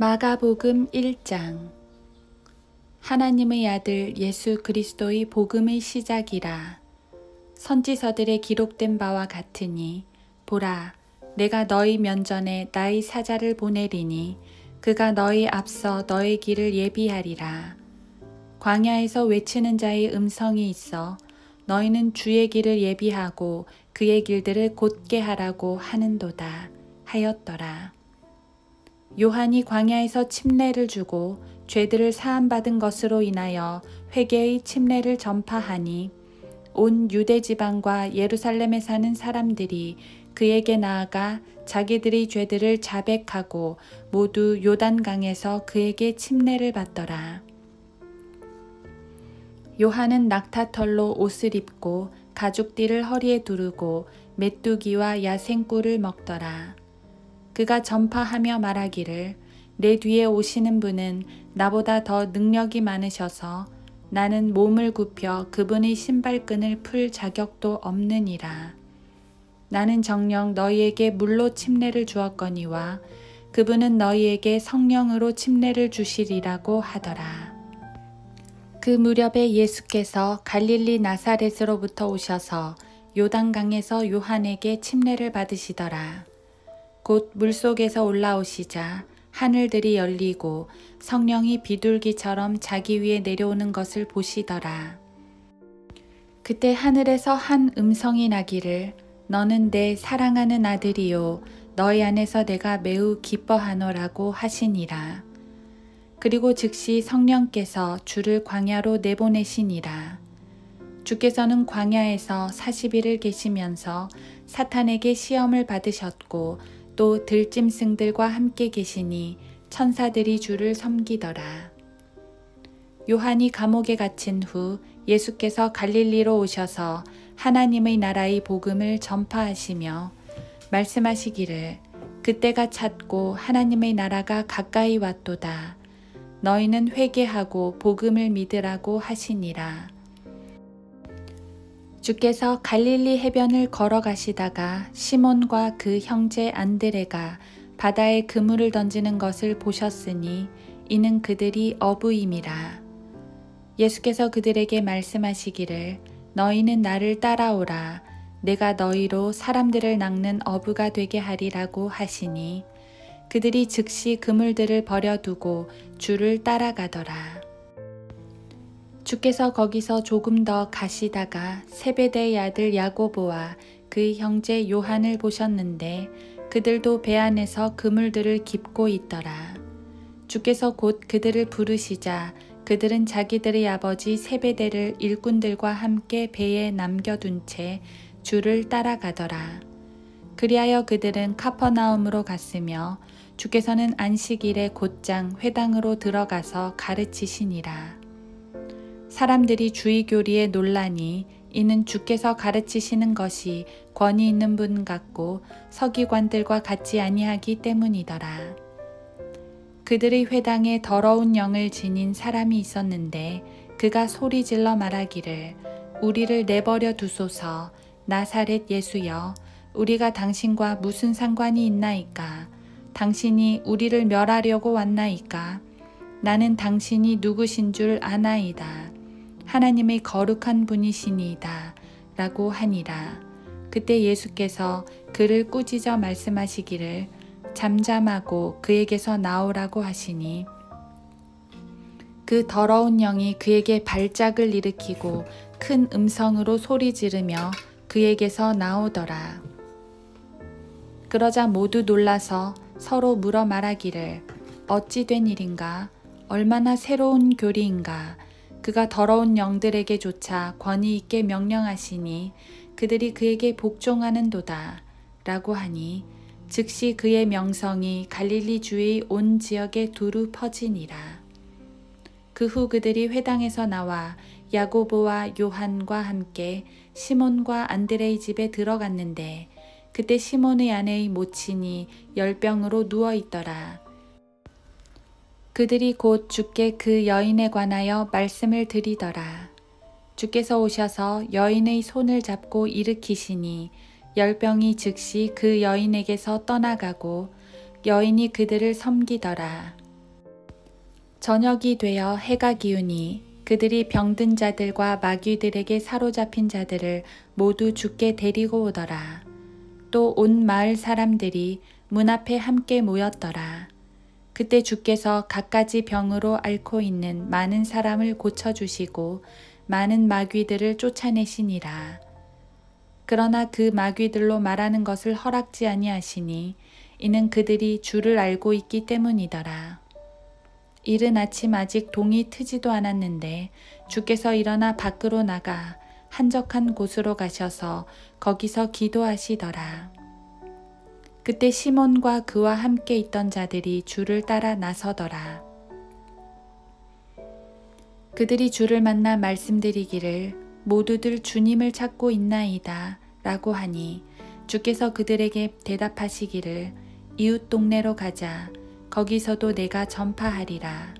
마가복음 1장. 하나님의 아들 예수 그리스도의 복음의 시작이라. 선지서들에 기록된 바와 같으니 보라, 내가 너희 면전에 나의 사자를 보내리니 그가 너희 앞서 너의 길을 예비하리라. 광야에서 외치는 자의 음성이 있어 너희는 주의 길을 예비하고 그의 길들을 곧게 하라고 하는도다 하였더라. 요한이 광야에서 침례를 주고 죄들을 사함받은 것으로 인하여 회개의 침례를 전파하니 온 유대 지방과 예루살렘에 사는 사람들이 그에게 나아가 자기들의 죄들을 자백하고 모두 요단강에서 그에게 침례를 받더라. 요한은 낙타털로 옷을 입고 가죽띠를 허리에 두르고 메뚜기와 야생꿀을 먹더라. 그가 전파하며 말하기를 내 뒤에 오시는 분은 나보다 더 능력이 많으셔서 나는 몸을 굽혀 그분의 신발끈을 풀 자격도 없느니라. 나는 정녕 너희에게 물로 침례를 주었거니와 그분은 너희에게 성령으로 침례를 주시리라고 하더라. 그 무렵에 예수께서 갈릴리 나사렛으로부터 오셔서 요단강에서 요한에게 침례를 받으시더라. 곧 물속에서 올라오시자 하늘들이 열리고 성령이 비둘기처럼 자기 위에 내려오는 것을 보시더라. 그때 하늘에서 한 음성이 나기를 너는 내 사랑하는 아들이요 너희 안에서 내가 매우 기뻐하노라고 하시니라. 그리고 즉시 성령께서 주를 광야로 내보내시니라. 주께서는 광야에서 40일을 계시면서 사탄에게 시험을 받으셨고 또 들짐승들과 함께 계시니 천사들이 주를 섬기더라. 요한이 감옥에 갇힌 후 예수께서 갈릴리로 오셔서 하나님의 나라의 복음을 전파하시며 말씀하시기를 그때가 찼고 하나님의 나라가 가까이 왔도다. 너희는 회개하고 복음을 믿으라고 하시니라. 주께서 갈릴리 해변을 걸어가시다가 시몬과 그 형제 안드레가 바다에 그물을 던지는 것을 보셨으니 이는 그들이 어부임이라. 예수께서 그들에게 말씀하시기를 너희는 나를 따라오라. 내가 너희로 사람들을 낚는 어부가 되게 하리라고 하시니 그들이 즉시 그물들을 버려두고 주를 따라가더라. 주께서 거기서 조금 더 가시다가 세베대의 아들 야고보와 그 형제 요한을 보셨는데 그들도 배 안에서 그물들을 깁고 있더라. 주께서 곧 그들을 부르시자 그들은 자기들의 아버지 세베대를 일꾼들과 함께 배에 남겨둔 채 주를 따라가더라. 그리하여 그들은 카퍼나움으로 갔으며 주께서는 안식일에 곧장 회당으로 들어가서 가르치시니라. 사람들이 주의 교리에 놀라니 이는 주께서 가르치시는 것이 권위 있는 분 같고 서기관들과 같지 아니하기 때문이더라. 그들의 회당에 더러운 영을 지닌 사람이 있었는데 그가 소리질러 말하기를 우리를 내버려 두소서. 나사렛 예수여 우리가 당신과 무슨 상관이 있나이까? 당신이 우리를 멸하려고 왔나이까? 나는 당신이 누구신 줄 아나이다. 하나님의 거룩한 분이시니이다. 라고 하니라. 그때 예수께서 그를 꾸짖어 말씀하시기를 잠잠하고 그에게서 나오라고 하시니 그 더러운 영이 그에게 발작을 일으키고 큰 음성으로 소리 지르며 그에게서 나오더라. 그러자 모두 놀라서 서로 물어 말하기를 어찌 된 일인가? 얼마나 새로운 교리인가? 그가 더러운 영들에게조차 권위 있게 명령하시니 그들이 그에게 복종하는도다. 라고 하니 즉시 그의 명성이 갈릴리 주의 온 지역에 두루 퍼지니라. 그 후 그들이 회당에서 나와 야고보와 요한과 함께 시몬과 안드레의 집에 들어갔는데 그때 시몬의 아내의 모친이 열병으로 누워있더라. 그들이 곧 주께 그 여인에 관하여 말씀을 드리더라. 주께서 오셔서 여인의 손을 잡고 일으키시니 열병이 즉시 그 여인에게서 떠나가고 여인이 그들을 섬기더라. 저녁이 되어 해가 기우니 그들이 병든 자들과 마귀들에게 사로잡힌 자들을 모두 주께 데리고 오더라. 또 온 마을 사람들이 문 앞에 함께 모였더라. 그때 주께서 갖가지 병으로 앓고 있는 많은 사람을 고쳐주시고 많은 마귀들을 쫓아내시니라. 그러나 그 마귀들로 말하는 것을 허락지 아니하시니 이는 그들이 주를 알고 있기 때문이더라. 이른 아침 아직 동이 트지도 않았는데 주께서 일어나 밖으로 나가 한적한 곳으로 가셔서 거기서 기도하시더라. 그때 시몬과 그와 함께 있던 자들이 주를 따라 나서더라. 그들이 주를 만나 말씀드리기를 모두들 주님을 찾고 있나이다 라고 하니 주께서 그들에게 대답하시기를 이웃 동네로 가자. 거기서도 내가 전파하리라.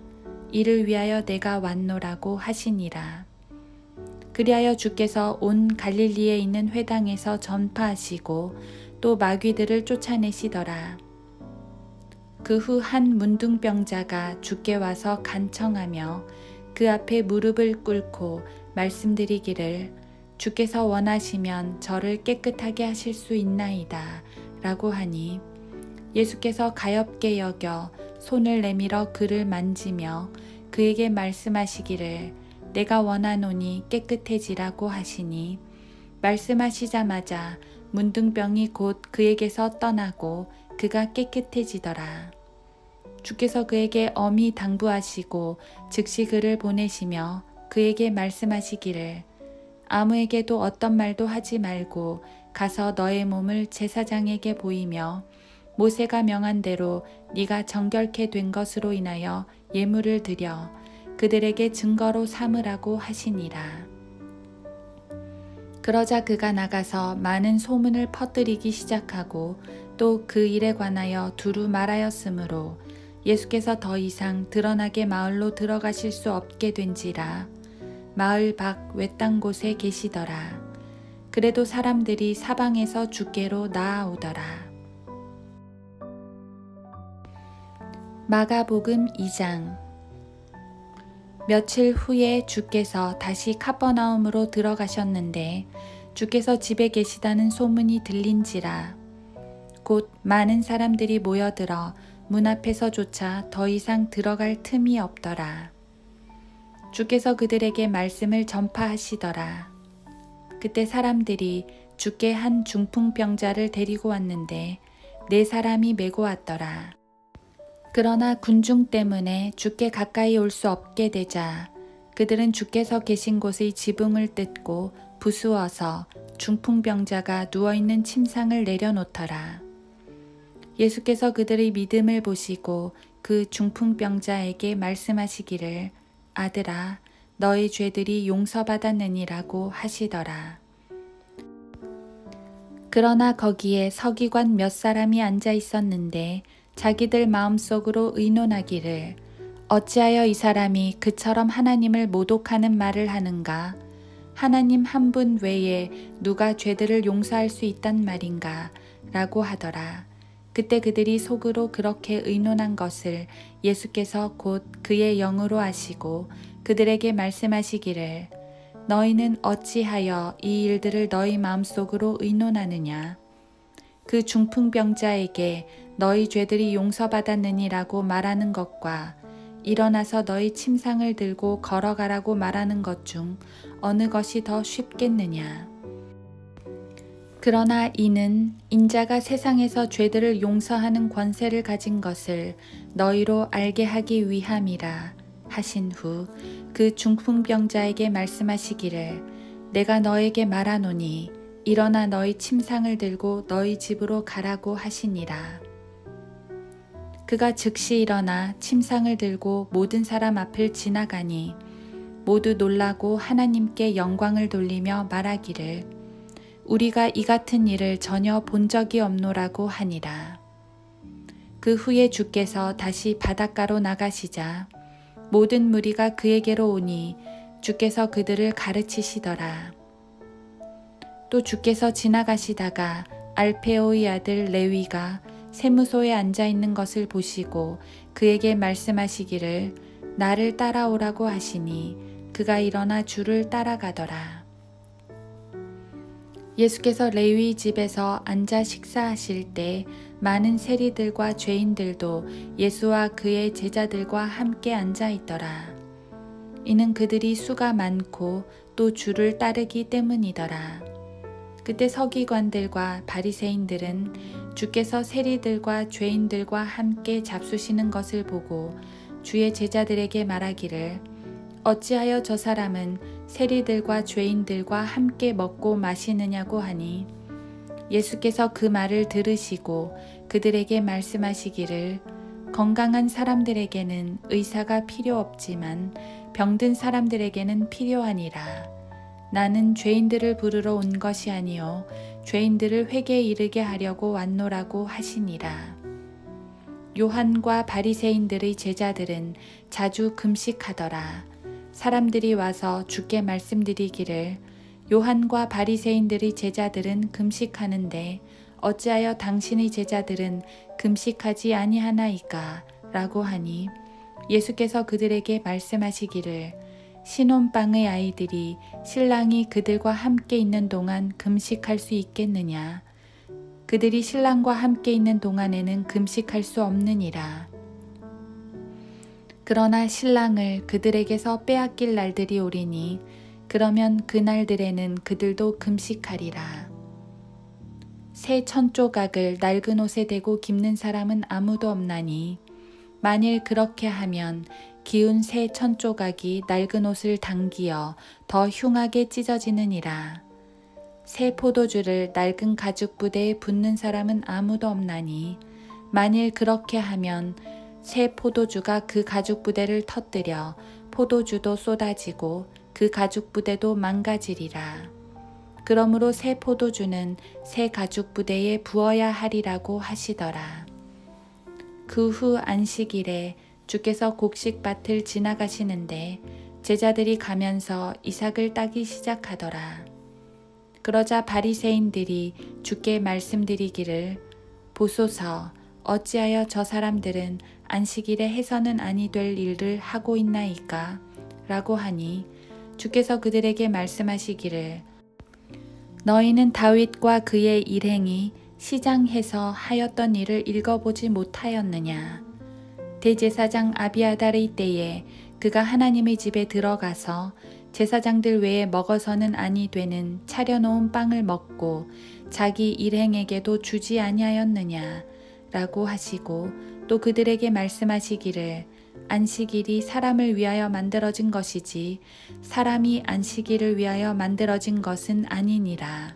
이를 위하여 내가 왔노라고 하시니라. 그리하여 주께서 온 갈릴리에 있는 회당에서 전파하시고 또 마귀들을 쫓아내시더라. 그 후 한 문둥병자가 주께 와서 간청하며 그 앞에 무릎을 꿇고 말씀드리기를 주께서 원하시면 저를 깨끗하게 하실 수 있나이다 라고 하니 예수께서 가엾게 여겨 손을 내밀어 그를 만지며 그에게 말씀하시기를 내가 원하노니 깨끗해지라고 하시니 말씀하시자마자 문둥병이 곧 그에게서 떠나고 그가 깨끗해지더라. 주께서 그에게 엄히 당부하시고 즉시 그를 보내시며 그에게 말씀하시기를 아무에게도 어떤 말도 하지 말고 가서 너의 몸을 제사장에게 보이며 모세가 명한 대로 네가 정결케 된 것으로 인하여 예물을 드려 그들에게 증거로 삼으라고 하시니라. 그러자 그가 나가서 많은 소문을 퍼뜨리기 시작하고 또 그 일에 관하여 두루 말하였으므로 예수께서 더 이상 드러나게 마을로 들어가실 수 없게 된지라. 마을 밖 외딴 곳에 계시더라. 그래도 사람들이 사방에서 주께로 나아오더라. 마가복음 2장. 며칠 후에 주께서 다시 카퍼나움으로 들어가셨는데 주께서 집에 계시다는 소문이 들린지라. 곧 많은 사람들이 모여들어 문 앞에서조차 더 이상 들어갈 틈이 없더라. 주께서 그들에게 말씀을 전파하시더라. 그때 사람들이 주께 한 중풍병자를 데리고 왔는데 4사람이 메고 왔더라. 그러나 군중 때문에 주께 가까이 올 수 없게 되자 그들은 주께서 계신 곳의 지붕을 뜯고 부수어서 중풍병자가 누워있는 침상을 내려놓더라. 예수께서 그들의 믿음을 보시고 그 중풍병자에게 말씀하시기를 아들아 너의 죄들이 용서받았느니라고 하시더라. 그러나 거기에 서기관 몇 사람이 앉아 있었는데 자기들 마음속으로 의논하기를 어찌하여 이 사람이 그처럼 하나님을 모독하는 말을 하는가? 하나님 한 분 외에 누가 죄들을 용서할 수 있단 말인가? 라고 하더라. 그때 그들이 속으로 그렇게 의논한 것을 예수께서 곧 그의 영으로 아시고 그들에게 말씀하시기를 너희는 어찌하여 이 일들을 너희 마음속으로 의논하느냐? 그 중풍병자에게 너희 죄들이 용서받았느니라고 말하는 것과 일어나서 너희 침상을 들고 걸어가라고 말하는 것 중 어느 것이 더 쉽겠느냐? 그러나 이는 인자가 세상에서 죄들을 용서하는 권세를 가진 것을 너희로 알게 하기 위함이라 하신 후 그 중풍병자에게 말씀하시기를 내가 너에게 말하노니 일어나 너희 침상을 들고 너희 집으로 가라고 하시니라. 그가 즉시 일어나 침상을 들고 모든 사람 앞을 지나가니 모두 놀라고 하나님께 영광을 돌리며 말하기를 우리가 이 같은 일을 전혀 본 적이 없노라고 하니라. 그 후에 주께서 다시 바닷가로 나가시자 모든 무리가 그에게로 오니 주께서 그들을 가르치시더라. 또 주께서 지나가시다가 알페오의 아들 레위가 세무소에 앉아 있는 것을 보시고 그에게 말씀하시기를 나를 따라오라고 하시니 그가 일어나 주를 따라가더라. 예수께서 레위 집에서 앉아 식사하실 때 많은 세리들과 죄인들도 예수와 그의 제자들과 함께 앉아 있더라. 이는 그들이 수가 많고 또 주를 따르기 때문이더라. 그때 서기관들과 바리새인들은 주께서 세리들과 죄인들과 함께 잡수시는 것을 보고 주의 제자들에게 말하기를 어찌하여 저 사람은 세리들과 죄인들과 함께 먹고 마시느냐고 하니 예수께서 그 말을 들으시고 그들에게 말씀하시기를 건강한 사람들에게는 의사가 필요 없지만 병든 사람들에게는 필요하니라. 나는 죄인들을 부르러 온 것이 아니요 죄인들을 회개에 이르게 하려고 왔노라고 하시니라. 요한과 바리새인들의 제자들은 자주 금식하더라. 사람들이 와서 주께 말씀드리기를 요한과 바리새인들의 제자들은 금식하는데 어찌하여 당신의 제자들은 금식하지 아니하나이까? 라고 하니 예수께서 그들에게 말씀하시기를 신혼방의 아이들이 신랑이 그들과 함께 있는 동안 금식할 수 있겠느냐? 그들이 신랑과 함께 있는 동안에는 금식할 수 없느니라. 그러나 신랑을 그들에게서 빼앗길 날들이 오리니 그러면 그 날들에는 그들도 금식하리라. 새 천조각을 낡은 옷에 대고 깁는 사람은 아무도 없나니 만일 그렇게 하면 기운 새 천조각이 낡은 옷을 당기어 더 흉하게 찢어지느니라. 새 포도주를 낡은 가죽 부대에 붓는 사람은 아무도 없나니 만일 그렇게 하면 새 포도주가 그 가죽 부대를 터뜨려 포도주도 쏟아지고 그 가죽 부대도 망가지리라. 그러므로 새 포도주는 새 가죽 부대에 부어야 하리라고 하시더라. 그 후 안식일에 주께서 곡식밭을 지나가시는데 제자들이 가면서 이삭을 따기 시작하더라. 그러자 바리새인들이 주께 말씀드리기를 보소서 어찌하여 저 사람들은 안식일에 해서는 아니 될 일을 하고 있나이까? 라고 하니 주께서 그들에게 말씀하시기를 너희는 다윗과 그의 일행이 시장에서 하였던 일을 읽어보지 못하였느냐? 대제사장 아비아달의 때에 그가 하나님의 집에 들어가서 제사장들 외에 먹어서는 아니 되는 차려놓은 빵을 먹고 자기 일행에게도 주지 아니하였느냐? 라고 하시고 또 그들에게 말씀하시기를 안식일이 사람을 위하여 만들어진 것이지 사람이 안식일을 위하여 만들어진 것은 아니니라.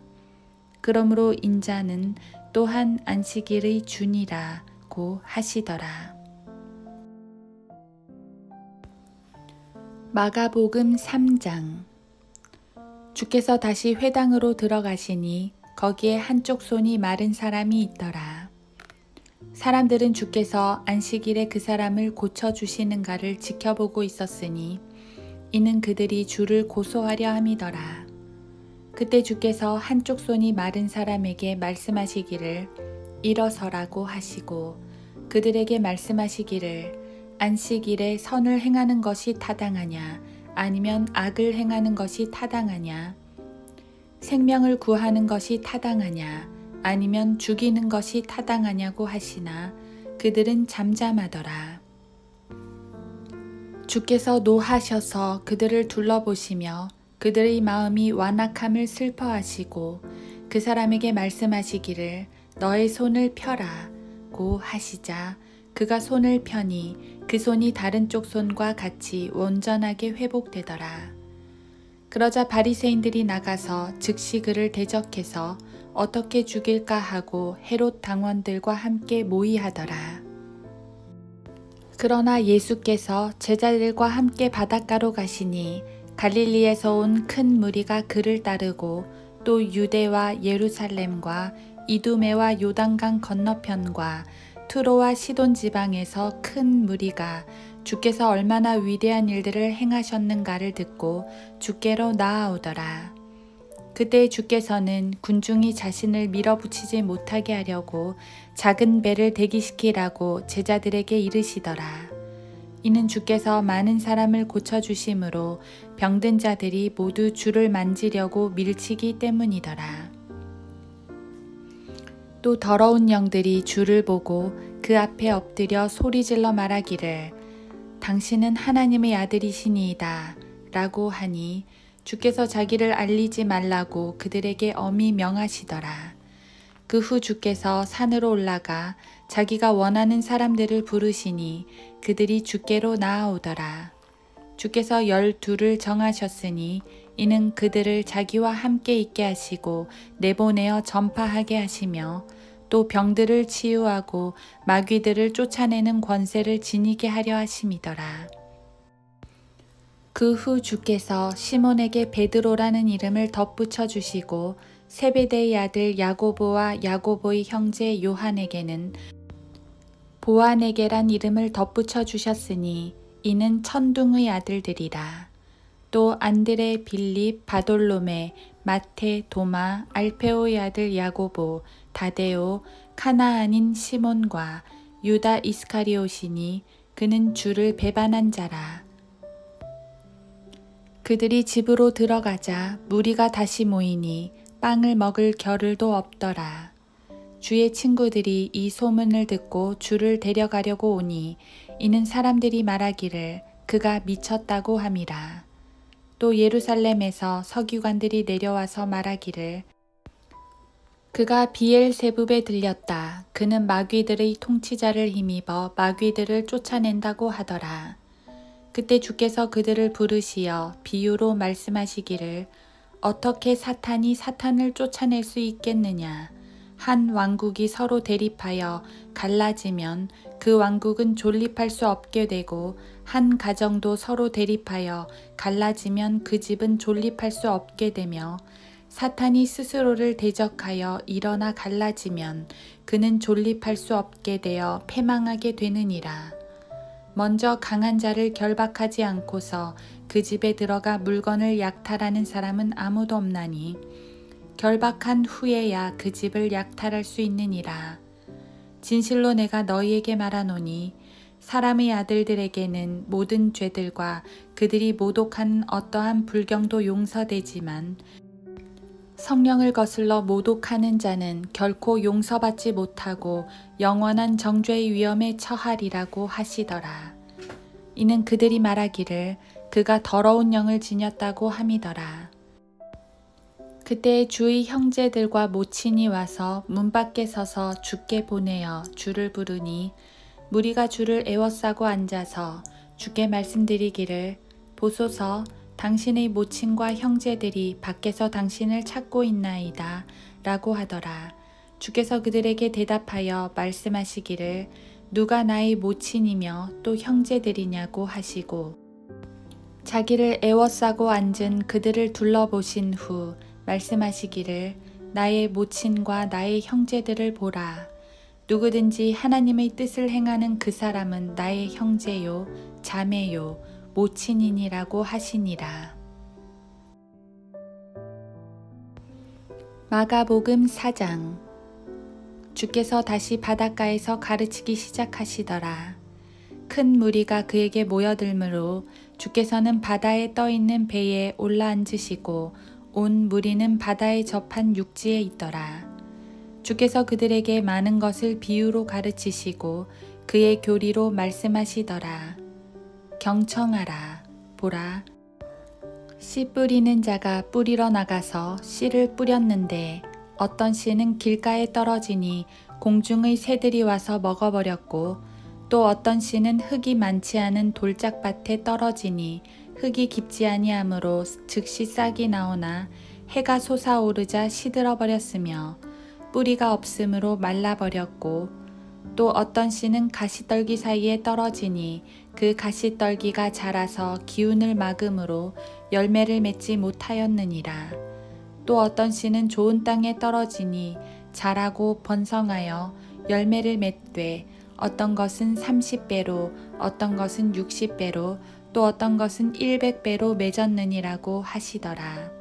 그러므로 인자는 또한 안식일의 주니라고 하시더라. 마가복음 3장. 주께서 다시 회당으로 들어가시니 거기에 한쪽 손이 마른 사람이 있더라. 사람들은 주께서 안식일에 그 사람을 고쳐주시는가를 지켜보고 있었으니 이는 그들이 주를 고소하려 함이더라. 그때 주께서 한쪽 손이 마른 사람에게 말씀하시기를 일어서라고 하시고 그들에게 말씀하시기를 안식일에 선을 행하는 것이 타당하냐 아니면 악을 행하는 것이 타당하냐 생명을 구하는 것이 타당하냐 아니면 죽이는 것이 타당하냐고 하시나 그들은 잠잠하더라. 주께서 노하셔서 그들을 둘러보시며 그들의 마음이 완악함을 슬퍼하시고 그 사람에게 말씀하시기를 너의 손을 펴라고 하시자 그가 손을 펴니 그 손이 다른 쪽 손과 같이 온전하게 회복되더라. 그러자 바리새인들이 나가서 즉시 그를 대적해서 어떻게 죽일까 하고 헤롯 당원들과 함께 모의하더라. 그러나 예수께서 제자들과 함께 바닷가로 가시니 갈릴리에서 온 큰 무리가 그를 따르고 또 유대와 예루살렘과 이두메와 요단강 건너편과 투로와 시돈 지방에서 큰 무리가 주께서 얼마나 위대한 일들을 행하셨는가를 듣고 주께로 나아오더라. 그때 주께서는 군중이 자신을 밀어붙이지 못하게 하려고 작은 배를 대기시키라고 제자들에게 이르시더라. 이는 주께서 많은 사람을 고쳐주심으로 병든 자들이 모두 주를 만지려고 밀치기 때문이더라. 또 더러운 영들이 주를 보고 그 앞에 엎드려 소리질러 말하기를 당신은 하나님의 아들이시니이다 라고 하니 주께서 자기를 알리지 말라고 그들에게 엄히 명하시더라. 그 후 주께서 산으로 올라가 자기가 원하는 사람들을 부르시니 그들이 주께로 나아오더라. 주께서 12를 정하셨으니 이는 그들을 자기와 함께 있게 하시고 내보내어 전파하게 하시며 또 병들을 치유하고 마귀들을 쫓아내는 권세를 지니게 하려 하심이더라. 그 후 주께서 시몬에게 베드로라는 이름을 덧붙여 주시고 세베대의 아들 야고보와 야고보의 형제 요한에게는 보아네게란 이름을 덧붙여 주셨으니 이는 천둥의 아들들이라. 또 안드레, 빌립, 바돌로메, 마테, 도마, 알페오의 아들 야고보, 다데오, 카나안인 시몬과 유다 이스카리옷이니 그는 주를 배반한 자라. 그들이 집으로 들어가자 무리가 다시 모이니 빵을 먹을 겨를도 없더라. 주의 친구들이 이 소문을 듣고 주를 데려가려고 오니 이는 사람들이 말하기를 그가 미쳤다고 함이라. 또 예루살렘에서 서기관들이 내려와서 말하기를 그가 비엘세붑에 들렸다. 그는 마귀들의 통치자를 힘입어 마귀들을 쫓아낸다고 하더라. 그때 주께서 그들을 부르시어 비유로 말씀하시기를 어떻게 사탄이 사탄을 쫓아낼 수 있겠느냐. 한 왕국이 서로 대립하여 갈라지면 그 왕국은 존립할 수 없게 되고 한 가정도 서로 대립하여 갈라지면 그 집은 존립할 수 없게 되며 사탄이 스스로를 대적하여 일어나 갈라지면 그는 존립할 수 없게 되어 패망하게 되느니라. 먼저 강한 자를 결박하지 않고서 그 집에 들어가 물건을 약탈하는 사람은 아무도 없나니 결박한 후에야 그 집을 약탈할 수 있느니라. 진실로 내가 너희에게 말하노니 사람의 아들들에게는 모든 죄들과 그들이 모독한 어떠한 불경도 용서되지만 성령을 거슬러 모독하는 자는 결코 용서받지 못하고 영원한 정죄의 위험에 처하리라고 하시더라. 이는 그들이 말하기를 그가 더러운 영을 지녔다고 함이더라. 그때 주의 형제들과 모친이 와서 문 밖에 서서 주께 보내어 주를 부르니 무리가 주를 애워싸고 앉아서 주께 말씀드리기를 보소서 당신의 모친과 형제들이 밖에서 당신을 찾고 있나이다 라고 하더라. 주께서 그들에게 대답하여 말씀하시기를 누가 나의 모친이며 또 형제들이냐고 하시고 자기를 애워싸고 앉은 그들을 둘러보신 후 말씀하시기를 나의 모친과 나의 형제들을 보라. 누구든지 하나님의 뜻을 행하는 그 사람은 나의 형제요, 자매요, 모친이니라고 하시니라. 마가복음 4장. 주께서 다시 바닷가에서 가르치기 시작하시더라. 큰 무리가 그에게 모여들므로 주께서는 바다에 떠있는 배에 올라앉으시고 온 무리는 바다에 접한 육지에 있더라. 주께서 그들에게 많은 것을 비유로 가르치시고 그의 교리로 말씀하시더라. 경청하라. 보라. 씨 뿌리는 자가 뿌리러 나가서 씨를 뿌렸는데 어떤 씨는 길가에 떨어지니 공중의 새들이 와서 먹어버렸고 또 어떤 씨는 흙이 많지 않은 돌짝밭에 떨어지니 흙이 깊지 아니하므로 즉시 싹이 나오나 해가 솟아오르자 시들어 버렸으며 뿌리가 없으므로 말라버렸고 또 어떤 씨는 가시떨기 사이에 떨어지니 그 가시떨기가 자라서 기운을 막음으로 열매를 맺지 못하였느니라. 또 어떤 씨는 좋은 땅에 떨어지니 자라고 번성하여 열매를 맺되 어떤 것은 30배로 어떤 것은 60배로 또 어떤 것은 100배로 맺었느니라고 하시더라.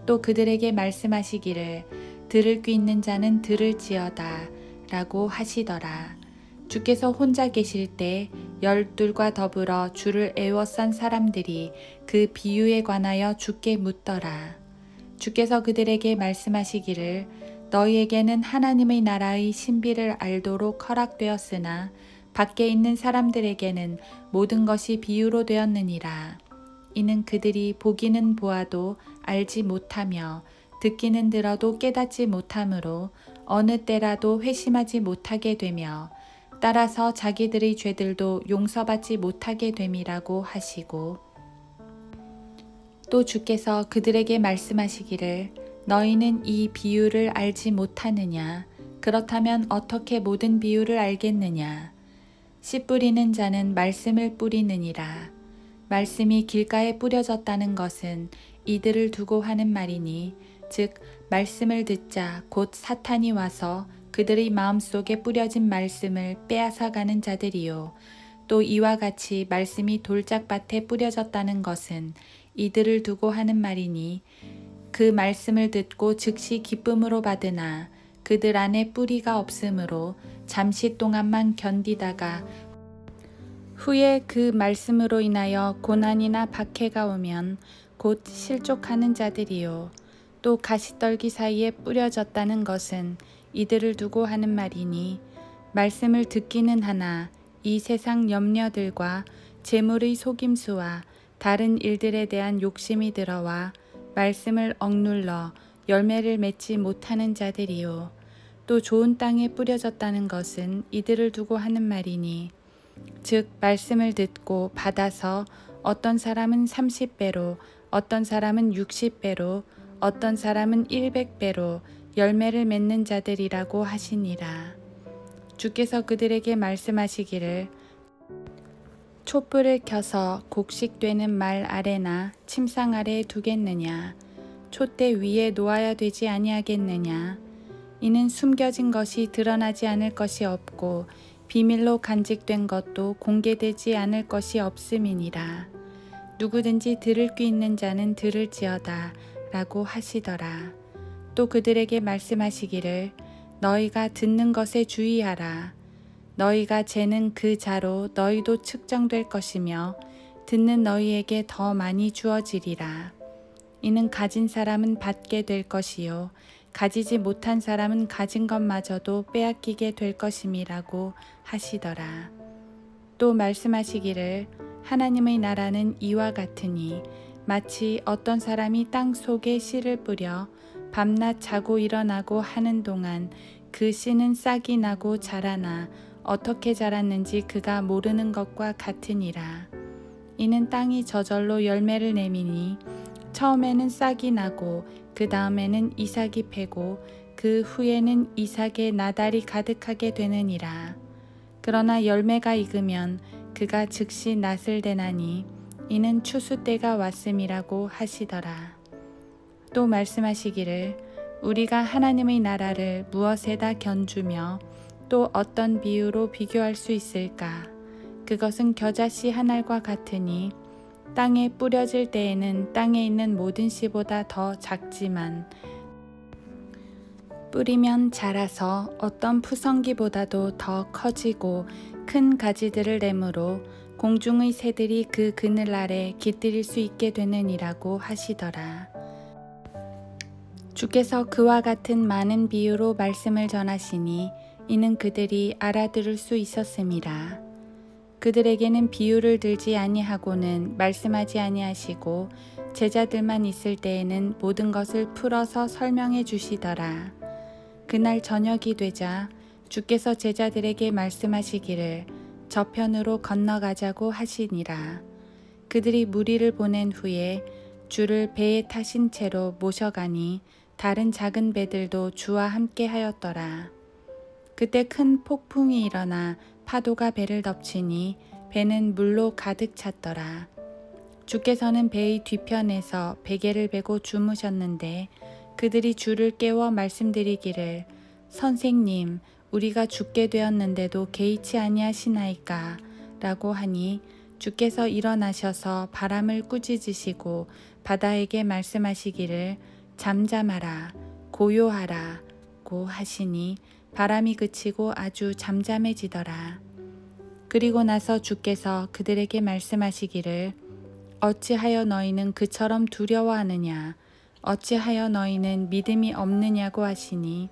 또 그들에게 말씀하시기를 들을 귀 있는 자는 들을지어다 라고 하시더라. 주께서 혼자 계실 때 12과 더불어 주를 애워싼 사람들이 그 비유에 관하여 주께 묻더라. 주께서 그들에게 말씀하시기를 너희에게는 하나님의 나라의 신비를 알도록 허락되었으나 밖에 있는 사람들에게는 모든 것이 비유로 되었느니라. 이는 그들이 보기는 보아도 알지 못하며 듣기는 들어도 깨닫지 못하므로 어느 때라도 회심하지 못하게 되며 따라서 자기들의 죄들도 용서받지 못하게 됨이라고 하시고 또 주께서 그들에게 말씀하시기를 너희는 이 비유를 알지 못하느냐? 그렇다면 어떻게 모든 비유를 알겠느냐? 씨 뿌리는 자는 말씀을 뿌리느니라. 말씀이 길가에 뿌려졌다는 것은 이들을 두고 하는 말이니 즉 말씀을 듣자 곧 사탄이 와서 그들의 마음속에 뿌려진 말씀을 빼앗아가는 자들이요. 또 이와 같이 말씀이 돌짝밭에 뿌려졌다는 것은 이들을 두고 하는 말이니 그 말씀을 듣고 즉시 기쁨으로 받으나 그들 안에 뿌리가 없으므로 잠시 동안만 견디다가 후에 그 말씀으로 인하여 고난이나 박해가 오면 곧 실족하는 자들이요. 또 가시떨기 사이에 뿌려졌다는 것은 이들을 두고 하는 말이니 말씀을 듣기는 하나 이 세상 염려들과 재물의 속임수와 다른 일들에 대한 욕심이 들어와 말씀을 억눌러 열매를 맺지 못하는 자들이요. 또 좋은 땅에 뿌려졌다는 것은 이들을 두고 하는 말이니 즉 말씀을 듣고 받아서 어떤 사람은 30배로 어떤 사람은 60배로 어떤 사람은 100배로 열매를 맺는 자들이라고 하시니라. 주께서 그들에게 말씀하시기를 촛불을 켜서 곡식되는 말 아래나 침상 아래에 두겠느냐? 촛대 위에 놓아야 되지 아니하겠느냐? 이는 숨겨진 것이 드러나지 않을 것이 없고 비밀로 간직된 것도 공개되지 않을 것이 없음이니라. 누구든지 들을 귀 있는 자는 들을지어다 라고 하시더라. 또 그들에게 말씀하시기를 너희가 듣는 것에 주의하라. 너희가 재는 그 자로 너희도 측정될 것이며 듣는 너희에게 더 많이 주어지리라. 이는 가진 사람은 받게 될 것이요 가지지 못한 사람은 가진 것마저도 빼앗기게 될 것임이라고 하시더라. 또 말씀하시기를 하나님의 나라는 이와 같으니 마치 어떤 사람이 땅 속에 씨를 뿌려 밤낮 자고 일어나고 하는 동안 그 씨는 싹이 나고 자라나 어떻게 자랐는지 그가 모르는 것과 같으니라. 이는 땅이 저절로 열매를 내미니 처음에는 싹이 나고 그 다음에는 이삭이 패고 그 후에는 이삭의 나달이 가득하게 되느니라. 그러나 열매가 익으면 그가 즉시 낫을 대나니 이는 추수 때가 왔음이라고 하시더라. 또 말씀하시기를 우리가 하나님의 나라를 무엇에다 견주며 또 어떤 비유로 비교할 수 있을까? 그것은 겨자씨 한 알과 같으니 땅에 뿌려질 때에는 땅에 있는 모든 씨보다 더 작지만 뿌리면 자라서 어떤 푸성기보다도 더 커지고 큰 가지들을 내므로 공중의 새들이 그 그늘 아래 깃들일 수 있게 되느니라고 하시더라. 주께서 그와 같은 많은 비유로 말씀을 전하시니 이는 그들이 알아들을 수 있었음이라. 그들에게는 비유를 들지 아니하고는 말씀하지 아니하시고 제자들만 있을 때에는 모든 것을 풀어서 설명해 주시더라. 그날 저녁이 되자 주께서 제자들에게 말씀하시기를 저편으로 건너가자고 하시니라. 그들이 무리를 보낸 후에 주를 배에 타신 채로 모셔가니 다른 작은 배들도 주와 함께 하였더라. 그때 큰 폭풍이 일어나 파도가 배를 덮치니 배는 물로 가득 찼더라. 주께서는 배의 뒤편에서 베개를 베고 주무셨는데 그들이 주를 깨워 말씀드리기를 선생님 우리가 죽게 되었는데도 개의치 아니하시나이까 라고 하니 주께서 일어나셔서 바람을 꾸짖으시고 바다에게 말씀하시기를 잠잠하라 고요하라 라고 하시니 바람이 그치고 아주 잠잠해지더라. 그리고 나서 주께서 그들에게 말씀하시기를 어찌하여 너희는 그처럼 두려워하느냐 어찌하여 너희는 믿음이 없느냐고 하시니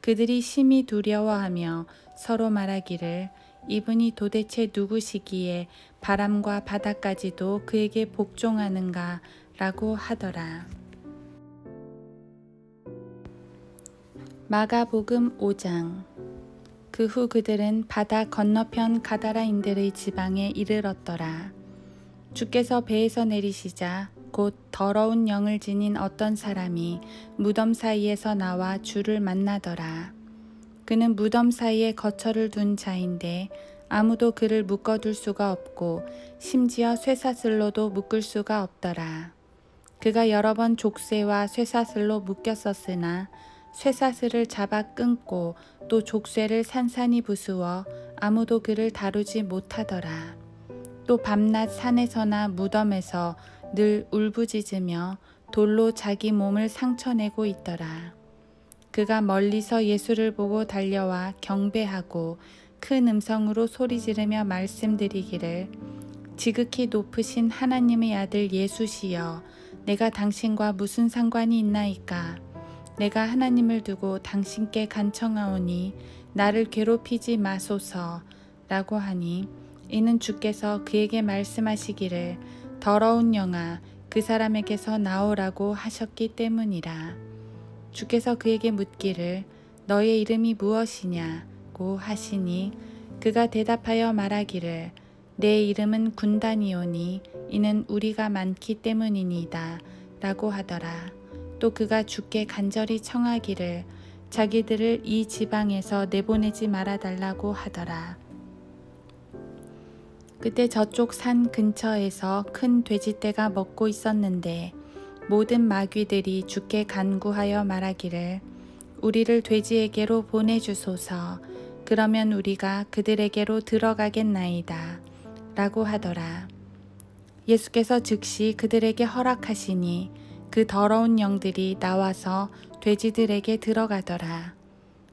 그들이 심히 두려워하며 서로 말하기를 이분이 도대체 누구시기에 바람과 바다까지도 그에게 복종하는가 라고 하더라. 마가복음 5장. 그 후 그들은 바다 건너편 가다라인들의 지방에 이르렀더라. 주께서 배에서 내리시자 곧 더러운 영을 지닌 어떤 사람이 무덤 사이에서 나와 주를 만나더라. 그는 무덤 사이에 거처를 둔 자인데 아무도 그를 묶어둘 수가 없고 심지어 쇠사슬로도 묶을 수가 없더라. 그가 여러 번 족쇄와 쇠사슬로 묶였었으나 쇠사슬을 잡아 끊고 또 족쇄를 산산이 부수어 아무도 그를 다루지 못하더라. 또 밤낮 산에서나 무덤에서 늘 울부짖으며 돌로 자기 몸을 상처내고 있더라. 그가 멀리서 예수를 보고 달려와 경배하고 큰 음성으로 소리지르며 말씀드리기를 지극히 높으신 하나님의 아들 예수시여 내가 당신과 무슨 상관이 있나이까. 내가 하나님을 두고 당신께 간청하오니 나를 괴롭히지 마소서 라고 하니 이는 주께서 그에게 말씀하시기를 더러운 영아 그 사람에게서 나오라고 하셨기 때문이라. 주께서 그에게 묻기를 너의 이름이 무엇이냐고 하시니 그가 대답하여 말하기를 내 이름은 군단이오니 이는 우리가 많기 때문이니이다 라고 하더라. 또 그가 주께 간절히 청하기를 자기들을 이 지방에서 내보내지 말아달라고 하더라. 그때 저쪽 산 근처에서 큰 돼지떼가 먹고 있었는데 모든 마귀들이 주께 간구하여 말하기를 우리를 돼지에게로 보내주소서. 그러면 우리가 그들에게로 들어가겠나이다 라고 하더라. 예수께서 즉시 그들에게 허락하시니 그 더러운 영들이 나와서 돼지들에게 들어가더라.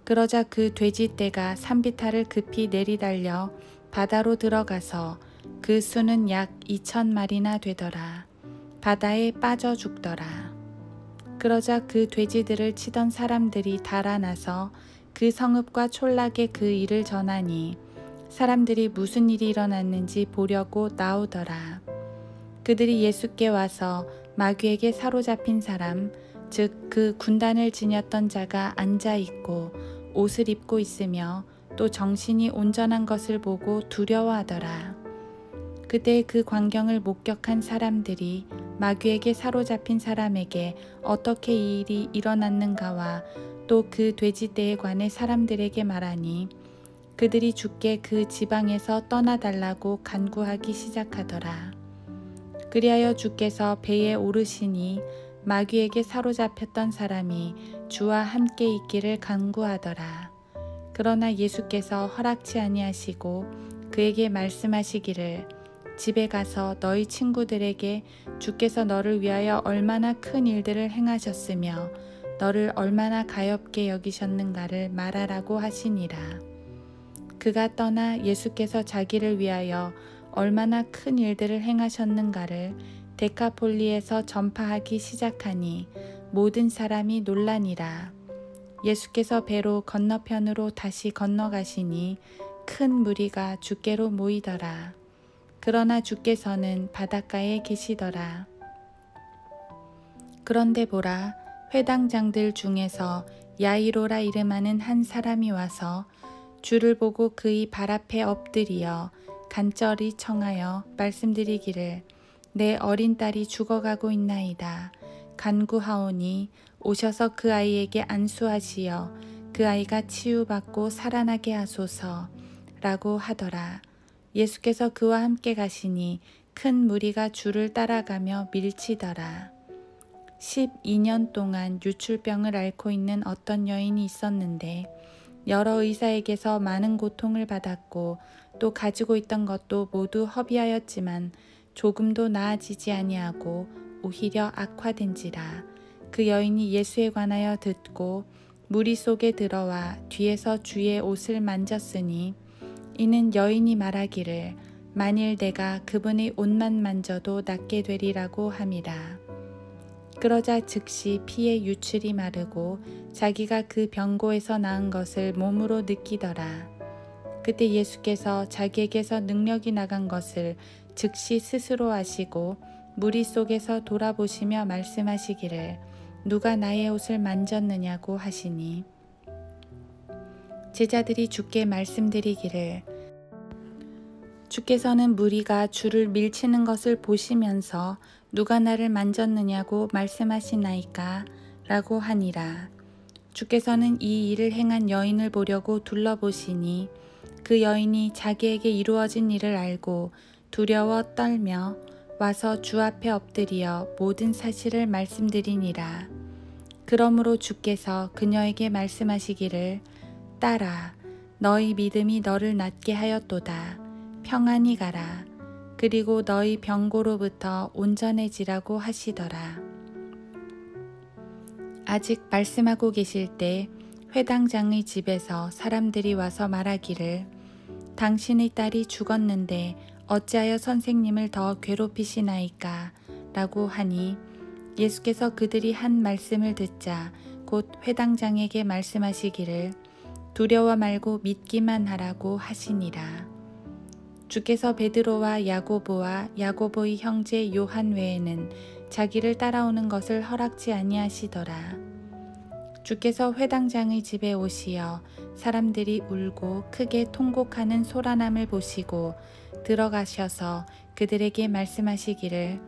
그러자 그 돼지떼가 산비탈을 급히 내리달려 바다로 들어가서 그 수는 약 2,000마리나 되더라. 바다에 빠져 죽더라. 그러자 그 돼지들을 치던 사람들이 달아나서 그 성읍과 촌락에 그 일을 전하니 사람들이 무슨 일이 일어났는지 보려고 나오더라. 그들이 예수께 와서 마귀에게 사로잡힌 사람, 즉 그 군단을 지녔던 자가 앉아 있고 옷을 입고 있으며 또 정신이 온전한 것을 보고 두려워하더라. 그때 그 광경을 목격한 사람들이 마귀에게 사로잡힌 사람에게 어떻게 이 일이 일어났는가와 또 그 돼지떼에 관해 사람들에게 말하니 그들이 주께 그 지방에서 떠나달라고 간구하기 시작하더라. 그리하여 주께서 배에 오르시니 마귀에게 사로잡혔던 사람이 주와 함께 있기를 간구하더라. 그러나 예수께서 허락치 아니하시고 그에게 말씀하시기를 집에 가서 너희 친구들에게 주께서 너를 위하여 얼마나 큰 일들을 행하셨으며 너를 얼마나 가엾게 여기셨는가를 말하라고 하시니라. 그가 떠나 예수께서 자기를 위하여 얼마나 큰 일들을 행하셨는가를 데카폴리에서 전파하기 시작하니 모든 사람이 놀라니라. 예수께서 배로 건너편으로 다시 건너가시니 큰 무리가 주께로 모이더라. 그러나 주께서는 바닷가에 계시더라. 그런데 보라, 회당장들 중에서 야이로라 이름하는 한 사람이 와서 주를 보고 그의 발 앞에 엎드리어 간절히 청하여 말씀드리기를 내 어린 딸이 죽어가고 있나이다. 간구하오니 오셔서 그 아이에게 안수하시어 그 아이가 치유받고 살아나게 하소서 라고 하더라. 예수께서 그와 함께 가시니 큰 무리가 주를 따라가며 밀치더라. 12년 동안 유출병을 앓고 있는 어떤 여인이 있었는데 여러 의사에게서 많은 고통을 받았고 또 가지고 있던 것도 모두 허비하였지만 조금도 나아지지 아니하고 오히려 악화된지라. 그 여인이 예수에 관하여 듣고 무리 속에 들어와 뒤에서 주의 옷을 만졌으니 이는 여인이 말하기를 만일 내가 그분의 옷만 만져도 낫게 되리라고 함이라. 그러자 즉시 피의 유출이 마르고 자기가 그 병고에서 나은 것을 몸으로 느끼더라. 그때 예수께서 자기에게서 능력이 나간 것을 즉시 스스로 아시고 무리 속에서 돌아보시며 말씀하시기를 누가 나의 옷을 만졌느냐고 하시니 제자들이 주께 말씀드리기를 주께서는 무리가 주를 밀치는 것을 보시면서 누가 나를 만졌느냐고 말씀하시나이까 라고 하니라. 주께서는 이 일을 행한 여인을 보려고 둘러보시니 그 여인이 자기에게 이루어진 일을 알고 두려워 떨며 와서 주 앞에 엎드려 모든 사실을 말씀드리니라. 그러므로 주께서 그녀에게 말씀하시기를 딸아 너희 믿음이 너를 낫게 하였도다. 평안히 가라. 그리고 너희 병고로부터 온전해지라고 하시더라. 아직 말씀하고 계실 때 회당장의 집에서 사람들이 와서 말하기를 당신의 딸이 죽었는데 어찌하여 선생님을 더 괴롭히시나이까 라고 하니 예수께서 그들이 한 말씀을 듣자 곧 회당장에게 말씀하시기를 두려워 말고 믿기만 하라고 하시니라. 주께서 베드로와 야고보와 야고보의 형제 요한 외에는 자기를 따라오는 것을 허락지 아니하시더라. 주께서 회당장의 집에 오시어 사람들이 울고 크게 통곡하는 소란함을 보시고 들어가셔서 그들에게 말씀하시기를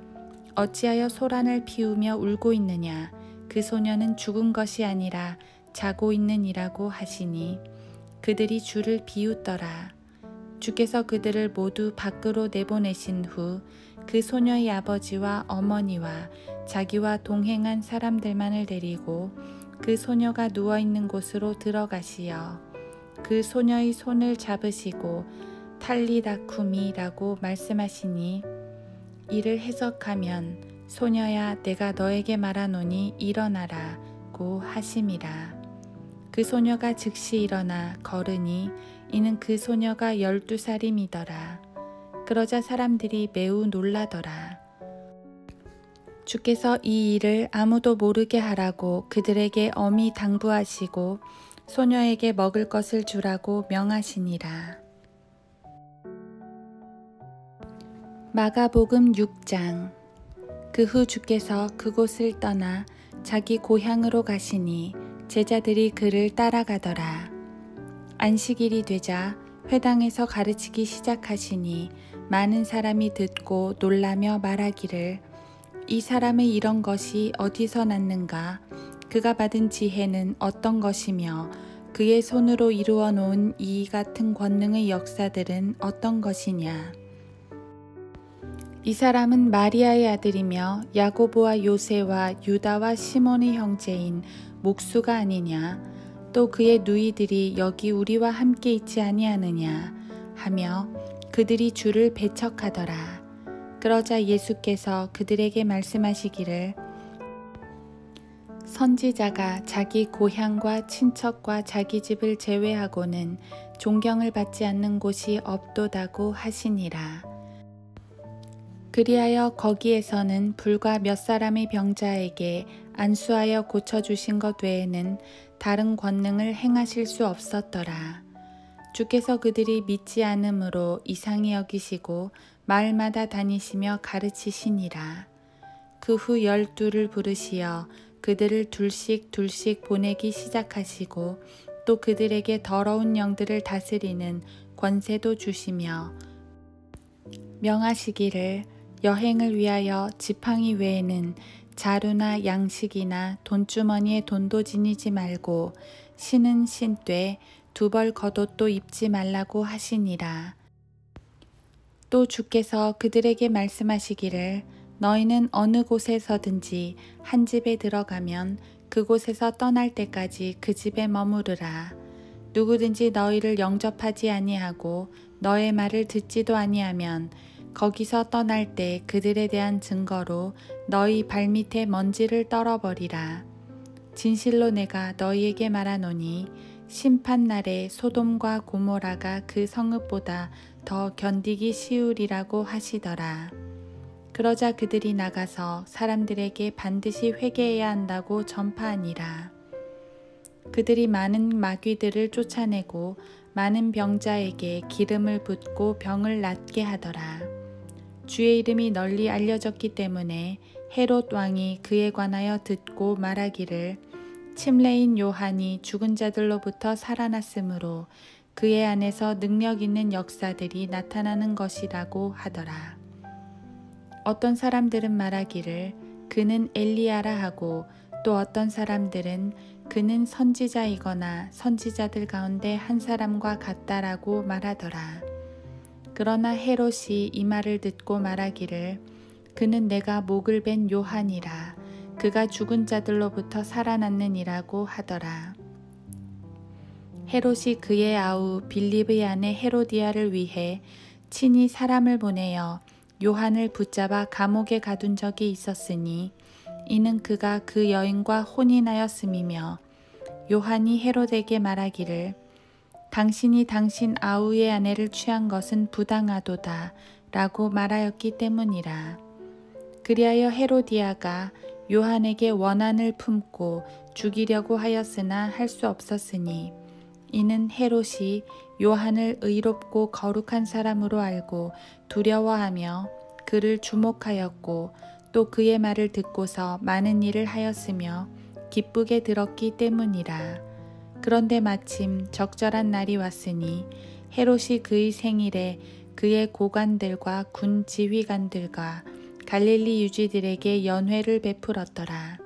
어찌하여 소란을 피우며 울고 있느냐 그 소녀는 죽은 것이 아니라 자고 있느니라고 하시니 그들이 주를 비웃더라. 주께서 그들을 모두 밖으로 내보내신 후 그 소녀의 아버지와 어머니와 자기와 동행한 사람들만을 데리고 그 소녀가 누워있는 곳으로 들어가시어 그 소녀의 손을 잡으시고 탈리다쿠미라고 말씀하시니 이를 해석하면 소녀야 내가 너에게 말하노니 일어나라고 하심이라. 그 소녀가 즉시 일어나 걸으니 이는 그 소녀가 12살임이더라. 그러자 사람들이 매우 놀라더라. 주께서 이 일을 아무도 모르게 하라고 그들에게 엄히 당부하시고 소녀에게 먹을 것을 주라고 명하시니라. 마가복음 6장. 그 후 주께서 그곳을 떠나 자기 고향으로 가시니 제자들이 그를 따라가더라. 안식일이 되자 회당에서 가르치기 시작하시니 많은 사람이 듣고 놀라며 말하기를 이 사람의 이런 것이 어디서 났는가? 그가 받은 지혜는 어떤 것이며 그의 손으로 이루어 놓은 이 같은 권능의 역사들은 어떤 것이냐? 이 사람은 마리아의 아들이며 야고보와 요새와 유다와 시몬의 형제인 목수가 아니냐? 또 그의 누이들이 여기 우리와 함께 있지 아니하느냐? 하며 그들이 주를 배척하더라. 그러자 예수께서 그들에게 말씀하시기를 선지자가 자기 고향과 친척과 자기 집을 제외하고는 존경을 받지 않는 곳이 없도다고 하시니라. 그리하여 거기에서는 불과 몇 사람의 병자에게 안수하여 고쳐주신 것 외에는 다른 권능을 행하실 수 없었더라. 주께서 그들이 믿지 않음으로 이상히 여기시고 마을마다 다니시며 가르치시니라. 그 후 12를 부르시어 그들을 둘씩 보내기 시작하시고 또 그들에게 더러운 영들을 다스리는 권세도 주시며 명하시기를 여행을 위하여 지팡이 외에는 자루나 양식이나 돈주머니에 돈도 지니지 말고 신은 신되 두벌 겉옷도 입지 말라고 하시니라. 또 주께서 그들에게 말씀하시기를 너희는 어느 곳에서든지 한 집에 들어가면 그곳에서 떠날 때까지 그 집에 머무르라. 누구든지 너희를 영접하지 아니하고 너의 말을 듣지도 아니하면 거기서 떠날 때 그들에 대한 증거로 너희 발밑에 먼지를 떨어버리라. 진실로 내가 너희에게 말하노니 심판날에 소돔과 고모라가 그 성읍보다 더 견디기 쉬우리라고 하시더라. 그러자 그들이 나가서 사람들에게 반드시 회개해야 한다고 전파하니라. 그들이 많은 마귀들을 쫓아내고 많은 병자에게 기름을 붓고 병을 낫게 하더라. 주의 이름이 널리 알려졌기 때문에 헤롯 왕이 그에 관하여 듣고 말하기를 침례인 요한이 죽은 자들로부터 살아났으므로 그의 안에서 능력 있는 역사들이 나타나는 것이라고 하더라. 어떤 사람들은 말하기를 그는 엘리야라 하고 또 어떤 사람들은 그는 선지자이거나 선지자들 가운데 한 사람과 같다라고 말하더라. 그러나 헤롯이 이 말을 듣고 말하기를 그는 내가 목을 벤 요한이라 그가 죽은 자들로부터 살아났느니라고 하더라. 헤롯이 그의 아우 빌립의 아내 헤로디아를 위해 친히 사람을 보내어 요한을 붙잡아 감옥에 가둔 적이 있었으니 이는 그가 그 여인과 혼인하였음이며 요한이 헤롯에게 말하기를 당신이 당신 아우의 아내를 취한 것은 부당하도다 라고 말하였기 때문이라. 그리하여 헤로디아가 요한에게 원한을 품고 죽이려고 하였으나 할 수 없었으니 이는 헤롯이 요한을 의롭고 거룩한 사람으로 알고 두려워하며 그를 주목하였고 또 그의 말을 듣고서 많은 일을 하였으며 기쁘게 들었기 때문이라. 그런데 마침 적절한 날이 왔으니 헤롯이 그의 생일에 그의 고관들과 군 지휘관들과 갈릴리 유지들에게 연회를 베풀었더라.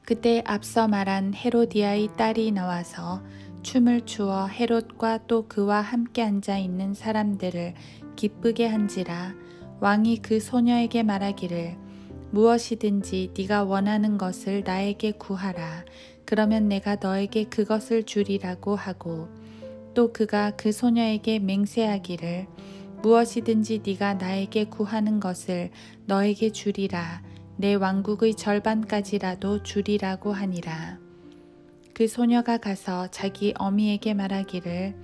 그때 앞서 말한 헤로디아의 딸이 나와서 춤을 추어 헤롯과 또 그와 함께 앉아 있는 사람들을 기쁘게 한지라. 왕이 그 소녀에게 말하기를 무엇이든지 네가 원하는 것을 나에게 구하라. 그러면 내가 너에게 그것을 주리라고 하고 또 그가 그 소녀에게 맹세하기를 무엇이든지 네가 나에게 구하는 것을 너에게 주리라. 내 왕국의 절반까지라도 주리라고 하니라. 그 소녀가 가서 자기 어미에게 말하기를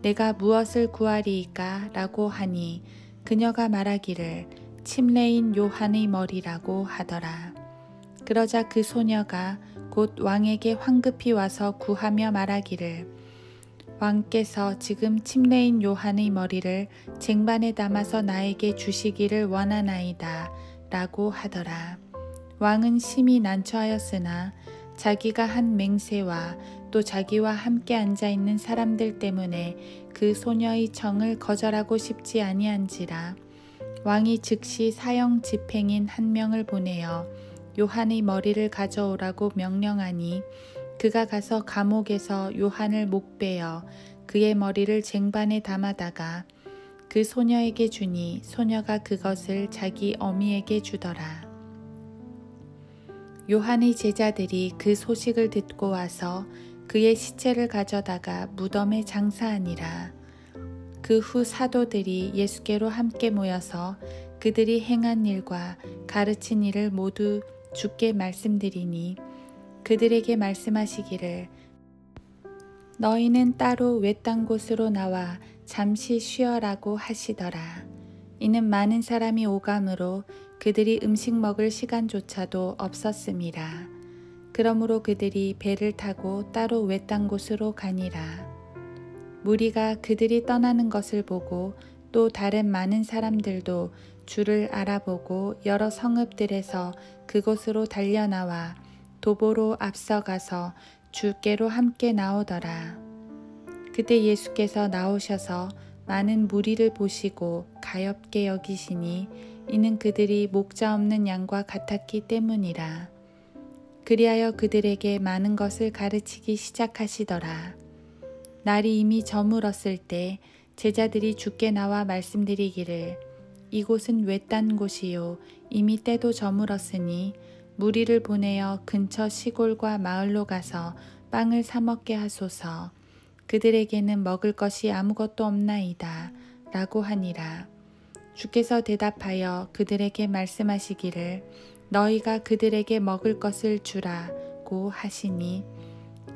내가 무엇을 구하리이까? 라고 하니 그녀가 말하기를 침례인 요한의 머리라고 하더라. 그러자 그 소녀가 곧 왕에게 황급히 와서 구하며 말하기를 왕께서 지금 침례인 요한의 머리를 쟁반에 담아서 나에게 주시기를 원하나이다 라고 하더라. 왕은 심히 난처하였으나 자기가 한 맹세와 또 자기와 함께 앉아있는 사람들 때문에 그 소녀의 청을 거절하고 싶지 아니한지라. 왕이 즉시 사형 집행인 한 명을 보내어 요한의 머리를 가져오라고 명령하니 그가 가서 감옥에서 요한을 목베어 그의 머리를 쟁반에 담아다가 그 소녀에게 주니 소녀가 그것을 자기 어미에게 주더라. 요한의 제자들이 그 소식을 듣고 와서 그의 시체를 가져다가 무덤에 장사하니라. 그 후 사도들이 예수께로 함께 모여서 그들이 행한 일과 가르친 일을 모두 주께 말씀드리니 그들에게 말씀하시기를 너희는 따로 외딴 곳으로 나와 잠시 쉬어라고 하시더라. 이는 많은 사람이 오감으로 그들이 음식 먹을 시간조차도 없었음이라. 그러므로 그들이 배를 타고 따로 외딴 곳으로 가니라. 무리가 그들이 떠나는 것을 보고 또 다른 많은 사람들도 주를 알아보고 여러 성읍들에서 그곳으로 달려나와 도보로 앞서가서 주께로 함께 나오더라. 그때 예수께서 나오셔서 많은 무리를 보시고 가엾게 여기시니 이는 그들이 목자 없는 양과 같았기 때문이라. 그리하여 그들에게 많은 것을 가르치기 시작하시더라. 날이 이미 저물었을 때 제자들이 주께 나와 말씀드리기를 이곳은 외딴 곳이요 이미 때도 저물었으니 무리를 보내어 근처 시골과 마을로 가서 빵을 사 먹게 하소서. 그들에게는 먹을 것이 아무것도 없나이다 라고 하니라. 주께서 대답하여 그들에게 말씀하시기를 너희가 그들에게 먹을 것을 주라고 하시니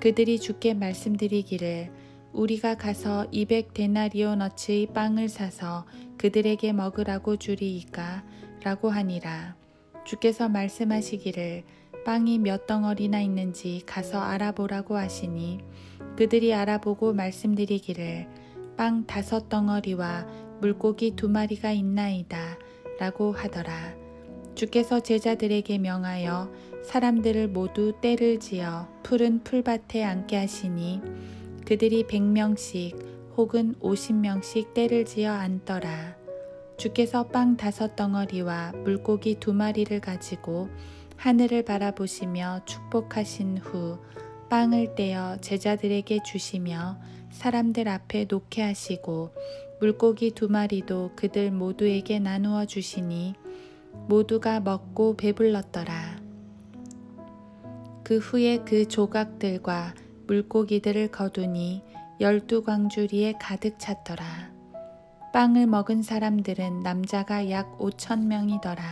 그들이 주께 말씀드리기를 우리가 가서 200데나리오너치의 빵을 사서 그들에게 먹으라고 주리이까 라고 하니라. 주께서 말씀하시기를 빵이 몇 덩어리나 있는지 가서 알아보라고 하시니 그들이 알아보고 말씀드리기를 빵 5덩어리와 물고기 2마리가 있나이다 라고 하더라. 주께서 제자들에게 명하여 사람들을 모두 떼를 지어 푸른 풀밭에 앉게 하시니 그들이 100명씩 혹은 50명씩 떼를 지어 앉더라. 주께서 빵 5덩어리와 물고기 2마리를 가지고 하늘을 바라보시며 축복하신 후 빵을 떼어 제자들에게 주시며 사람들 앞에 놓게 하시고 물고기 2마리도 그들 모두에게 나누어 주시니 모두가 먹고 배불렀더라. 그 후에 그 조각들과 물고기들을 거두니 12광주리에 가득 찼더라. 빵을 먹은 사람들은 남자가 약 5,000명이더라.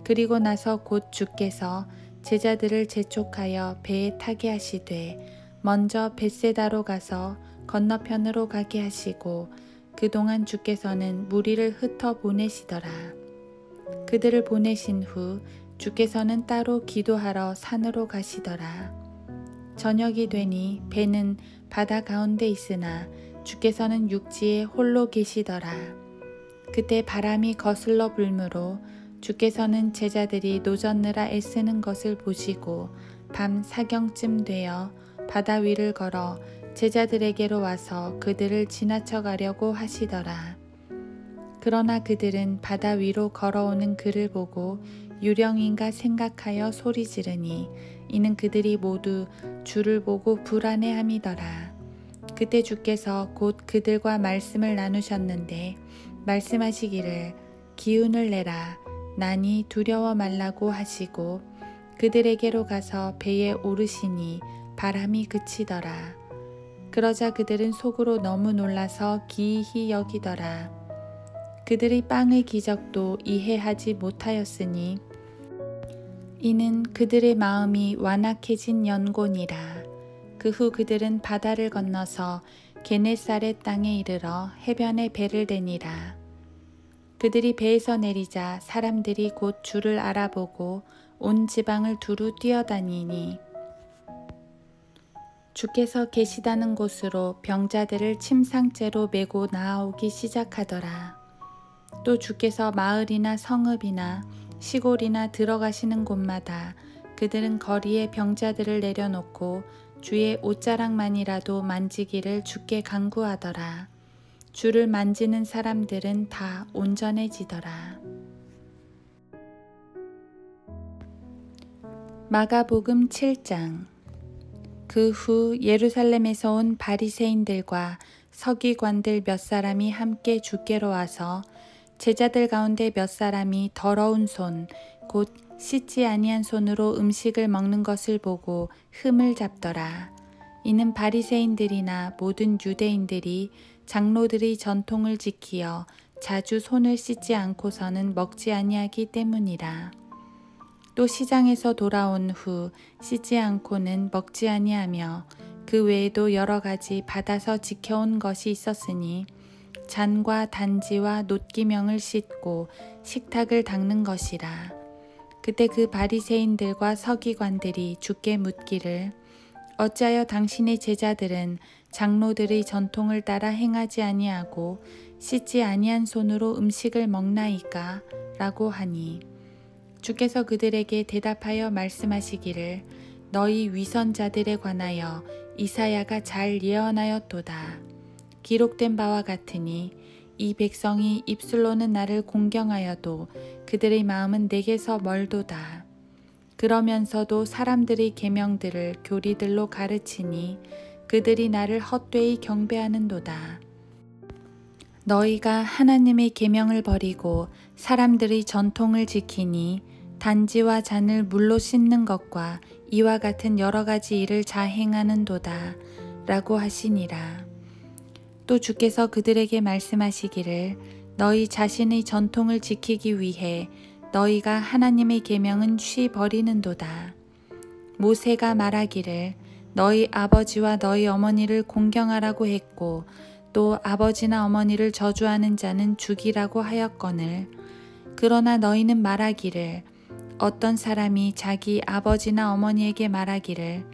그리고 나서 곧 주께서 제자들을 재촉하여 배에 타게 하시되 먼저 벳세다로 가서 건너편으로 가게 하시고 그동안 주께서는 무리를 흩어 보내시더라. 그들을 보내신 후 주께서는 따로 기도하러 산으로 가시더라. 저녁이 되니 배는 바다 가운데 있으나 주께서는 육지에 홀로 계시더라. 그때 바람이 거슬러 불므로 주께서는 제자들이 노젓느라 애쓰는 것을 보시고 밤 사경쯤 되어 바다 위를 걸어 제자들에게로 와서 그들을 지나쳐 가려고 하시더라. 그러나 그들은 바다 위로 걸어오는 그를 보고 유령인가 생각하여 소리 지르니 이는 그들이 모두 주를 보고 불안해함이더라. 그때 주께서 곧 그들과 말씀을 나누셨는데 말씀하시기를 기운을 내라 나니 두려워 말라고 하시고 그들에게로 가서 배에 오르시니 바람이 그치더라. 그러자 그들은 속으로 너무 놀라서 기이히 여기더라. 그들의 빵의 기적도 이해하지 못하였으니 이는 그들의 마음이 완악해진 연곤이라. 그 후 그들은 바다를 건너서 게네사렛 땅에 이르러 해변에 배를 대니라. 그들이 배에서 내리자 사람들이 곧 주를 알아보고 온 지방을 두루 뛰어다니니 주께서 계시다는 곳으로 병자들을 침상째로 메고 나아오기 시작하더라. 또 주께서 마을이나 성읍이나 시골이나 들어가시는 곳마다 그들은 거리에 병자들을 내려놓고 주의 옷자락만이라도 만지기를 주께 간구하더라. 주를 만지는 사람들은 다 온전해지더라. 마가복음 7장. 그 후 예루살렘에서 온 바리새인들과 서기관들 몇 사람이 함께 주께로 와서 제자들 가운데 몇 사람이 더러운 손, 곧 씻지 아니한 손으로 음식을 먹는 것을 보고 흠을 잡더라. 이는 바리새인들이나 모든 유대인들이 장로들의 전통을 지키어 자주 손을 씻지 않고서는 먹지 아니하기 때문이라. 또 시장에서 돌아온 후 씻지 않고는 먹지 아니하며 그 외에도 여러 가지 받아서 지켜온 것이 있었으니 잔과 단지와 놋기명을 씻고 식탁을 닦는 것이라. 그때 그 바리새인들과 서기관들이 주께 묻기를 어찌하여 당신의 제자들은 장로들의 전통을 따라 행하지 아니하고 씻지 아니한 손으로 음식을 먹나이까? 라고 하니 주께서 그들에게 대답하여 말씀하시기를 너희 위선자들에 관하여 이사야가 잘 예언하였도다. 기록된 바와 같으니 이 백성이 입술로는 나를 공경하여도 그들의 마음은 내게서 멀도다. 그러면서도 사람들의 계명들을 교리들로 가르치니 그들이 나를 헛되이 경배하는도다. 너희가 하나님의 계명을 버리고 사람들의 전통을 지키니 단지와 잔을 물로 씻는 것과 이와 같은 여러 가지 일을 자행하는도다 라고 하시니라. 또 주께서 그들에게 말씀하시기를 너희 자신의 전통을 지키기 위해 너희가 하나님의 계명은 쉬 버리는도다. 모세가 말하기를 너희 아버지와 너희 어머니를 공경하라고 했고 또 아버지나 어머니를 저주하는 자는 죽이라고 하였거늘 그러나 너희는 말하기를 어떤 사람이 자기 아버지나 어머니에게 말하기를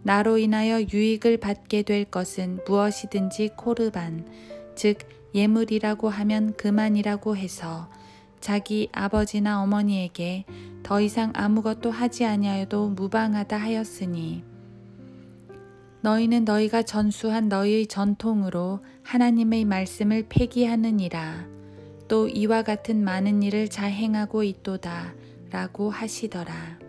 나로 인하여 유익을 받게 될 것은 무엇이든지 코르반 즉 예물이라고 하면 그만이라고 해서 자기 아버지나 어머니에게 더 이상 아무것도 하지 아니하여도 무방하다 하였으니 너희는 너희가 전수한 너희의 전통으로 하나님의 말씀을 폐기하느니라. 또 이와 같은 많은 일을 자행하고 있도다 라고 하시더라.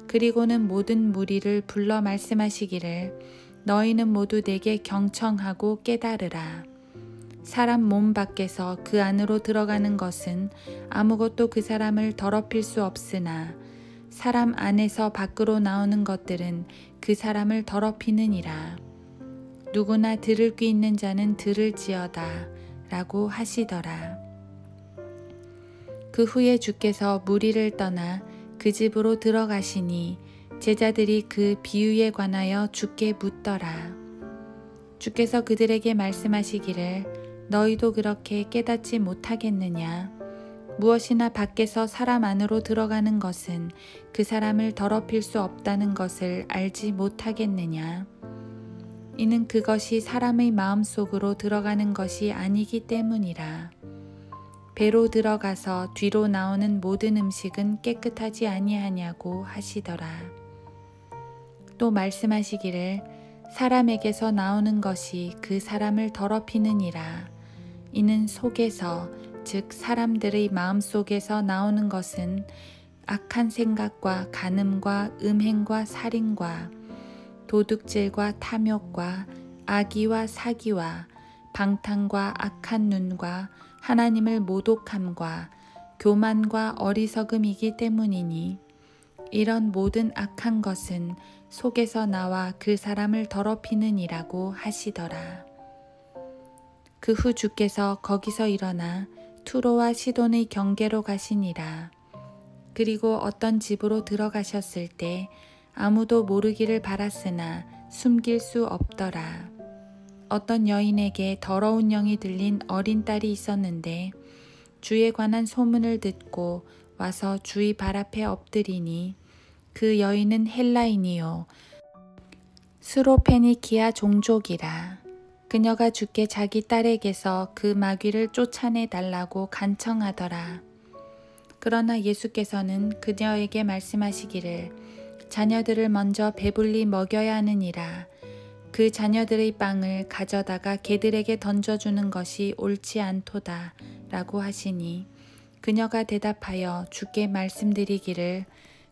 그리고는 모든 무리를 불러 말씀하시기를 너희는 모두 내게 경청하고 깨달으라. 사람 몸 밖에서 그 안으로 들어가는 것은 아무것도 그 사람을 더럽힐 수 없으나 사람 안에서 밖으로 나오는 것들은 그 사람을 더럽히느니라. 누구나 들을 귀 있는 자는 들을지어다 라고 하시더라. 그 후에 주께서 무리를 떠나 그 집으로 들어가시니 제자들이 그 비유에 관하여 주께 묻더라. 주께서 그들에게 말씀하시기를 너희도 그렇게 깨닫지 못하겠느냐? 무엇이나 밖에서 사람 안으로 들어가는 것은 그 사람을 더럽힐 수 없다는 것을 알지 못하겠느냐? 이는 그것이 사람의 마음속으로 들어가는 것이 아니기 때문이라. 배로 들어가서 뒤로 나오는 모든 음식은 깨끗하지 아니하냐고 하시더라. 또 말씀하시기를 사람에게서 나오는 것이 그 사람을 더럽히느니라. 이는 속에서 즉 사람들의 마음속에서 나오는 것은 악한 생각과 간음과 음행과 살인과 도둑질과 탐욕과 악의와 사기와 방탕과 악한 눈과 하나님을 모독함과 교만과 어리석음이기 때문이니 이런 모든 악한 것은 속에서 나와 그 사람을 더럽히느니라고 하시더라. 그 후 주께서 거기서 일어나 투로와 시돈의 경계로 가시니라. 그리고 어떤 집으로 들어가셨을 때 아무도 모르기를 바랐으나 숨길 수 없더라. 어떤 여인에게 더러운 영이 들린 어린 딸이 있었는데 주에 관한 소문을 듣고 와서 주의 발 앞에 엎드리니 그 여인은 헬라인이요 스로페니키아 종족이라. 그녀가 주께 자기 딸에게서 그 마귀를 쫓아내 달라고 간청하더라. 그러나 예수께서는 그녀에게 말씀하시기를 자녀들을 먼저 배불리 먹여야 하느니라. 그 자녀들의 빵을 가져다가 개들에게 던져주는 것이 옳지 않도다 라고 하시니 그녀가 대답하여 주께 말씀드리기를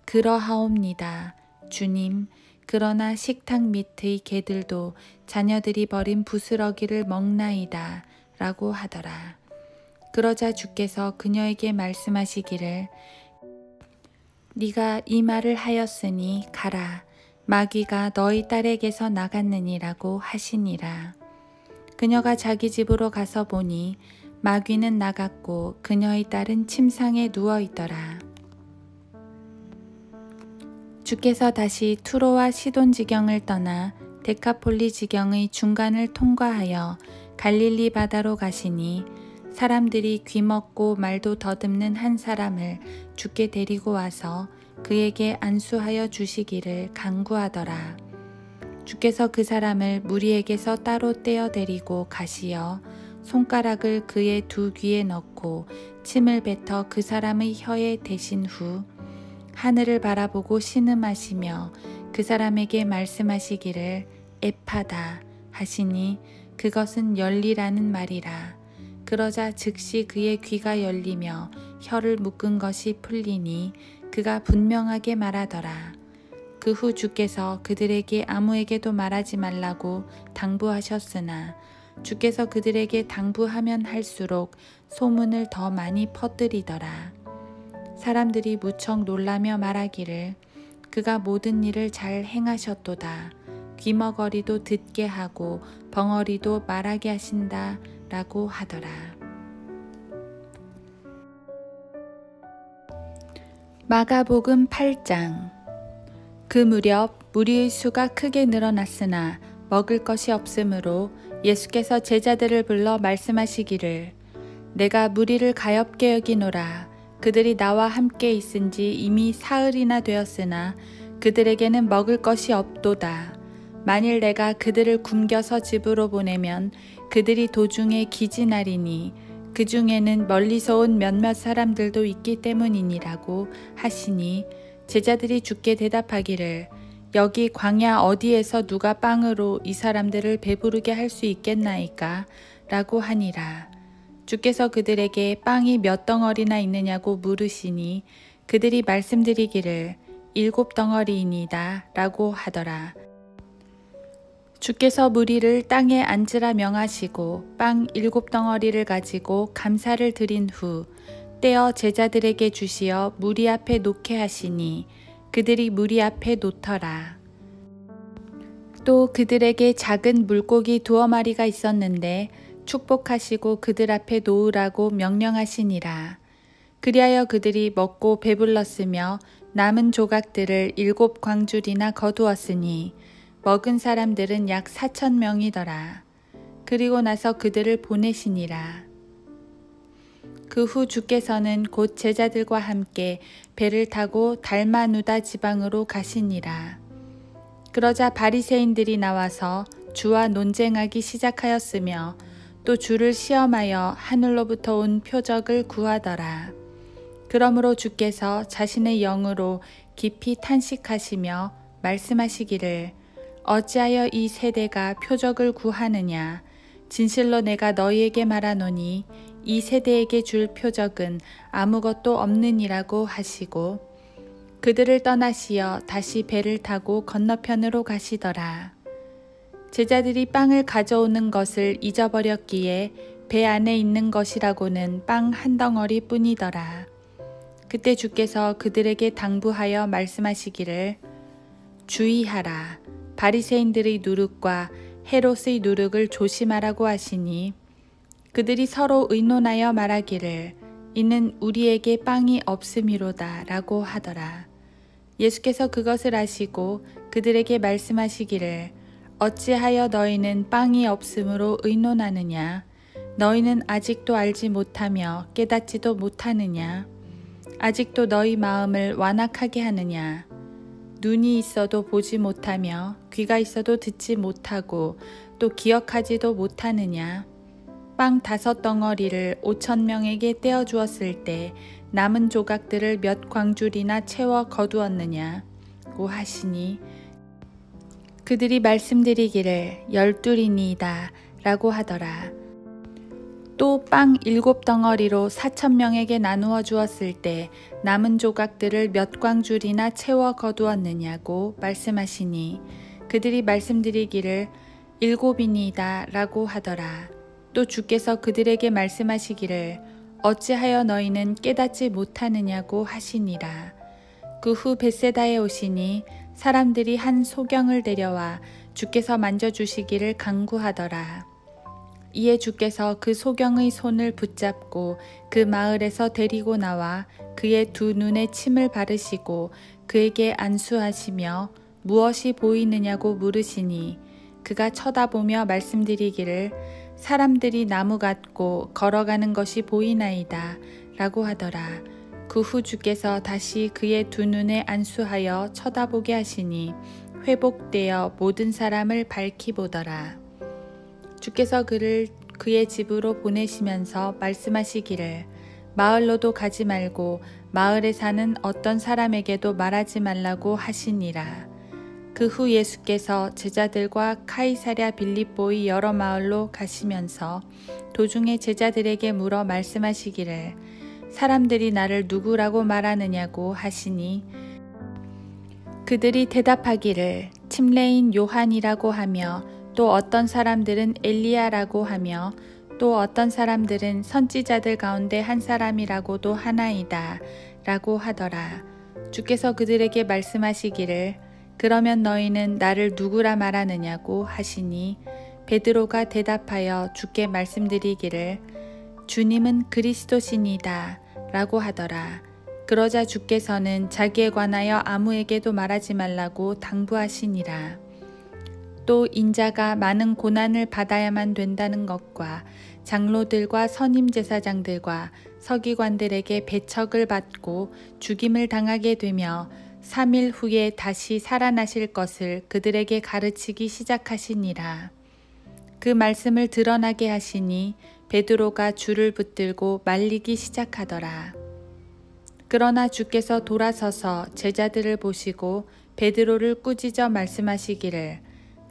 그러하옵니다. 주님, 그러나 식탁 밑의 개들도 자녀들이 버린 부스러기를 먹나이다 라고 하더라. 그러자 주께서 그녀에게 말씀하시기를 네가 이 말을 하였으니 가라. 마귀가 너희 딸에게서 나갔느니라고 하시니라. 그녀가 자기 집으로 가서 보니 마귀는 나갔고 그녀의 딸은 침상에 누워 있더라. 주께서 다시 투로와 시돈 지경을 떠나 데카폴리 지경의 중간을 통과하여 갈릴리 바다로 가시니 사람들이 귀먹고 말도 더듬는 한 사람을 주께 데리고 와서 그에게 안수하여 주시기를 간구하더라. 주께서 그 사람을 무리에게서 따로 떼어 데리고 가시어 손가락을 그의 두 귀에 넣고 침을 뱉어 그 사람의 혀에 대신 후 하늘을 바라보고 신음하시며 그 사람에게 말씀하시기를 에파다 하시니 그것은 열리라는 말이라. 그러자 즉시 그의 귀가 열리며 혀를 묶은 것이 풀리니 그가 분명하게 말하더라. 그 후 주께서 그들에게 아무에게도 말하지 말라고 당부하셨으나 주께서 그들에게 당부하면 할수록 소문을 더 많이 퍼뜨리더라. 사람들이 무척 놀라며 말하기를 그가 모든 일을 잘 행하셨도다. 귀머거리도 듣게 하고 벙어리도 말하게 하신다 라고 하더라. 마가복음 8장. 그 무렵 무리의 수가 크게 늘어났으나 먹을 것이 없으므로 예수께서 제자들을 불러 말씀하시기를 내가 무리를 가엾게 여기노라. 그들이 나와 함께 있은지 이미 사흘이나 되었으나 그들에게는 먹을 것이 없도다. 만일 내가 그들을 굶겨서 집으로 보내면 그들이 도중에 기진하리니 그 중에는 멀리서 온 몇몇 사람들도 있기 때문이니라고 하시니 제자들이 주께 대답하기를 여기 광야 어디에서 누가 빵으로 이 사람들을 배부르게 할 수 있겠나이까? 라고 하니라. 주께서 그들에게 빵이 몇 덩어리나 있느냐고 물으시니 그들이 말씀드리기를 7 덩어리이니이다 라고 하더라. 주께서 무리를 땅에 앉으라 명하시고 빵 7 덩어리를 가지고 감사를 드린 후 떼어 제자들에게 주시어 무리 앞에 놓게 하시니 그들이 무리 앞에 놓더라. 또 그들에게 작은 물고기 2마리가 있었는데 축복하시고 그들 앞에 놓으라고 명령하시니라. 그리하여 그들이 먹고 배불렀으며 남은 조각들을 7 광줄이나 거두었으니 먹은 사람들은 약 4,000명이더라. 그리고 나서 그들을 보내시니라. 그 후 주께서는 곧 제자들과 함께 배를 타고 달마누다 지방으로 가시니라. 그러자 바리새인들이 나와서 주와 논쟁하기 시작하였으며 또 주를 시험하여 하늘로부터 온 표적을 구하더라. 그러므로 주께서 자신의 영으로 깊이 탄식하시며 말씀하시기를 어찌하여 이 세대가 표적을 구하느냐. 진실로 내가 너희에게 말하노니 이 세대에게 줄 표적은 아무것도 없느니라고 하시고 그들을 떠나시어 다시 배를 타고 건너편으로 가시더라. 제자들이 빵을 가져오는 것을 잊어버렸기에 배 안에 있는 것이라고는 빵 1 덩어리 뿐이더라. 그때 주께서 그들에게 당부하여 말씀하시기를 주의하라. 바리새인들의 누룩과 헤롯의 누룩을 조심하라고 하시니 그들이 서로 의논하여 말하기를 이는 우리에게 빵이 없음이로다 라고 하더라. 예수께서 그것을 아시고 그들에게 말씀하시기를 어찌하여 너희는 빵이 없음으로 의논하느냐. 너희는 아직도 알지 못하며 깨닫지도 못하느냐. 아직도 너희 마음을 완악하게 하느냐. 눈이 있어도 보지 못하며 귀가 있어도 듣지 못하고 또 기억하지도 못하느냐. 빵 5 덩어리를 5,000명에게 떼어 주었을 때 남은 조각들을 몇 광줄이나 채워 거두었느냐고 하시니 그들이 말씀드리기를 12이니이다 라고 하더라. 또 빵 7 덩어리로 4,000명에게 나누어 주었을 때 남은 조각들을 몇 광줄이나 채워 거두었느냐고 말씀하시니 그들이 말씀드리기를 7이니이다 라고 하더라. 또 주께서 그들에게 말씀하시기를 어찌하여 너희는 깨닫지 못하느냐고 하시니라. 그 후 벳세다에 오시니 사람들이 한 소경을 데려와 주께서 만져주시기를 간구하더라. 이에 주께서 그 소경의 손을 붙잡고 그 마을에서 데리고 나와 그의 2 눈에 침을 바르시고 그에게 안수하시며 무엇이 보이느냐고 물으시니 그가 쳐다보며 말씀드리기를 사람들이 나무 같고 걸어가는 것이 보이나이다 라고 하더라. 그 후 주께서 다시 그의 2 눈에 안수하여 쳐다보게 하시니 회복되어 모든 사람을 밝히 보더라. 주께서 그를 그의 집으로 보내시면서 말씀하시기를 마을로도 가지 말고 마을에 사는 어떤 사람에게도 말하지 말라고 하시니라. 그 후 예수께서 제자들과 카이사랴 빌립보의 여러 마을로 가시면서 도중에 제자들에게 물어 말씀하시기를 사람들이 나를 누구라고 말하느냐고 하시니 그들이 대답하기를 침례인 요한이라고 하며 또 어떤 사람들은 엘리야라고 하며 또 어떤 사람들은 선지자들 가운데 한 사람이라고도 하나이다 라고 하더라. 주께서 그들에게 말씀하시기를 그러면 너희는 나를 누구라 말하느냐고 하시니 베드로가 대답하여 주께 말씀드리기를 주님은 그리스도시니다 라고 하더라. 그러자 주께서는 자기에 관하여 아무에게도 말하지 말라고 당부하시니라. 또 인자가 많은 고난을 받아야만 된다는 것과 장로들과 선임제사장들과 서기관들에게 배척을 받고 죽임을 당하게 되며 3일 후에 다시 살아나실 것을 그들에게 가르치기 시작하시니라. 그 말씀을 드러나게 하시니 베드로가 줄을 붙들고 말리기 시작하더라. 그러나 주께서 돌아서서 제자들을 보시고 베드로를 꾸짖어 말씀하시기를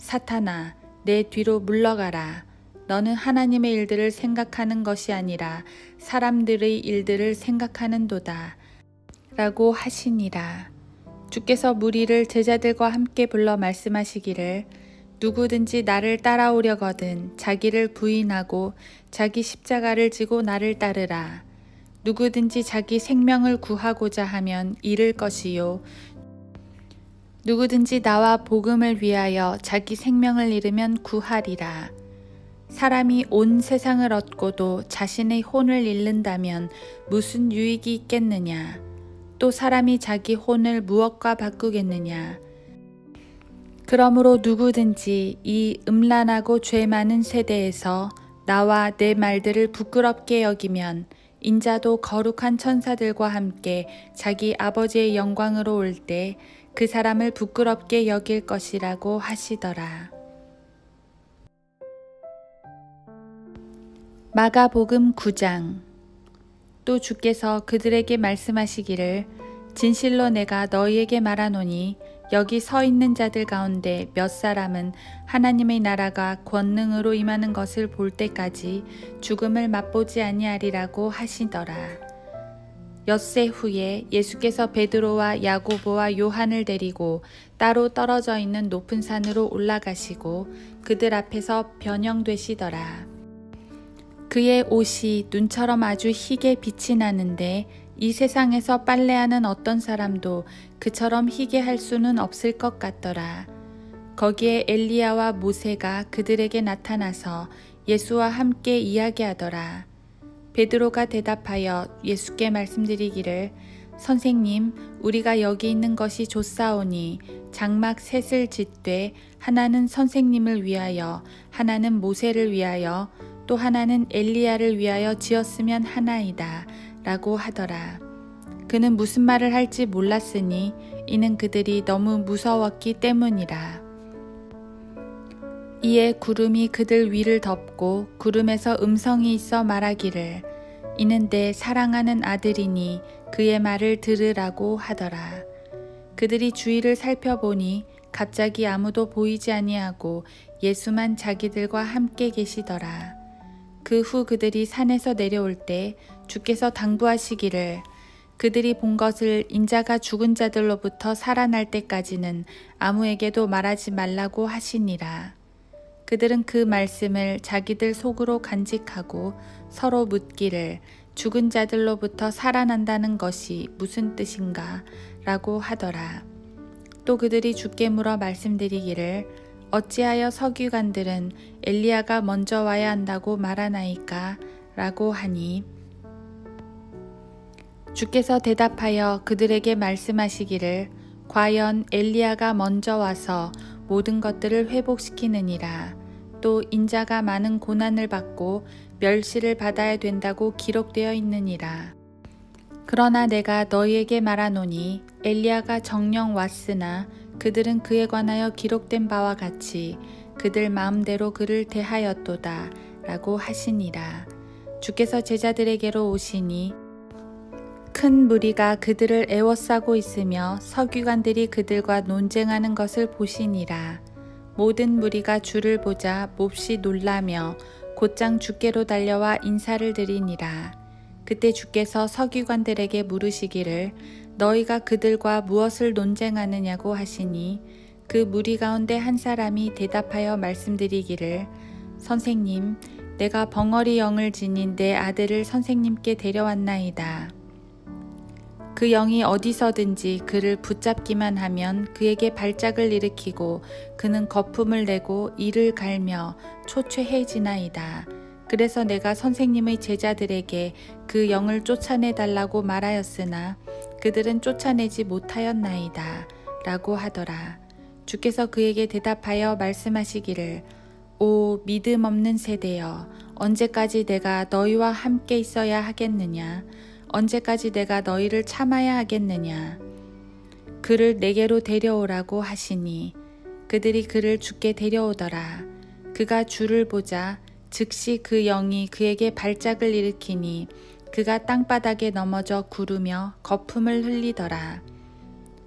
사탄아, 내 뒤로 물러가라. 너는 하나님의 일들을 생각하는 것이 아니라 사람들의 일들을 생각하는도다. 라고 하시니라. 주께서 무리를 제자들과 함께 불러 말씀하시기를 누구든지 나를 따라오려거든 자기를 부인하고 자기 십자가를 지고 나를 따르라. 누구든지 자기 생명을 구하고자 하면 잃을 것이요. 누구든지 나와 복음을 위하여 자기 생명을 잃으면 구하리라. 사람이 온 세상을 얻고도 자신의 혼을 잃는다면 무슨 유익이 있겠느냐? 또 사람이 자기 혼을 무엇과 바꾸겠느냐? 그러므로 누구든지 이 음란하고 죄 많은 세대에서 나와 내 말들을 부끄럽게 여기면 인자도 거룩한 천사들과 함께 자기 아버지의 영광으로 올 때 그 사람을 부끄럽게 여길 것이라고 하시더라. 마가복음 9장. 또 주께서 그들에게 말씀하시기를 진실로 내가 너희에게 말하노니 여기 서 있는 자들 가운데 몇 사람은 하나님의 나라가 권능으로 임하는 것을 볼 때까지 죽음을 맛보지 아니하리라고 하시더라. 엿새 후에 예수께서 베드로와 야고보와 요한을 데리고 따로 떨어져 있는 높은 산으로 올라가시고 그들 앞에서 변형되시더라. 그의 옷이 눈처럼 아주 희게 빛이 나는데 이 세상에서 빨래하는 어떤 사람도 그처럼 희게 할 수는 없을 것 같더라. 거기에 엘리야와 모세가 그들에게 나타나서 예수와 함께 이야기하더라. 베드로가 대답하여 예수께 말씀드리기를 선생님, 우리가 여기 있는 것이 좋사오니 장막 셋을 짓되 하나는 선생님을 위하여, 하나는 모세를 위하여, 또 하나는 엘리야를 위하여 지었으면 하나이다 라고 하더라. 그는 무슨 말을 할지 몰랐으니 이는 그들이 너무 무서웠기 때문이라. 이에 구름이 그들 위를 덮고 구름에서 음성이 있어 말하기를 이는 내 사랑하는 아들이니 그의 말을 들으라고 하더라. 그들이 주위를 살펴보니 갑자기 아무도 보이지 아니하고 예수만 자기들과 함께 계시더라. 그 후 그들이 산에서 내려올 때 주께서 당부하시기를 그들이 본 것을 인자가 죽은 자들로부터 살아날 때까지는 아무에게도 말하지 말라고 하시니라. 그들은 그 말씀을 자기들 속으로 간직하고 서로 묻기를 죽은 자들로부터 살아난다는 것이 무슨 뜻인가 라고 하더라. 또 그들이 주께 물어 말씀드리기를 어찌하여 서기관들은 엘리야가 먼저 와야 한다고 말하나이까 라고 하니 주께서 대답하여 그들에게 말씀하시기를 과연 엘리야가 먼저 와서 모든 것들을 회복시키느니라. 또 인자가 많은 고난을 받고 멸시를 받아야 된다고 기록되어 있느니라. 그러나 내가 너희에게 말하노니 엘리야가 정녕 왔으나 그들은 그에 관하여 기록된 바와 같이 그들 마음대로 그를 대하였도다 라고 하시니라. 주께서 제자들에게로 오시니 큰 무리가 그들을 애워싸고 있으며 서기관들이 그들과 논쟁하는 것을 보시니라. 모든 무리가 주를 보자 몹시 놀라며 곧장 주께로 달려와 인사를 드리니라. 그때 주께서 서기관들에게 물으시기를 너희가 그들과 무엇을 논쟁하느냐고 하시니 그 무리 가운데 한 사람이 대답하여 말씀드리기를 선생님, 내가 벙어리 영을 지닌 내 아들을 선생님께 데려왔나이다. 그 영이 어디서든지 그를 붙잡기만 하면 그에게 발작을 일으키고 그는 거품을 내고 이를 갈며 초췌해지나이다. 그래서 내가 선생님의 제자들에게 그 영을 쫓아내달라고 말하였으나 그들은 쫓아내지 못하였나이다 라고 하더라. 주께서 그에게 대답하여 말씀하시기를 오 믿음 없는 세대여, 언제까지 내가 너희와 함께 있어야 하겠느냐? 언제까지 내가 너희를 참아야 하겠느냐? 그를 내게로 데려오라고 하시니 그들이 그를 주께 데려오더라. 그가 주를 보자 즉시 그 영이 그에게 발작을 일으키니 그가 땅바닥에 넘어져 구르며 거품을 흘리더라.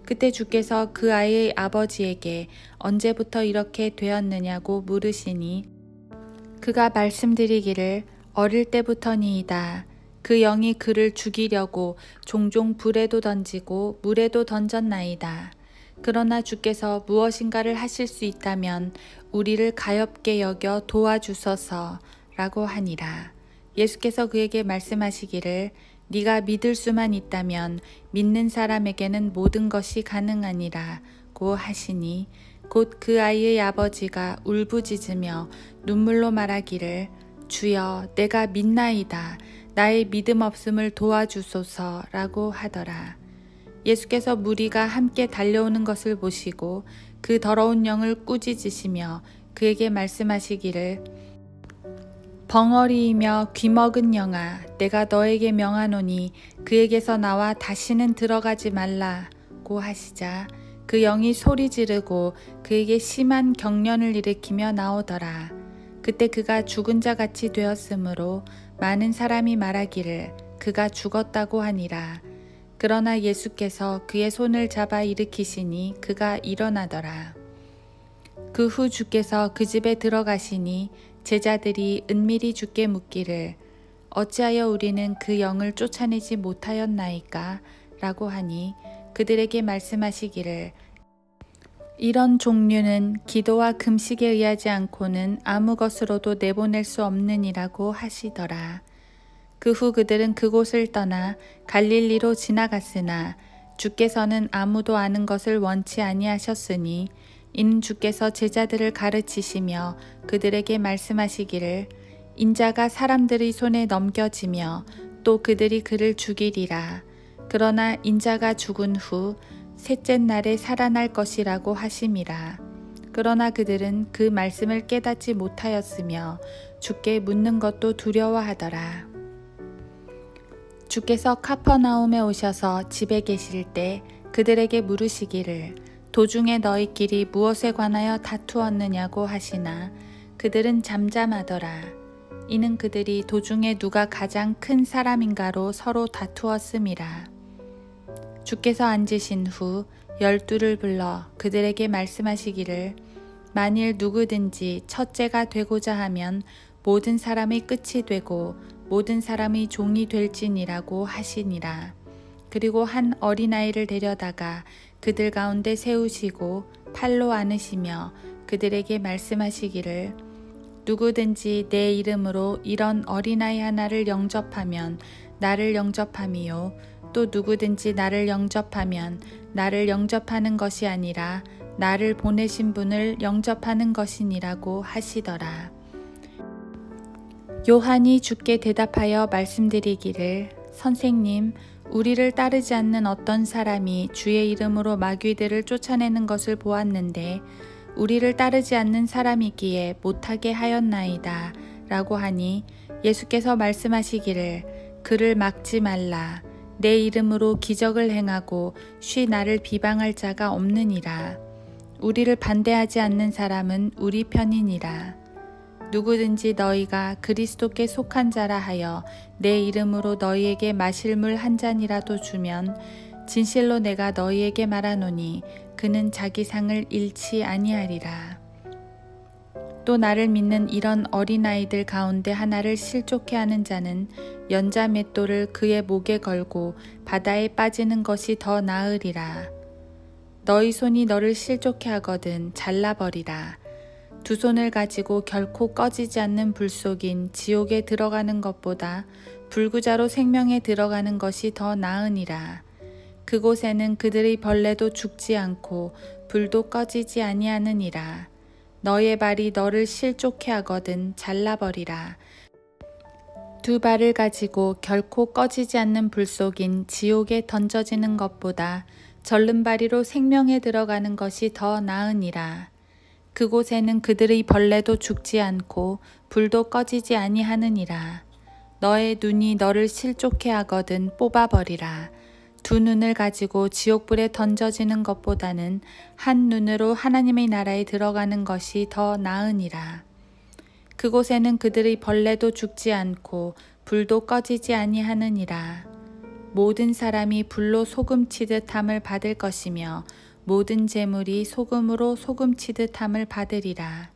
그때 주께서 그 아이의 아버지에게 언제부터 이렇게 되었느냐고 물으시니 그가 말씀드리기를 어릴 때부터니이다. 그 영이 그를 죽이려고 종종 불에도 던지고 물에도 던졌나이다. 그러나 주께서 무엇인가를 하실 수 있다면 우리를 가엾게 여겨 도와주소서 라고 하니라. 예수께서 그에게 말씀하시기를 네가 믿을 수만 있다면 믿는 사람에게는 모든 것이 가능하니라고 하시니 곧 그 아이의 아버지가 울부짖으며 눈물로 말하기를 주여 내가 믿나이다. 나의 믿음 없음을 도와주소서라고 하더라. 예수께서 무리가 함께 달려오는 것을 보시고 그 더러운 영을 꾸짖으시며 그에게 말씀하시기를 벙어리이며 귀먹은 영아, 내가 너에게 명하노니 그에게서 나와 다시는 들어가지 말라고 하시자 그 영이 소리 지르고 그에게 심한 경련을 일으키며 나오더라. 그때 그가 죽은 자 같이 되었으므로 많은 사람이 말하기를 그가 죽었다고 하니라. 그러나 예수께서 그의 손을 잡아 일으키시니 그가 일어나더라. 그 후 주께서 그 집에 들어가시니 제자들이 은밀히 주께 묻기를 어찌하여 우리는 그 영을 쫓아내지 못하였나이까? 라고 하니 그들에게 말씀하시기를 이런 종류는 기도와 금식에 의하지 않고는 아무 것으로도 내보낼 수 없느니라고 하시더라. 그 후 그들은 그곳을 떠나 갈릴리로 지나갔으나 주께서는 아무도 아는 것을 원치 아니하셨으니 이는 주께서 제자들을 가르치시며 그들에게 말씀하시기를 인자가 사람들의 손에 넘겨지며 또 그들이 그를 죽이리라. 그러나 인자가 죽은 후 셋째 날에 살아날 것이라고 하심이라. 그러나 그들은 그 말씀을 깨닫지 못하였으며 주께 묻는 것도 두려워하더라. 주께서 카퍼나움에 오셔서 집에 계실 때 그들에게 물으시기를 도중에 너희끼리 무엇에 관하여 다투었느냐고 하시나 그들은 잠잠하더라. 이는 그들이 도중에 누가 가장 큰 사람인가로 서로 다투었음이라. 주께서 앉으신 후 12를 불러 그들에게 말씀하시기를 만일 누구든지 첫째가 되고자 하면 모든 사람의 끝이 되고 모든 사람의 종이 될지니라고 하시니라. 그리고 한 어린아이를 데려다가 그들 가운데 세우시고 팔로 안으시며 그들에게 말씀하시기를 누구든지 내 이름으로 이런 어린아이 하나를 영접하면 나를 영접함이요 또 누구든지 나를 영접하면 나를 영접하는 것이 아니라 나를 보내신 분을 영접하는 것이니라고 하시더라. 요한이 주께 대답하여 말씀드리기를 선생님, 우리를 따르지 않는 어떤 사람이 주의 이름으로 마귀들을 쫓아내는 것을 보았는데 우리를 따르지 않는 사람이기에 못하게 하였나이다 라고 하니 예수께서 말씀하시기를 그를 막지 말라. 내 이름으로 기적을 행하고 쉬 나를 비방할 자가 없느니라. 우리를 반대하지 않는 사람은 우리 편이니라. 누구든지 너희가 그리스도께 속한 자라 하여 내 이름으로 너희에게 마실 물 한 잔이라도 주면 진실로 내가 너희에게 말하노니 그는 자기 상을 잃지 아니하리라. 또 나를 믿는 이런 어린아이들 가운데 하나를 실족해 하는 자는 연자 맷돌을 그의 목에 걸고 바다에 빠지는 것이 더 나으리라. 너희 손이 너를 실족해 하거든 잘라버리라. 두 손을 가지고 결코 꺼지지 않는 불속인 지옥에 들어가는 것보다 불구자로 생명에 들어가는 것이 더 나으니라. 그곳에는 그들의 벌레도 죽지 않고 불도 꺼지지 아니하느니라. 너의 발이 너를 실족해 하거든 잘라버리라. 두 발을 가지고 결코 꺼지지 않는 불 속인 지옥에 던져지는 것보다 절름발이로 생명에 들어가는 것이 더 나으니라. 그곳에는 그들의 벌레도 죽지 않고 불도 꺼지지 아니하느니라. 너의 눈이 너를 실족해 하거든 뽑아버리라. 두 눈을 가지고 지옥불에 던져지는 것보다는 한 눈으로 하나님의 나라에 들어가는 것이 더 나으니라. 그곳에는 그들의 벌레도 죽지 않고 불도 꺼지지 아니하느니라. 모든 사람이 불로 소금치듯 함을 받을 것이며 모든 재물이 소금으로 소금치듯 함을 받으리라.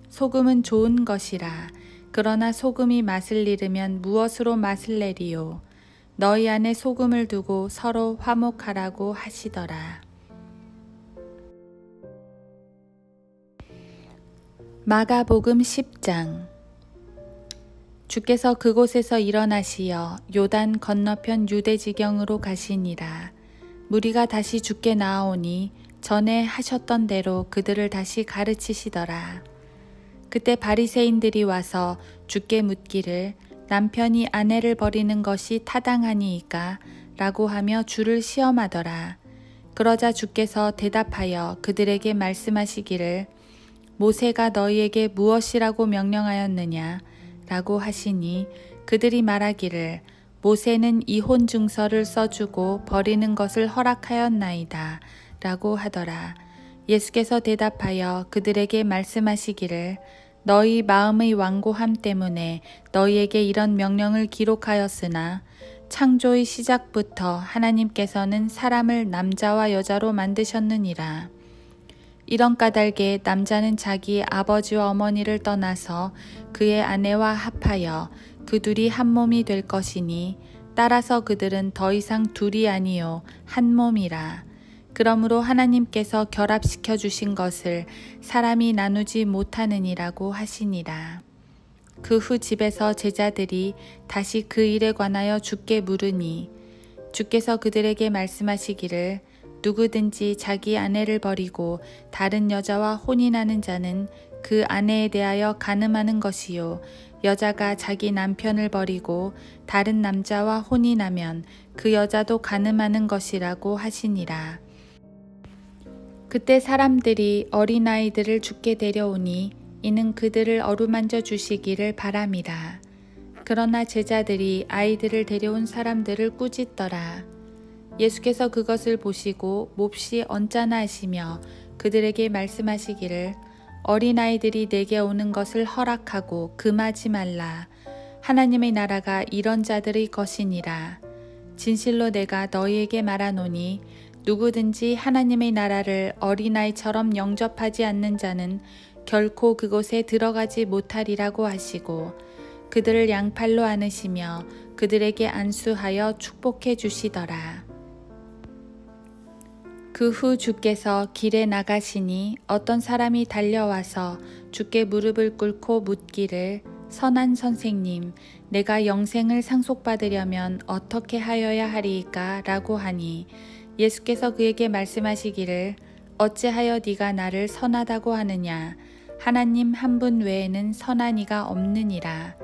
소금은 좋은 것이라. 그러나 소금이 맛을 잃으면 무엇으로 맛을 내리요. 너희 안에 소금을 두고 서로 화목하라고 하시더라. 마가복음 10장. 주께서 그곳에서 일어나시어 요단 건너편 유대지경으로 가시니라. 무리가 다시 주께 나아오니 전에 하셨던 대로 그들을 다시 가르치시더라. 그때 바리새인들이 와서 주께 묻기를 남편이 아내를 버리는 것이 타당하니이까? 라고 하며 주를 시험하더라. 그러자 주께서 대답하여 그들에게 말씀하시기를 모세가 너희에게 무엇이라고 명령하였느냐? 라고 하시니 그들이 말하기를 모세는 이혼 증서를 써주고 버리는 것을 허락하였나이다. 라고 하더라. 예수께서 대답하여 그들에게 말씀하시기를 너희 마음의 완고함 때문에 너희에게 이런 명령을 기록하였으나 창조의 시작부터 하나님께서는 사람을 남자와 여자로 만드셨느니라. 이런 까닭에 남자는 자기 아버지와 어머니를 떠나서 그의 아내와 합하여 그 둘이 한 몸이 될 것이니 따라서 그들은 더 이상 둘이 아니요 한 몸이라. 그러므로 하나님께서 결합시켜 주신 것을 사람이 나누지 못하느니라고 하시니라. 그 후 집에서 제자들이 다시 그 일에 관하여 주께 물으니 주께서 그들에게 말씀하시기를 누구든지 자기 아내를 버리고 다른 여자와 혼인하는 자는 그 아내에 대하여 간음하는 것이요 여자가 자기 남편을 버리고 다른 남자와 혼인하면 그 여자도 간음하는 것이라고 하시니라. 그때 사람들이 어린아이들을 주께 데려오니 이는 그들을 어루만져 주시기를 바람이라. 그러나 제자들이 아이들을 데려온 사람들을 꾸짖더라. 예수께서 그것을 보시고 몹시 언짢아 하시며 그들에게 말씀하시기를 어린아이들이 내게 오는 것을 허락하고 금하지 말라. 하나님의 나라가 이런 자들의 것이니라. 진실로 내가 너희에게 말하노니 누구든지 하나님의 나라를 어린아이처럼 영접하지 않는 자는 결코 그곳에 들어가지 못하리라고 하시고 그들을 양팔로 안으시며 그들에게 안수하여 축복해 주시더라. 그 후 주께서 길에 나가시니 어떤 사람이 달려와서 주께 무릎을 꿇고 묻기를 선한 선생님, 내가 영생을 상속받으려면 어떻게 하여야 하리이까? 라고 하니 예수께서 그에게 말씀하시기를 어찌하여 네가 나를 선하다고 하느냐? 하나님 한 분 외에는 선한 이가 없느니라.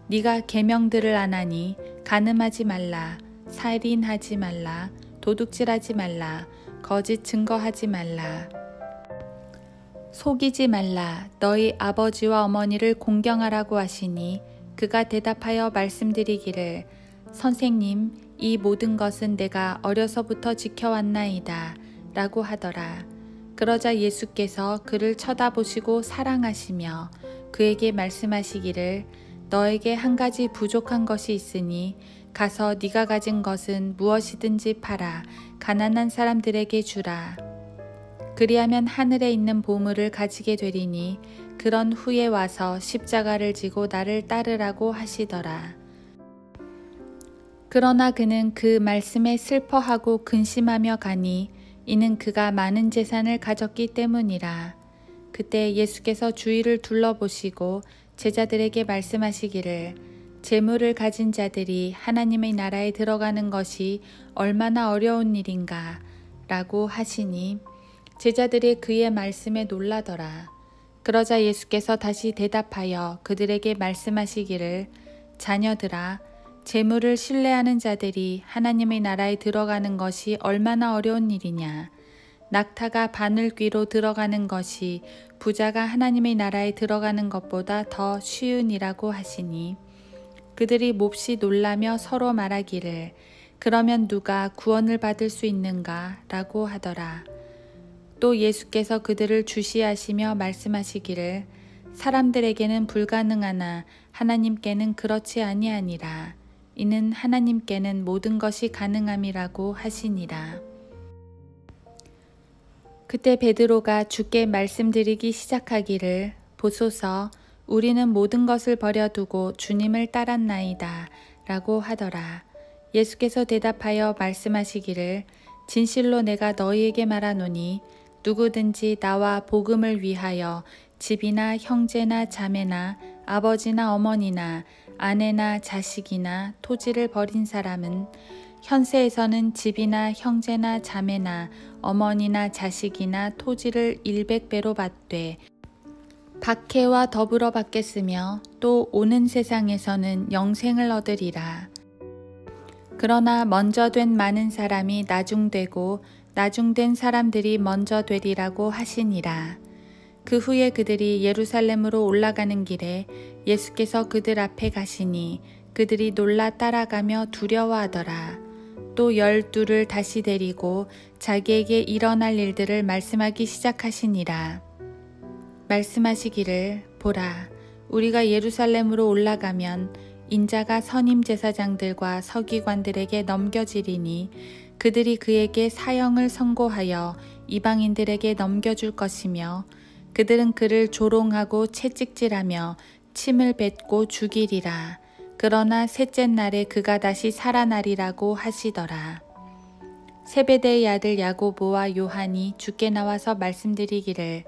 네가 계명들을 안 하니 간음하지 말라, 살인하지 말라, 도둑질하지 말라, 거짓 증거하지 말라. 속이지 말라. 너희 아버지와 어머니를 공경하라고 하시니 그가 대답하여 말씀드리기를 선생님, 이 모든 것은 내가 어려서부터 지켜왔나이다. 라고 하더라. 그러자 예수께서 그를 쳐다보시고 사랑하시며 그에게 말씀하시기를 너에게 한 가지 부족한 것이 있으니 가서 네가 가진 것은 무엇이든지 팔아 가난한 사람들에게 주라. 그리하면 하늘에 있는 보물을 가지게 되리니 그런 후에 와서 십자가를 지고 나를 따르라고 하시더라. 그러나 그는 그 말씀에 슬퍼하고 근심하며 가니 이는 그가 많은 재산을 가졌기 때문이라. 그때 예수께서 주위를 둘러보시고 제자들에게 말씀하시기를 재물을 가진 자들이 하나님의 나라에 들어가는 것이 얼마나 어려운 일인가 라고 하시니 제자들이 그의 말씀에 놀라더라. 그러자 예수께서 다시 대답하여 그들에게 말씀하시기를 자녀들아, 재물을 신뢰하는 자들이 하나님의 나라에 들어가는 것이 얼마나 어려운 일이냐. 낙타가 바늘귀로 들어가는 것이 부자가 하나님의 나라에 들어가는 것보다 더 쉬운 이라고 하시니, 그들이 몹시 놀라며 서로 말하기를 그러면 누가 구원을 받을 수 있는가 라고 하더라. 또 예수께서 그들을 주시하시며 말씀하시기를 사람들에게는 불가능하나 하나님께는 그렇지 아니하니라. 이는 하나님께는 모든 것이 가능함이라고 하시니라. 그때 베드로가 주께 말씀드리기 시작하기를 보소서 우리는 모든 것을 버려두고 주님을 따랐나이다 라고 하더라. 예수께서 대답하여 말씀하시기를 진실로 내가 너희에게 말하노니 누구든지 나와 복음을 위하여 집이나 형제나 자매나 아버지나 어머니나 아내나 자식이나 토지를 버린 사람은 현세에서는 집이나 형제나 자매나 어머니나 자식이나 토지를 100배로 받되 박해와 더불어 받겠으며 또 오는 세상에서는 영생을 얻으리라. 그러나 먼저 된 많은 사람이 나중되고 나중된 사람들이 먼저 되리라고 하시니라. 그 후에 그들이 예루살렘으로 올라가는 길에 예수께서 그들 앞에 가시니 그들이 놀라 따라가며 두려워하더라. 또 12를 다시 데리고 자기에게 일어날 일들을 말씀하기 시작하시니라. 말씀하시기를 보라, 우리가 예루살렘으로 올라가면 인자가 선임 제사장들과 서기관들에게 넘겨지리니 그들이 그에게 사형을 선고하여 이방인들에게 넘겨줄 것이며 그들은 그를 조롱하고 채찍질하며 침을 뱉고 죽이리라. 그러나 셋째 날에 그가 다시 살아나리라고 하시더라. 세베대의 아들 야고보와 요한이 주께 나와서 말씀드리기를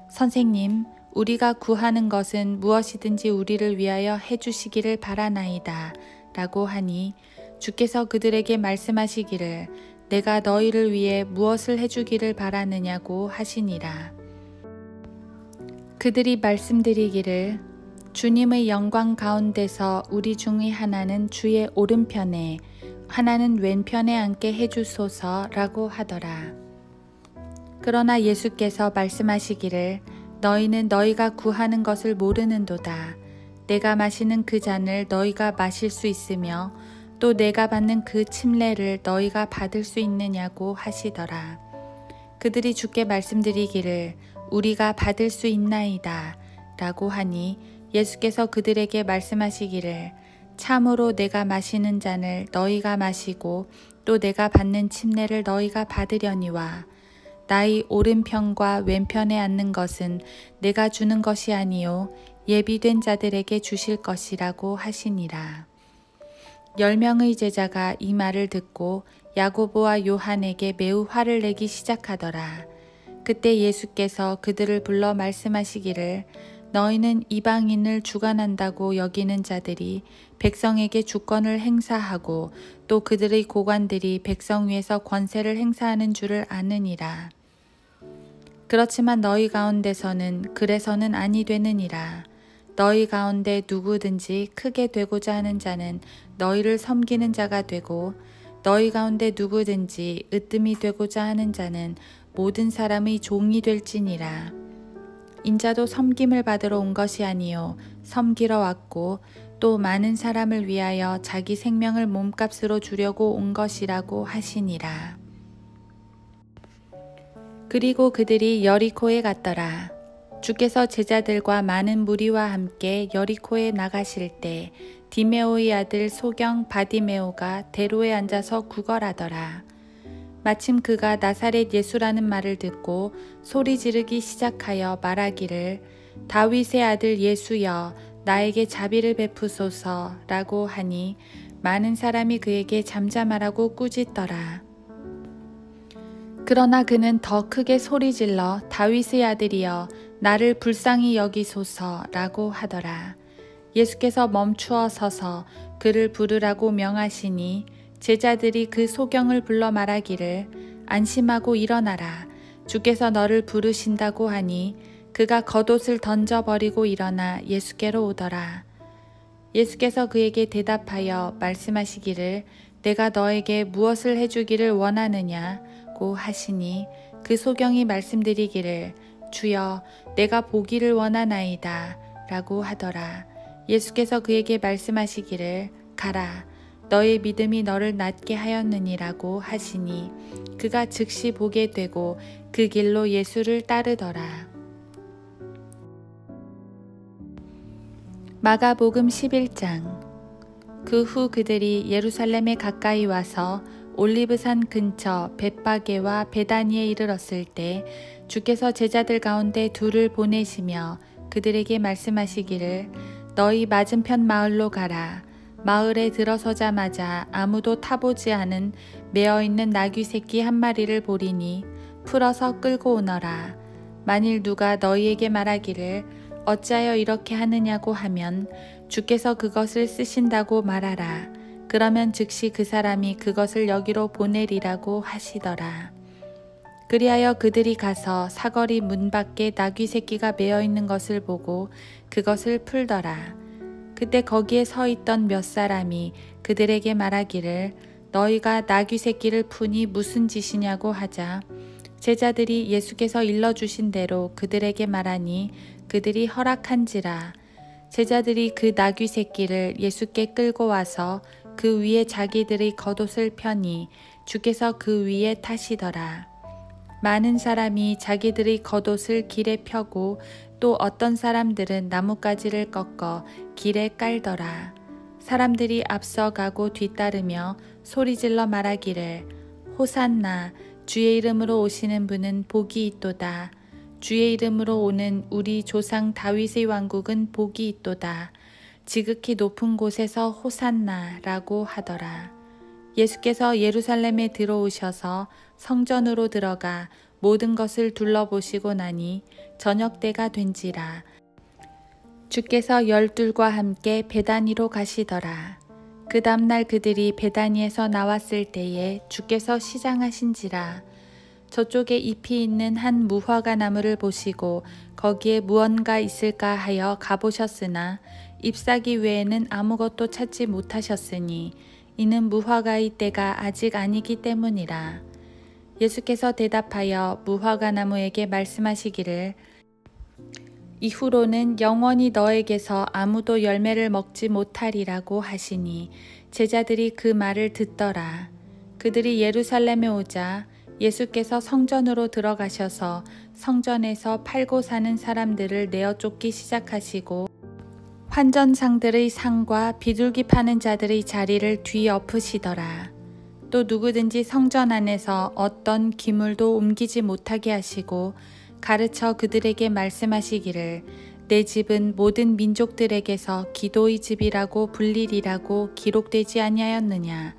선생님, 우리가 구하는 것은 무엇이든지 우리를 위하여 해주시기를 바라나이다 라고 하니 주께서 그들에게 말씀하시기를 내가 너희를 위해 무엇을 해주기를 바라느냐고 하시니라. 그들이 말씀드리기를 주님의 영광 가운데서 우리 중의 하나는 주의 오른편에 하나는 왼편에 앉게 해주소서라고 하더라. 그러나 예수께서 말씀하시기를 너희는 너희가 구하는 것을 모르는도다. 내가 마시는 그 잔을 너희가 마실 수 있으며 또 내가 받는 그 침례를 너희가 받을 수 있느냐고 하시더라. 그들이 주께 말씀드리기를 우리가 받을 수 있나이다 라고 하니 예수께서 그들에게 말씀하시기를 참으로 내가 마시는 잔을 너희가 마시고 또 내가 받는 침례를 너희가 받으려니와 나의 오른편과 왼편에 앉는 것은 내가 주는 것이 아니요 예비된 자들에게 주실 것이라고 하시니라. 10명의 제자가 이 말을 듣고 야고보와 요한에게 매우 화를 내기 시작하더라. 그때 예수께서 그들을 불러 말씀하시기를 너희는 이방인을 주관한다고 여기는 자들이 백성에게 주권을 행사하고 또 그들의 고관들이 백성 위에서 권세를 행사하는 줄을 아느니라. 그렇지만 너희 가운데서는 그래서는 아니 되느니라. 너희 가운데 누구든지 크게 되고자 하는 자는 너희를 섬기는 자가 되고 너희 가운데 누구든지 으뜸이 되고자 하는 자는 모든 사람의 종이 될지니라. 인자도 섬김을 받으러 온 것이 아니요 섬기러 왔고 또 많은 사람을 위하여 자기 생명을 몸값으로 주려고 온 것이라고 하시니라. 그리고 그들이 여리코에 갔더라. 주께서 제자들과 많은 무리와 함께 여리코에 나가실 때 디메오의 아들 소경 바디메오가 대로에 앉아서 구걸하더라. 마침 그가 나사렛 예수라는 말을 듣고 소리 지르기 시작하여 말하기를 다윗의 아들 예수여 나에게 자비를 베푸소서 라고 하니 많은 사람이 그에게 잠잠하라고 꾸짖더라. 그러나 그는 더 크게 소리질러 다윗의 아들이여 나를 불쌍히 여기소서 라고 하더라. 예수께서 멈추어 서서 그를 부르라고 명하시니 제자들이 그 소경을 불러 말하기를 안심하고 일어나라. 주께서 너를 부르신다고 하니 그가 겉옷을 던져버리고 일어나 예수께로 오더라. 예수께서 그에게 대답하여 말씀하시기를 내가 너에게 무엇을 해주기를 원하느냐고 하시니 그 소경이 말씀드리기를 주여 내가 보기를 원하나이다 라고 하더라. 예수께서 그에게 말씀하시기를 가라 너의 믿음이 너를 낫게 하였느니라고 하시니 그가 즉시 보게 되고 그 길로 예수를 따르더라. 마가복음 11장. 그 후 그들이 예루살렘에 가까이 와서 올리브산 근처 벳바게와 베다니에 이르렀을 때 주께서 제자들 가운데 둘을 보내시며 그들에게 말씀하시기를 너희 맞은편 마을로 가라. 마을에 들어서자마자 아무도 타보지 않은 매어있는 나귀 새끼 한 마리를 보리니 풀어서 끌고 오너라. 만일 누가 너희에게 말하기를 어찌하여 이렇게 하느냐고 하면 주께서 그것을 쓰신다고 말하라. 그러면 즉시 그 사람이 그것을 여기로 보내리라고 하시더라. 그리하여 그들이 가서 사거리 문 밖에 나귀 새끼가 매어 있는 것을 보고 그것을 풀더라. 그때 거기에 서 있던 몇 사람이 그들에게 말하기를 너희가 나귀 새끼를 푸니 무슨 짓이냐고 하자 제자들이 예수께서 일러주신 대로 그들에게 말하니 그들이 허락한지라. 제자들이 그 나귀 새끼를 예수께 끌고 와서 그 위에 자기들의 겉옷을 펴니 주께서 그 위에 타시더라. 많은 사람이 자기들의 겉옷을 길에 펴고 또 어떤 사람들은 나뭇가지를 꺾어 길에 깔더라. 사람들이 앞서가고 뒤따르며 소리질러 말하기를 호산나 주의 이름으로 오시는 분은 복이 있도다. 주의 이름으로 오는 우리 조상 다윗의 왕국은 복이 있도다. 지극히 높은 곳에서 호산나라고 하더라. 예수께서 예루살렘에 들어오셔서 성전으로 들어가 모든 것을 둘러보시고 나니 저녁 때가 된지라. 주께서 열둘과 함께 베다니로 가시더라. 그 다음날 그들이 베다니에서 나왔을 때에 주께서 시장하신지라. 저쪽에 잎이 있는 한 무화과 나무를 보시고 거기에 무언가 있을까 하여 가보셨으나 잎사귀 외에는 아무것도 찾지 못하셨으니 이는 무화과의 때가 아직 아니기 때문이라. 예수께서 대답하여 무화과 나무에게 말씀하시기를 이후로는 영원히 너에게서 아무도 열매를 먹지 못하리라고 하시니 제자들이 그 말을 듣더라. 그들이 예루살렘에 오자 예수께서 성전으로 들어가셔서 성전에서 팔고 사는 사람들을 내어 쫓기 시작하시고 환전상들의 상과 비둘기 파는 자들의 자리를 뒤엎으시더라. 또 누구든지 성전 안에서 어떤 기물도 옮기지 못하게 하시고 가르쳐 그들에게 말씀하시기를 내 집은 모든 민족들에게서 기도의 집이라고 불리리라고 기록되지 아니하였느냐.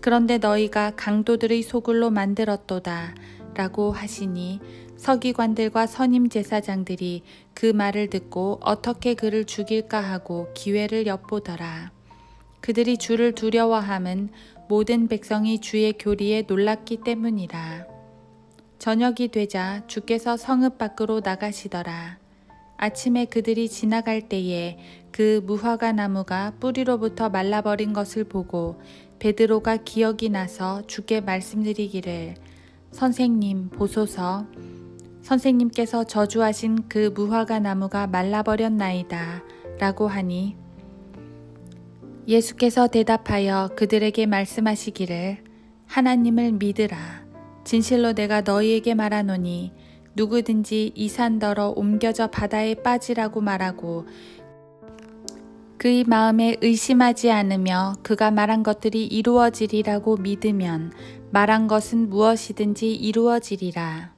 그런데 너희가 강도들의 소굴로 만들었도다 라고 하시니 서기관들과 선임 제사장들이 그 말을 듣고 어떻게 그를 죽일까 하고 기회를 엿보더라. 그들이 주를 두려워함은 모든 백성이 주의 교리에 놀랐기 때문이라. 저녁이 되자 주께서 성읍 밖으로 나가시더라. 아침에 그들이 지나갈 때에 그 무화과 나무가 뿌리로부터 말라버린 것을 보고 베드로가 기억이 나서 주께 말씀드리기를 선생님 보소서. 선생님께서 저주하신 그 무화과 나무가 말라버렸나이다 라고 하니 예수께서 대답하여 그들에게 말씀하시기를 하나님을 믿으라. 진실로 내가 너희에게 말하노니 누구든지 이 산더러 옮겨져 바다에 빠지라고 말하고 그의 마음에 의심하지 않으며 그가 말한 것들이 이루어지리라고 믿으면 말한 것은 무엇이든지 이루어지리라.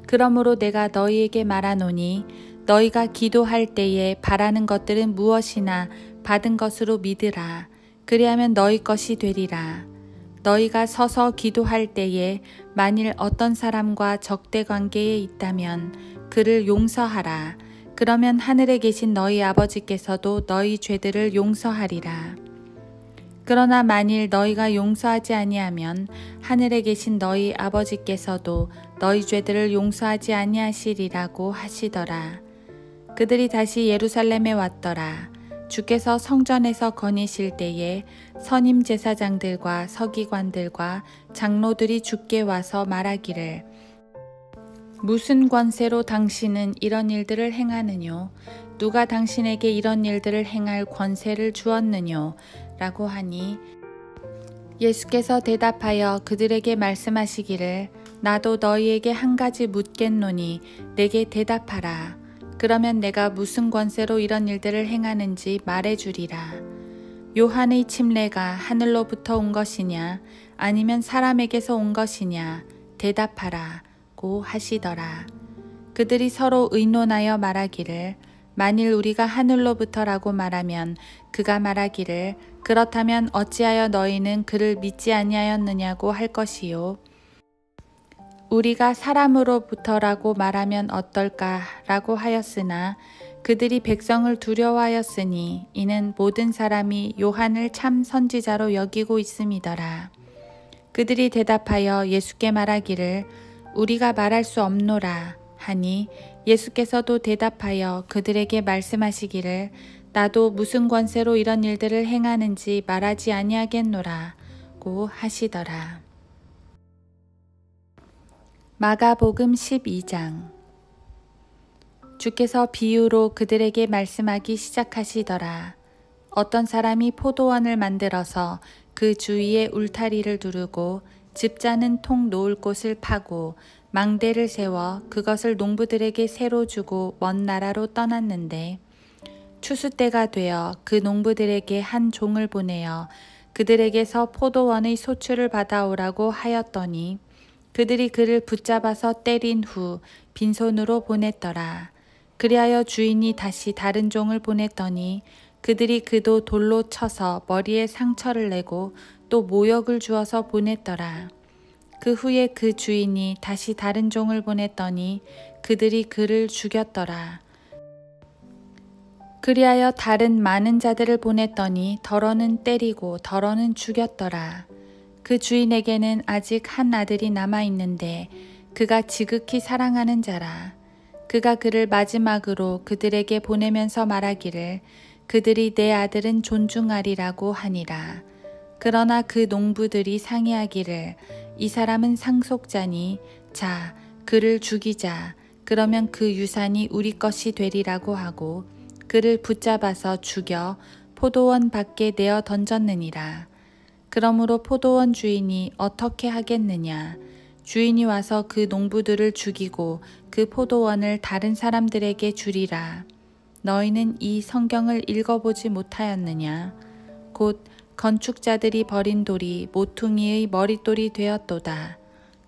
그러므로 내가 너희에게 말하노니 너희가 기도할 때에 바라는 것들은 무엇이나 받은 것으로 믿으라. 그리하면 너희 것이 되리라. 너희가 서서 기도할 때에 만일 어떤 사람과 적대 관계에 있다면 그를 용서하라. 그러면 하늘에 계신 너희 아버지께서도 너희 죄들을 용서하리라. 그러나 만일 너희가 용서하지 아니하면 하늘에 계신 너희 아버지께서도 너희 죄들을 용서하지 아니하시리라고 하시더라. 그들이 다시 예루살렘에 왔더라. 주께서 성전에서 거니실 때에 선임 제사장들과 서기관들과 장로들이 주께 와서 말하기를 무슨 권세로 당신은 이런 일들을 행하느뇨? 누가 당신에게 이런 일들을 행할 권세를 주었느뇨? 라고 하니 예수께서 대답하여 그들에게 말씀하시기를 나도 너희에게 한 가지 묻겠노니 내게 대답하라. 그러면 내가 무슨 권세로 이런 일들을 행하는지 말해주리라. 요한의 침례가 하늘로부터 온 것이냐 아니면 사람에게서 온 것이냐 대답하라 고 하시더라. 그들이 서로 의논하여 말하기를 만일 우리가 하늘로부터라고 말하면 그가 말하기를 그렇다면 어찌하여 너희는 그를 믿지 아니하였느냐고 할 것이요 우리가 사람으로부터라고 말하면 어떨까라고 하였으나 그들이 백성을 두려워하였으니 이는 모든 사람이 요한을 참 선지자로 여기고 있음이더라. 그들이 대답하여 예수께 말하기를 우리가 말할 수 없노라 하니 예수께서도 대답하여 그들에게 말씀하시기를 나도 무슨 권세로 이런 일들을 행하는지 말하지 아니하겠노라고 하시더라. 마가복음 12장. 주께서 비유로 그들에게 말씀하기 시작하시더라. 어떤 사람이 포도원을 만들어서 그 주위에 울타리를 두르고 집자는 통 놓을 곳을 파고 망대를 세워 그것을 농부들에게 새로 주고 먼 나라로 떠났는데 추수 때가 되어 그 농부들에게 한 종을 보내어 그들에게서 포도원의 소출을 받아오라고 하였더니 그들이 그를 붙잡아서 때린 후 빈손으로 보냈더라. 그리하여 주인이 다시 다른 종을 보냈더니 그들이 그도 돌로 쳐서 머리에 상처를 내고 또 모욕을 주어서 보냈더라. 그 후에 그 주인이 다시 다른 종을 보냈더니 그들이 그를 죽였더라. 그리하여 다른 많은 자들을 보냈더니 더러는 때리고 더러는 죽였더라. 그 주인에게는 아직 한 아들이 남아있는데 그가 지극히 사랑하는 자라. 그가 그를 마지막으로 그들에게 보내면서 말하기를 그들이 내 아들은 존중하리라고 하니라. 그러나 그 농부들이 상의하기를 이 사람은 상속자니 자 그를 죽이자 그러면 그 유산이 우리 것이 되리라고 하고 그를 붙잡아서 죽여 포도원 밖에 내어 던졌느니라. 그러므로 포도원 주인이 어떻게 하겠느냐? 주인이 와서 그 농부들을 죽이고 그 포도원을 다른 사람들에게 주리라. 너희는 이 성경을 읽어보지 못하였느냐? 곧 건축자들이 버린 돌이 모퉁이의 머릿돌이 되었도다.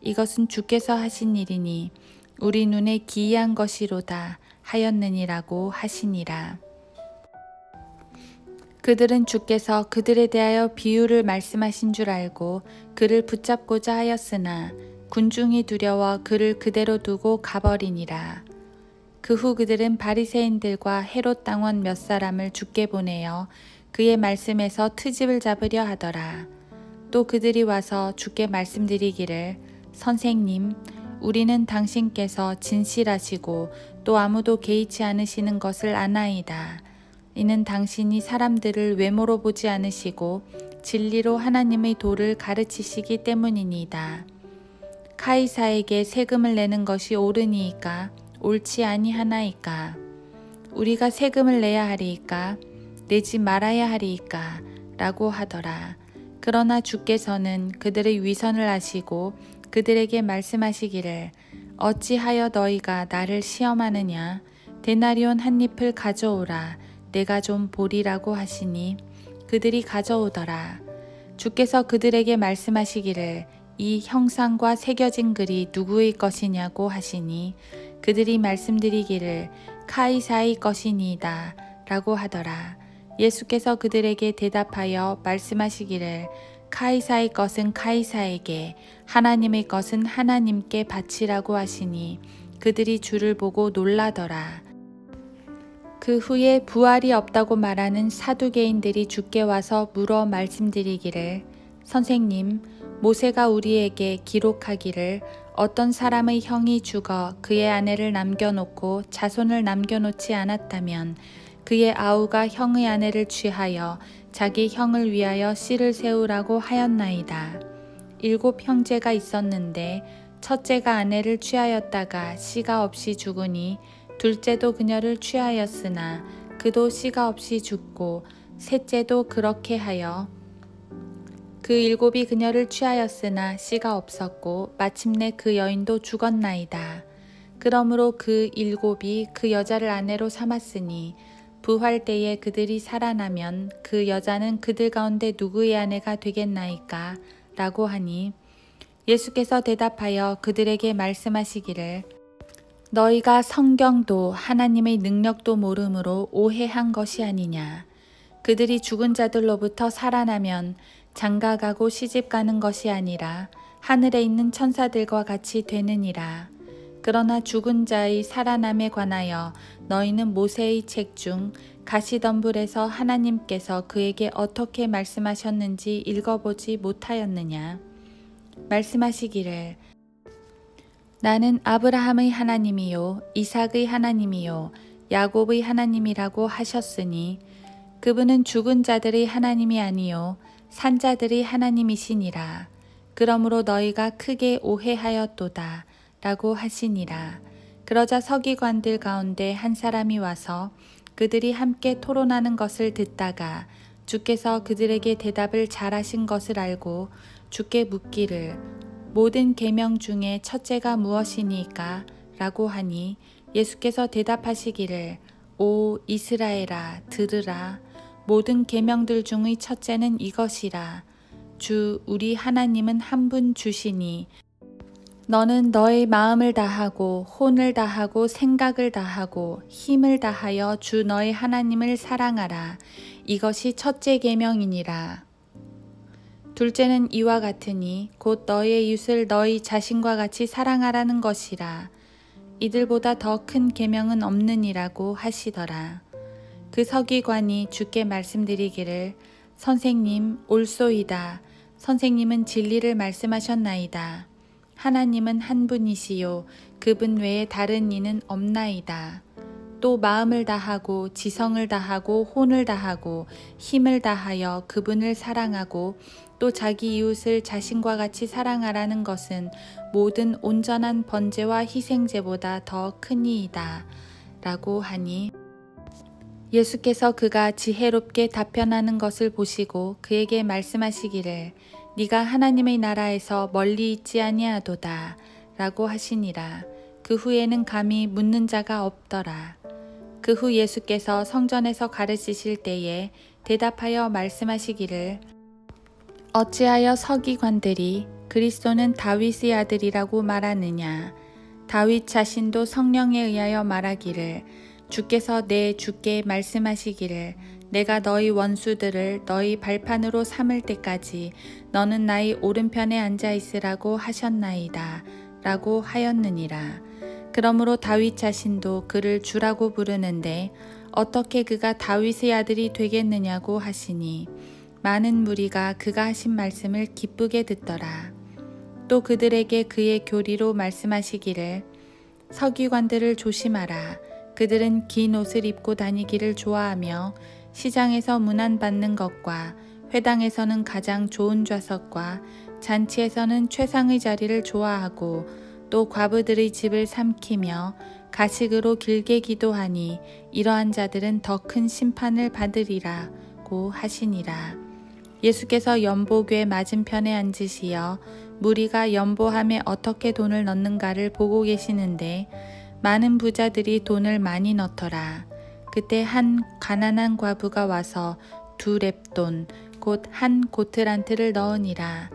이것은 주께서 하신 일이니 우리 눈에 기이한 것이로다 하였느니라고 하시니라. 그들은 주께서 그들에 대하여 비유를 말씀하신 줄 알고 그를 붙잡고자 하였으나 군중이 두려워 그를 그대로 두고 가버리니라. 그 후 그들은 바리새인들과 헤롯 당원 몇 사람을 주께 보내어 그의 말씀에서 트집을 잡으려 하더라. 또 그들이 와서 주께 말씀드리기를 선생님, 우리는 당신께서 진실하시고 또 아무도 개의치 않으시는 것을 아나이다. 이는 당신이 사람들을 외모로 보지 않으시고 진리로 하나님의 도를 가르치시기 때문이니이다. 카이사에게 세금을 내는 것이 옳으니이까 옳지 아니하나이까? 우리가 세금을 내야 하리이까? 내지 말아야 하리이까? 라고 하더라. 그러나 주께서는 그들의 위선을 아시고 그들에게 말씀하시기를 어찌하여 너희가 나를 시험하느냐? 데나리온 한 잎을 가져오라. 내가 좀 보리라고 하시니 그들이 가져오더라. 주께서 그들에게 말씀하시기를 이 형상과 새겨진 글이 누구의 것이냐고 하시니 그들이 말씀드리기를 카이사의 것이니이다 라고 하더라. 예수께서 그들에게 대답하여 말씀하시기를 카이사의 것은 카이사에게 하나님의 것은 하나님께 바치라고 하시니 그들이 주를 보고 놀라더라. 그 후에 부활이 없다고 말하는 사두개인들이 주께 와서 물어 말씀드리기를 선생님, 모세가 우리에게 기록하기를 어떤 사람의 형이 죽어 그의 아내를 남겨놓고 자손을 남겨놓지 않았다면 그의 아우가 형의 아내를 취하여 자기 형을 위하여 씨를 세우라고 하였나이다. 7 형제가 있었는데 첫째가 아내를 취하였다가 씨가 없이 죽으니 둘째도 그녀를 취하였으나 그도 씨가 없이 죽고 셋째도 그렇게 하여 그 7이 그녀를 취하였으나 씨가 없었고 마침내 그 여인도 죽었나이다. 그러므로 그 7이 그 여자를 아내로 삼았으니 부활 때에 그들이 살아나면 그 여자는 그들 가운데 누구의 아내가 되겠나이까? 라고 하니 예수께서 대답하여 그들에게 말씀하시기를 너희가 성경도 하나님의 능력도 모름으로 오해한 것이 아니냐. 그들이 죽은 자들로부터 살아나면 장가가고 시집가는 것이 아니라 하늘에 있는 천사들과 같이 되느니라. 그러나 죽은 자의 살아남에 관하여 너희는 모세의 책 중 가시덤불에서 하나님께서 그에게 어떻게 말씀하셨는지 읽어보지 못하였느냐. 말씀하시기를 나는 아브라함의 하나님이요 이삭의 하나님이요 야곱의 하나님이라고 하셨으니 그분은 죽은 자들의 하나님이 아니요 산 자들의 하나님이시니라. 그러므로 너희가 크게 오해하였도다 라고 하시니라. 그러자 서기관들 가운데 한 사람이 와서 그들이 함께 토론하는 것을 듣다가 주께서 그들에게 대답을 잘하신 것을 알고 주께 묻기를 모든 계명 중에 첫째가 무엇이니까? 라고 하니 예수께서 대답하시기를 오 이스라엘아 들으라. 모든 계명들 중의 첫째는 이것이라. 주 우리 하나님은 한 분 주시니 너는 너의 마음을 다하고 혼을 다하고 생각을 다하고 힘을 다하여 주 너의 하나님을 사랑하라. 이것이 첫째 계명이니라. 둘째는 이와 같으니 곧 너의 이웃을 너희 자신과 같이 사랑하라는 것이라. 이들보다 더 큰 계명은 없느니라고 하시더라. 그 서기관이 주께 말씀드리기를 선생님 옳소이다. 선생님은 진리를 말씀하셨나이다. 하나님은 한 분이시요 그분 외에 다른 이는 없나이다. 또 마음을 다하고 지성을 다하고 혼을 다하고 힘을 다하여 그분을 사랑하고 또 자기 이웃을 자신과 같이 사랑하라는 것은 모든 온전한 번제와 희생제보다 더 크니이다. 라고 하니 예수께서 그가 지혜롭게 답변하는 것을 보시고 그에게 말씀하시기를 네가 하나님의 나라에서 멀리 있지 아니하도다 라고 하시니라. 그 후에는 감히 묻는 자가 없더라. 그 후 예수께서 성전에서 가르치실 때에 대답하여 말씀하시기를 어찌하여 서기관들이 그리스도는 다윗의 아들이라고 말하느냐. 다윗 자신도 성령에 의하여 말하기를 주께서 내 주께 말씀하시기를 내가 너희 원수들을 너희 발판으로 삼을 때까지 너는 나의 오른편에 앉아 있으라고 하셨나이다 라고 하였느니라. 그러므로 다윗 자신도 그를 주라고 부르는데 어떻게 그가 다윗의 아들이 되겠느냐고 하시니 많은 무리가 그가 하신 말씀을 기쁘게 듣더라. 또 그들에게 그의 교리로 말씀하시기를 서기관들을 조심하라. 그들은 긴 옷을 입고 다니기를 좋아하며 시장에서 문안받는 것과 회당에서는 가장 좋은 좌석과 잔치에서는 최상의 자리를 좋아하고 또 과부들의 집을 삼키며 가식으로 길게 기도하니 이러한 자들은 더 큰 심판을 받으리라고 하시니라. 예수께서 연보궤 맞은편에 앉으시어 무리가 연보함에 어떻게 돈을 넣는가를 보고 계시는데 많은 부자들이 돈을 많이 넣더라. 그때 한 가난한 과부가 와서 2 렙돈 곧 한 고트란트를 넣으니라.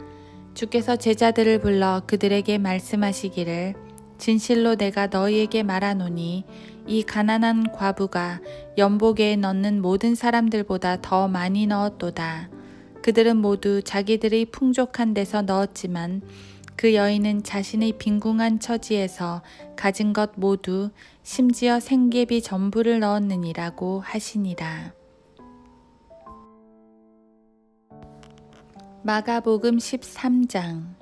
주께서 제자들을 불러 그들에게 말씀하시기를 진실로 내가 너희에게 말하노니 이 가난한 과부가 연보궤에 넣는 모든 사람들보다 더 많이 넣었도다. 그들은 모두 자기들의 풍족한 데서 넣었지만 그 여인은 자신의 빈궁한 처지에서 가진 것 모두 심지어 생계비 전부를 넣었느니라고 하시니라. 마가복음 13장.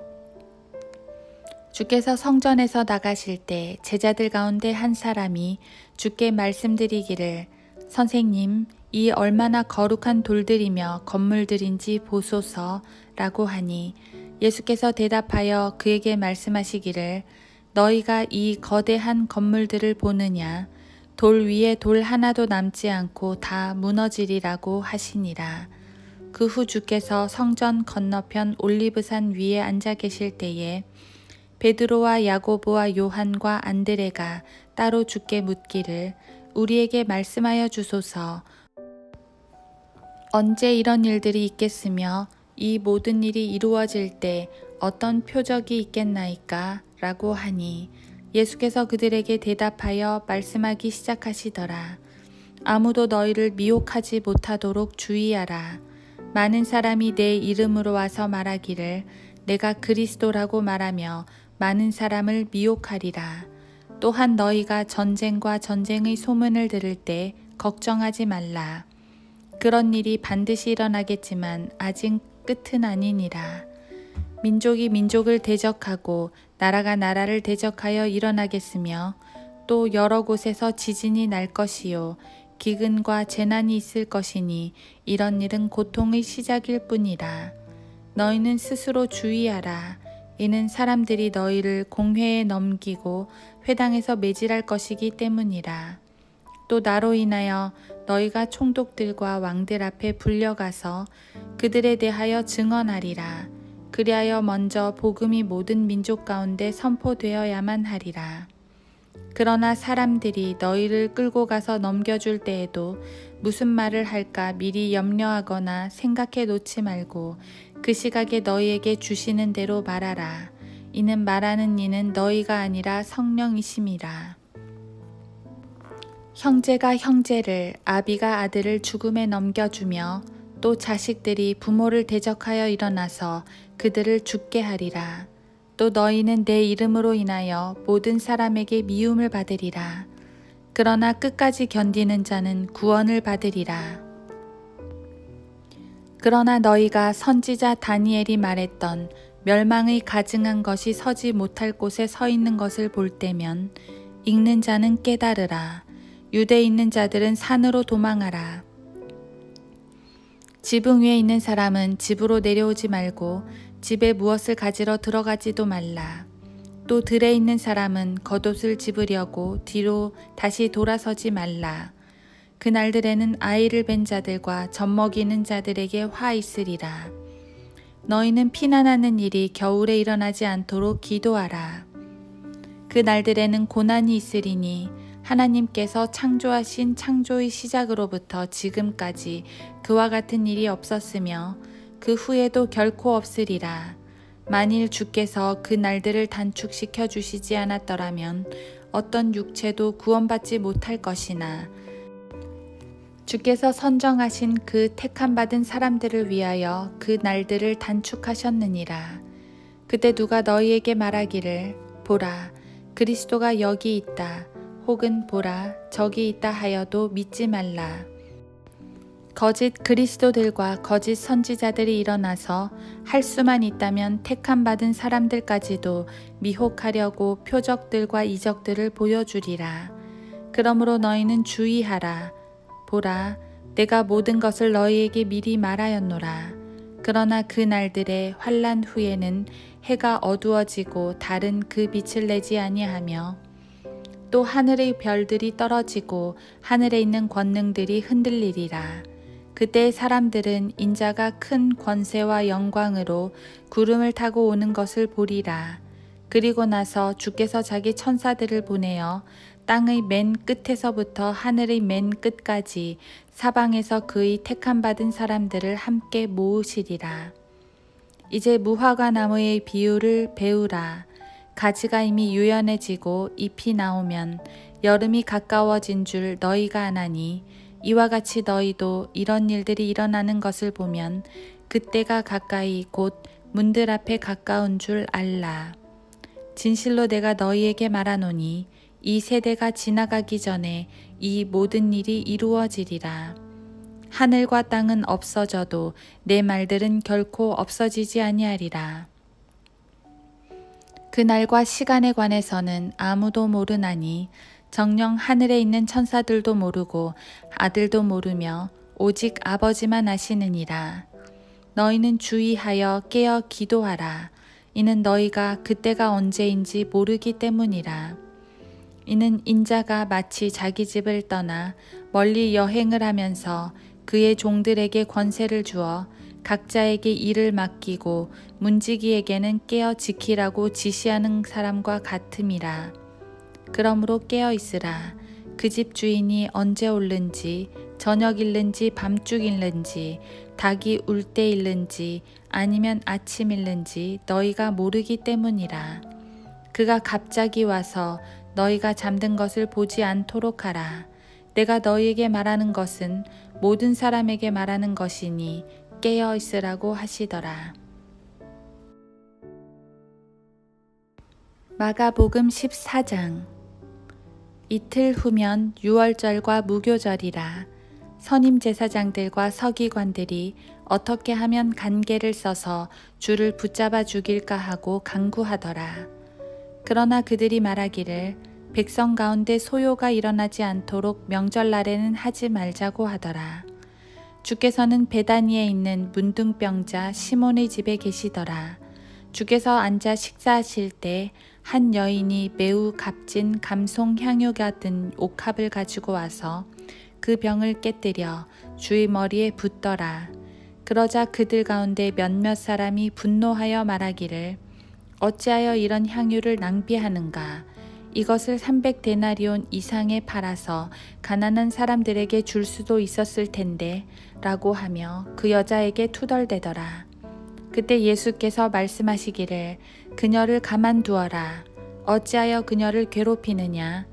주께서 성전에서 나가실 때 제자들 가운데 한 사람이 주께 말씀드리기를 선생님, 이 얼마나 거룩한 돌들이며 건물들인지 보소서라고 하니 예수께서 대답하여 그에게 말씀하시기를 너희가 이 거대한 건물들을 보느냐? 돌 위에 돌 하나도 남지 않고 다 무너지리라고 하시니라. 그 후 주께서 성전 건너편 올리브산 위에 앉아 계실 때에 베드로와 야고보와 요한과 안드레가 따로 주께 묻기를 우리에게 말씀하여 주소서. 언제 이런 일들이 있겠으며 이 모든 일이 이루어질 때 어떤 표적이 있겠나이까? 라고 하니 예수께서 그들에게 대답하여 말씀하기 시작하시더라. 아무도 너희를 미혹하지 못하도록 주의하라. 많은 사람이 내 이름으로 와서 말하기를 내가 그리스도라고 말하며 많은 사람을 미혹하리라. 또한 너희가 전쟁과 전쟁의 소문을 들을 때 걱정하지 말라. 그런 일이 반드시 일어나겠지만 아직 끝은 아니니라. 민족이 민족을 대적하고 나라가 나라를 대적하여 일어나겠으며 또 여러 곳에서 지진이 날 것이요 기근과 재난이 있을 것이니 이런 일은 고통의 시작일 뿐이라. 너희는 스스로 주의하라. 이는 사람들이 너희를 공회에 넘기고 회당에서 매질할 것이기 때문이라. 또 나로 인하여 너희가 총독들과 왕들 앞에 불려가서 그들에 대하여 증언하리라. 그리하여 먼저 복음이 모든 민족 가운데 선포되어야만 하리라. 그러나 사람들이 너희를 끌고 가서 넘겨줄 때에도 무슨 말을 할까 미리 염려하거나 생각해 놓지 말고 그 시각에 너희에게 주시는 대로 말하라. 이는 말하는 이는 너희가 아니라 성령이심이라. 형제가 형제를, 아비가 아들을 죽음에 넘겨주며 또 자식들이 부모를 대적하여 일어나서 그들을 죽게 하리라. 또 너희는 내 이름으로 인하여 모든 사람에게 미움을 받으리라. 그러나 끝까지 견디는 자는 구원을 받으리라. 그러나 너희가 선지자 다니엘이 말했던 멸망의 가증한 것이 서지 못할 곳에 서 있는 것을 볼 때면 읽는 자는 깨달으라. 유대에 있는 자들은 산으로 도망하라. 지붕 위에 있는 사람은 집으로 내려오지 말고 집에 무엇을 가지러 들어가지도 말라. 또 들에 있는 사람은 겉옷을 집으려고 뒤로 다시 돌아서지 말라. 그날들에는 아이를 뵌 자들과 젖먹이는 자들에게 화 있으리라. 너희는 피난하는 일이 겨울에 일어나지 않도록 기도하라. 그날들에는 고난이 있으리니 하나님께서 창조하신 창조의 시작으로부터 지금까지 그와 같은 일이 없었으며 그 후에도 결코 없으리라. 만일 주께서 그 날들을 단축시켜 주시지 않았더라면 어떤 육체도 구원받지 못할 것이나 주께서 선정하신 그 택함받은 사람들을 위하여 그 날들을 단축하셨느니라. 그때 누가 너희에게 말하기를 보라 그리스도가 여기 있다 혹은 보라 저기 있다 하여도 믿지 말라. 거짓 그리스도들과 거짓 선지자들이 일어나서 할 수만 있다면 택함받은 사람들까지도 미혹하려고 표적들과 이적들을 보여주리라. 그러므로 너희는 주의하라. 보라, 내가 모든 것을 너희에게 미리 말하였노라. 그러나 그 날들의 환난 후에는 해가 어두워지고 달은 그 빛을 내지 아니하며 또 하늘의 별들이 떨어지고 하늘에 있는 권능들이 흔들리리라. 그때 사람들은 인자가 큰 권세와 영광으로 구름을 타고 오는 것을 보리라. 그리고 나서 주께서 자기 천사들을 보내어 땅의 맨 끝에서부터 하늘의 맨 끝까지 사방에서 그의 택함받은 사람들을 함께 모으시리라. 이제 무화과 나무의 비유를 배우라. 가지가 이미 유연해지고 잎이 나오면 여름이 가까워진 줄 너희가 아나니 이와 같이 너희도 이런 일들이 일어나는 것을 보면 그때가 가까이 곧 문들 앞에 가까운 줄 알라. 진실로 내가 너희에게 말하노니 이 세대가 지나가기 전에 이 모든 일이 이루어지리라. 하늘과 땅은 없어져도 내 말들은 결코 없어지지 아니하리라. 그날과 시간에 관해서는 아무도 모르나니 정녕 하늘에 있는 천사들도 모르고 아들도 모르며 오직 아버지만 아시느니라. 너희는 주의하여 깨어 기도하라. 이는 너희가 그때가 언제인지 모르기 때문이라. 이는 인자가 마치 자기 집을 떠나 멀리 여행을 하면서 그의 종들에게 권세를 주어 각자에게 일을 맡기고 문지기에게는 깨어 지키라고 지시하는 사람과 같음이라. 그러므로 깨어 있으라. 그 집 주인이 언제 올는지 저녁일는지 밤중일는지 닭이 울 때일는지 아니면 아침일는지 너희가 모르기 때문이라. 그가 갑자기 와서 너희가 잠든 것을 보지 않도록 하라. 내가 너희에게 말하는 것은 모든 사람에게 말하는 것이니 깨어 있으라고 하시더라. 마가복음 14장. 이틀 후면 유월절과 무교절이라. 선임제사장들과 서기관들이 어떻게 하면 간계를 써서 주를 붙잡아 죽일까 하고 간구하더라. 그러나 그들이 말하기를 백성 가운데 소요가 일어나지 않도록 명절날에는 하지 말자고 하더라. 주께서는 베다니에 있는 문둥병자 시몬의 집에 계시더라. 주께서 앉아 식사하실 때 한 여인이 매우 값진 감송 향유가 든 옥합을 가지고 와서 그 병을 깨뜨려 주의 머리에 붓더라. 그러자 그들 가운데 몇몇 사람이 분노하여 말하기를 어찌하여 이런 향유를 낭비하는가. 이것을 300데나리온 이상에 팔아서 가난한 사람들에게 줄 수도 있었을 텐데 라고 하며 그 여자에게 투덜대더라. 그때 예수께서 말씀하시기를 그녀를 가만두어라. 어찌하여 그녀를 괴롭히느냐.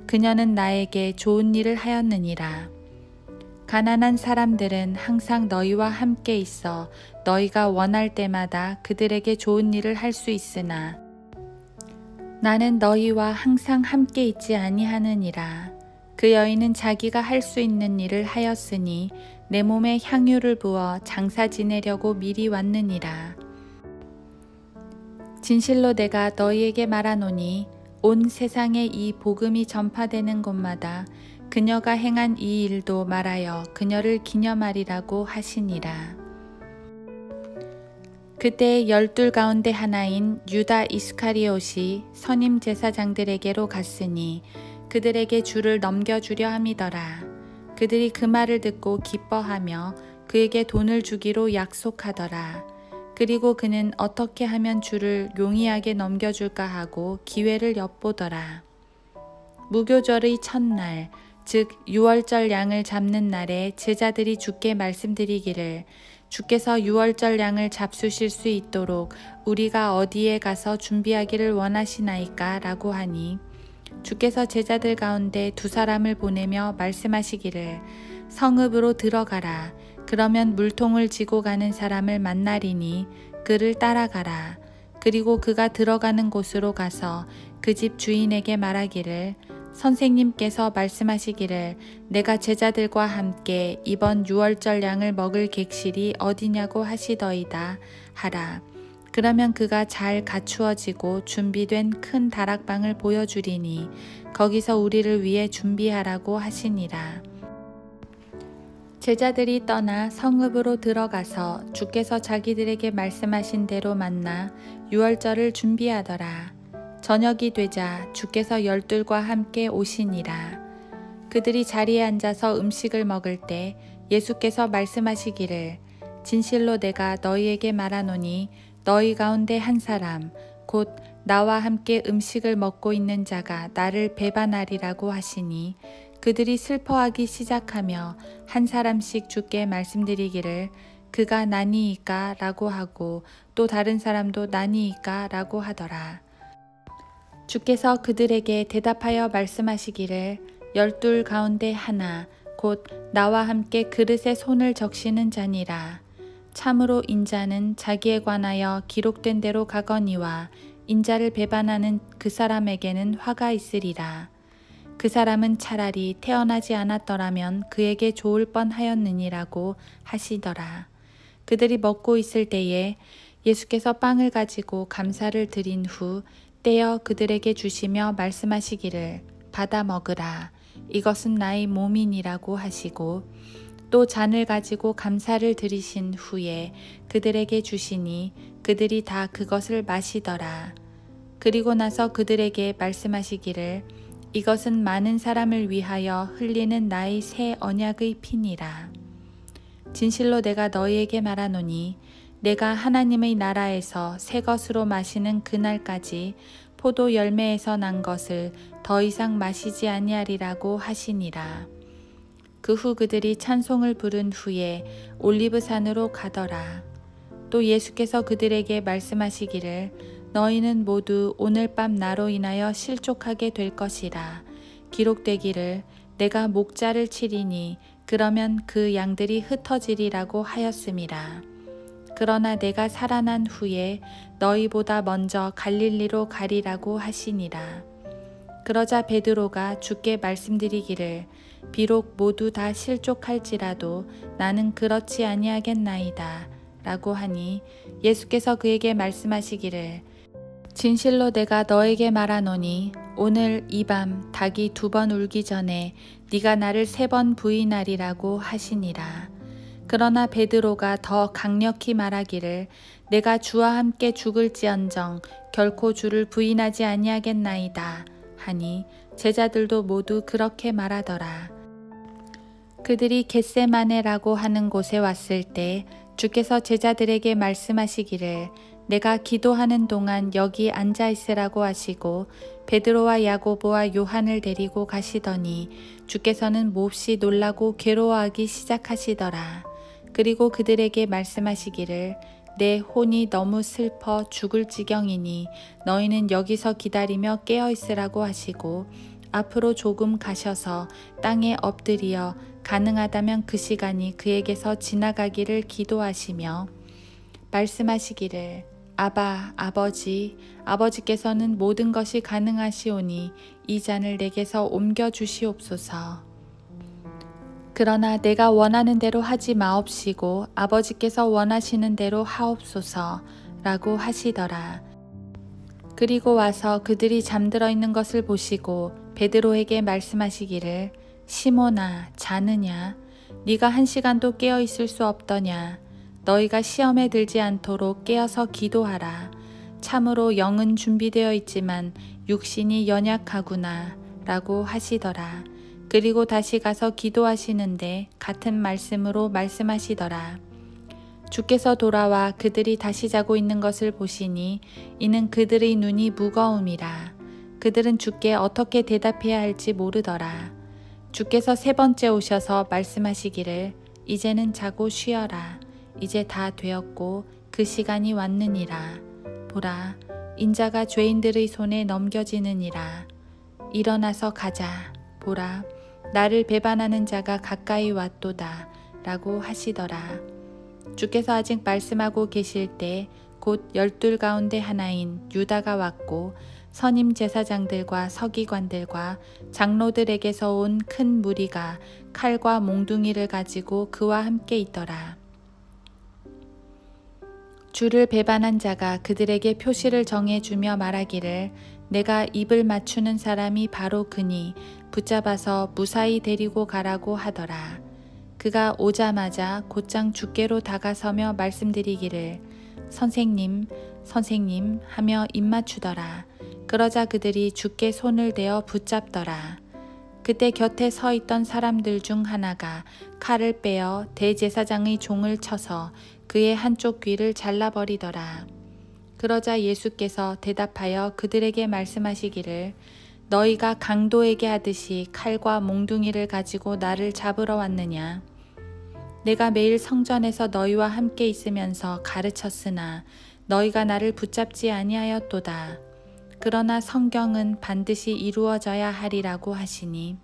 그녀는 나에게 좋은 일을 하였느니라. 가난한 사람들은 항상 너희와 함께 있어 너희가 원할 때마다 그들에게 좋은 일을 할 수 있으나 나는 너희와 항상 함께 있지 아니하느니라. 그 여인은 자기가 할 수 있는 일을 하였으니 내 몸에 향유를 부어 장사 지내려고 미리 왔느니라. 진실로 내가 너희에게 말하노니 온 세상에 이 복음이 전파되는 곳마다 그녀가 행한 이 일도 말하여 그녀를 기념하리라고 하시니라. 그때 12 가운데 하나인 유다 이스카리옷이 선임 제사장들에게로 갔으니 그들에게 주를 넘겨주려 함이더라. 그들이 그 말을 듣고 기뻐하며 그에게 돈을 주기로 약속하더라. 그리고 그는 어떻게 하면 주를 용이하게 넘겨줄까 하고 기회를 엿보더라. 무교절의 첫날, 즉 유월절 양을 잡는 날에 제자들이 주께 말씀드리기를 주께서 유월절 양을 잡수실 수 있도록 우리가 어디에 가서 준비하기를 원하시나이까? 라고 하니 주께서 제자들 가운데 2 사람을 보내며 말씀하시기를 성읍으로 들어가라. 그러면 물통을 지고 가는 사람을 만나리니 그를 따라가라. 그리고 그가 들어가는 곳으로 가서 그 집 주인에게 말하기를 선생님께서 말씀하시기를 내가 제자들과 함께 이번 유월절 양을 먹을 객실이 어디냐고 하시더이다 하라. 그러면 그가 잘 갖추어지고 준비된 큰 다락방을 보여주리니 거기서 우리를 위해 준비하라고 하시니라. 제자들이 떠나 성읍으로 들어가서 주께서 자기들에게 말씀하신 대로 만나 유월절을 준비하더라. 저녁이 되자 주께서 12과 함께 오시니라. 그들이 자리에 앉아서 음식을 먹을 때 예수께서 말씀하시기를 진실로 내가 너희에게 말하노니 너희 가운데 한 사람 곧 나와 함께 음식을 먹고 있는 자가 나를 배반하리라고 하시니 그들이 슬퍼하기 시작하며 한 사람씩 주께 말씀드리기를 그가 나니이까? 라고 하고 또 다른 사람도 나니이까? 라고 하더라. 주께서 그들에게 대답하여 말씀하시기를 12 가운데 하나 곧 나와 함께 그릇에 손을 적시는 자니라. 참으로 인자는 자기에 관하여 기록된 대로 가거니와 인자를 배반하는 그 사람에게는 화가 있으리라. 그 사람은 차라리 태어나지 않았더라면 그에게 좋을 뻔하였느니라고 하시더라. 그들이 먹고 있을 때에 예수께서 빵을 가지고 감사를 드린 후 떼어 그들에게 주시며 말씀하시기를 받아 먹으라. 이것은 나의 몸이니라고 하시고 또 잔을 가지고 감사를 드리신 후에 그들에게 주시니 그들이 다 그것을 마시더라. 그리고 나서 그들에게 말씀하시기를 이것은 많은 사람을 위하여 흘리는 나의 새 언약의 피니라. 진실로 내가 너희에게 말하노니 내가 하나님의 나라에서 새 것으로 마시는 그날까지 포도 열매에서 난 것을 더 이상 마시지 아니하리라고 하시니라. 그 후 그들이 찬송을 부른 후에 올리브산으로 가더라. 또 예수께서 그들에게 말씀하시기를 너희는 모두 오늘 밤 나로 인하여 실족하게 될 것이라. 기록되기를 내가 목자를 치리니 그러면 그 양들이 흩어지리라고 하였음이라. 그러나 내가 살아난 후에 너희보다 먼저 갈릴리로 가리라고 하시니라. 그러자 베드로가 주께 말씀드리기를 비록 모두 다 실족할지라도 나는 그렇지 아니하겠나이다 라고 하니 예수께서 그에게 말씀하시기를 진실로 내가 너에게 말하노니 오늘 이 밤 닭이 2번 울기 전에 네가 나를 3번 부인하리라고 하시니라. 그러나 베드로가 더 강력히 말하기를 내가 주와 함께 죽을지언정 결코 주를 부인하지 아니하겠나이다 하니 제자들도 모두 그렇게 말하더라. 그들이 겟세마네라고 하는 곳에 왔을 때 주께서 제자들에게 말씀하시기를 내가 기도하는 동안 여기 앉아 있으라고 하시고 베드로와 야고보와 요한을 데리고 가시더니 주께서는 몹시 놀라고 괴로워하기 시작하시더라. 그리고 그들에게 말씀하시기를 내 혼이 너무 슬퍼 죽을 지경이니 너희는 여기서 기다리며 깨어 있으라고 하시고 앞으로 조금 가셔서 땅에 엎드려 가능하다면 그 시간이 그에게서 지나가기를 기도하시며 말씀하시기를 아바 아버지 아버지께서는 모든 것이 가능하시오니 이 잔을 내게서 옮겨 주시옵소서. 그러나 내가 원하는 대로 하지 마옵시고 아버지께서 원하시는 대로 하옵소서 라고 하시더라. 그리고 와서 그들이 잠들어 있는 것을 보시고 베드로에게 말씀하시기를 시몬아 자느냐 네가 1시간도 깨어 있을 수 없더냐 너희가 시험에 들지 않도록 깨어서 기도하라. 참으로 영은 준비되어 있지만 육신이 연약하구나 라고 하시더라. 그리고 다시 가서 기도하시는데 같은 말씀으로 말씀하시더라. 주께서 돌아와 그들이 다시 자고 있는 것을 보시니 이는 그들의 눈이 무거움이라. 그들은 주께 어떻게 대답해야 할지 모르더라. 주께서 3번째 오셔서 말씀하시기를 이제는 자고 쉬어라. 이제 다 되었고 그 시간이 왔느니라. 보라, 인자가 죄인들의 손에 넘겨지느니라. 일어나서 가자. 보라, 나를 배반하는 자가 가까이 왔도다 라고 하시더라. 주께서 아직 말씀하고 계실 때 곧 12 가운데 하나인 유다가 왔고 선임 제사장들과 서기관들과 장로들에게서 온 큰 무리가 칼과 몽둥이를 가지고 그와 함께 있더라. 주를 배반한 자가 그들에게 표시를 정해주며 말하기를 내가 입을 맞추는 사람이 바로 그니 붙잡아서 무사히 데리고 가라고 하더라. 그가 오자마자 곧장 주께로 다가서며 말씀드리기를 선생님, 선생님 하며 입맞추더라. 그러자 그들이 주께 손을 대어 붙잡더라. 그때 곁에 서 있던 사람들 중 하나가 칼을 빼어 대제사장의 종을 쳐서 그의 한쪽 귀를 잘라버리더라. 그러자 예수께서 대답하여 그들에게 말씀하시기를 너희가 강도에게 하듯이 칼과 몽둥이를 가지고 나를 잡으러 왔느냐? 내가 매일 성전에서 너희와 함께 있으면서 가르쳤으나 너희가 나를 붙잡지 아니하였도다. 그러나 성경은 반드시 이루어져야 하리라고 하시니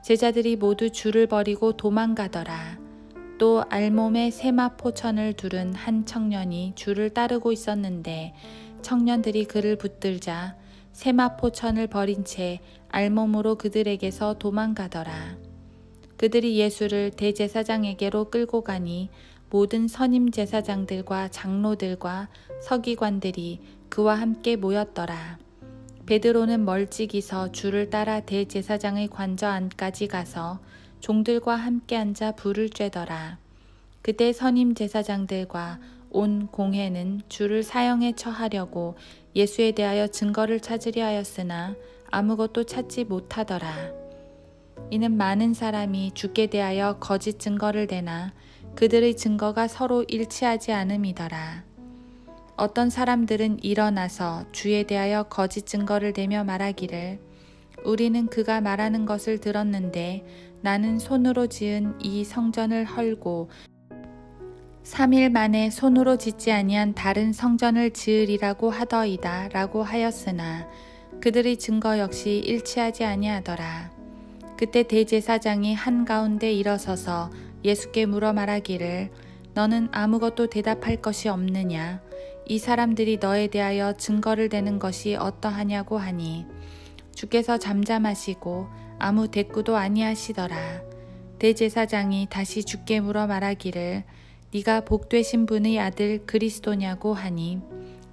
제자들이 모두 줄을 버리고 도망가더라. 또 알몸에 세마포천을 두른 한 청년이 줄을 따르고 있었는데 청년들이 그를 붙들자 세마포천을 버린 채 알몸으로 그들에게서 도망가더라. 그들이 예수를 대제사장에게로 끌고 가니 모든 선임 제사장들과 장로들과 서기관들이 그와 함께 모였더라. 베드로는 멀찍이서 주를 따라 대제사장의 관저 안까지 가서 종들과 함께 앉아 불을 쬐더라. 그때 선임 제사장들과 온 공회는 주를 사형에 처하려고 예수에 대하여 증거를 찾으려 하였으나 아무것도 찾지 못하더라. 이는 많은 사람이 주께 대하여 거짓 증거를 대나 그들의 증거가 서로 일치하지 않음이더라. 어떤 사람들은 일어나서 주에 대하여 거짓 증거를 대며 말하기를 우리는 그가 말하는 것을 들었는데 나는 손으로 지은 이 성전을 헐고 3일 만에 손으로 짓지 아니한 다른 성전을 지으리라고 하더이다 라고 하였으나 그들의 증거 역시 일치하지 아니하더라. 그때 대제사장이 한가운데 일어서서 예수께 물어 말하기를 너는 아무것도 대답할 것이 없느냐? 이 사람들이 너에 대하여 증거를 대는 것이 어떠하냐고 하니 주께서 잠잠하시고 아무 대꾸도 아니하시더라. 대제사장이 다시 주께 물어 말하기를 네가 복되신 분의 아들 그리스도냐고 하니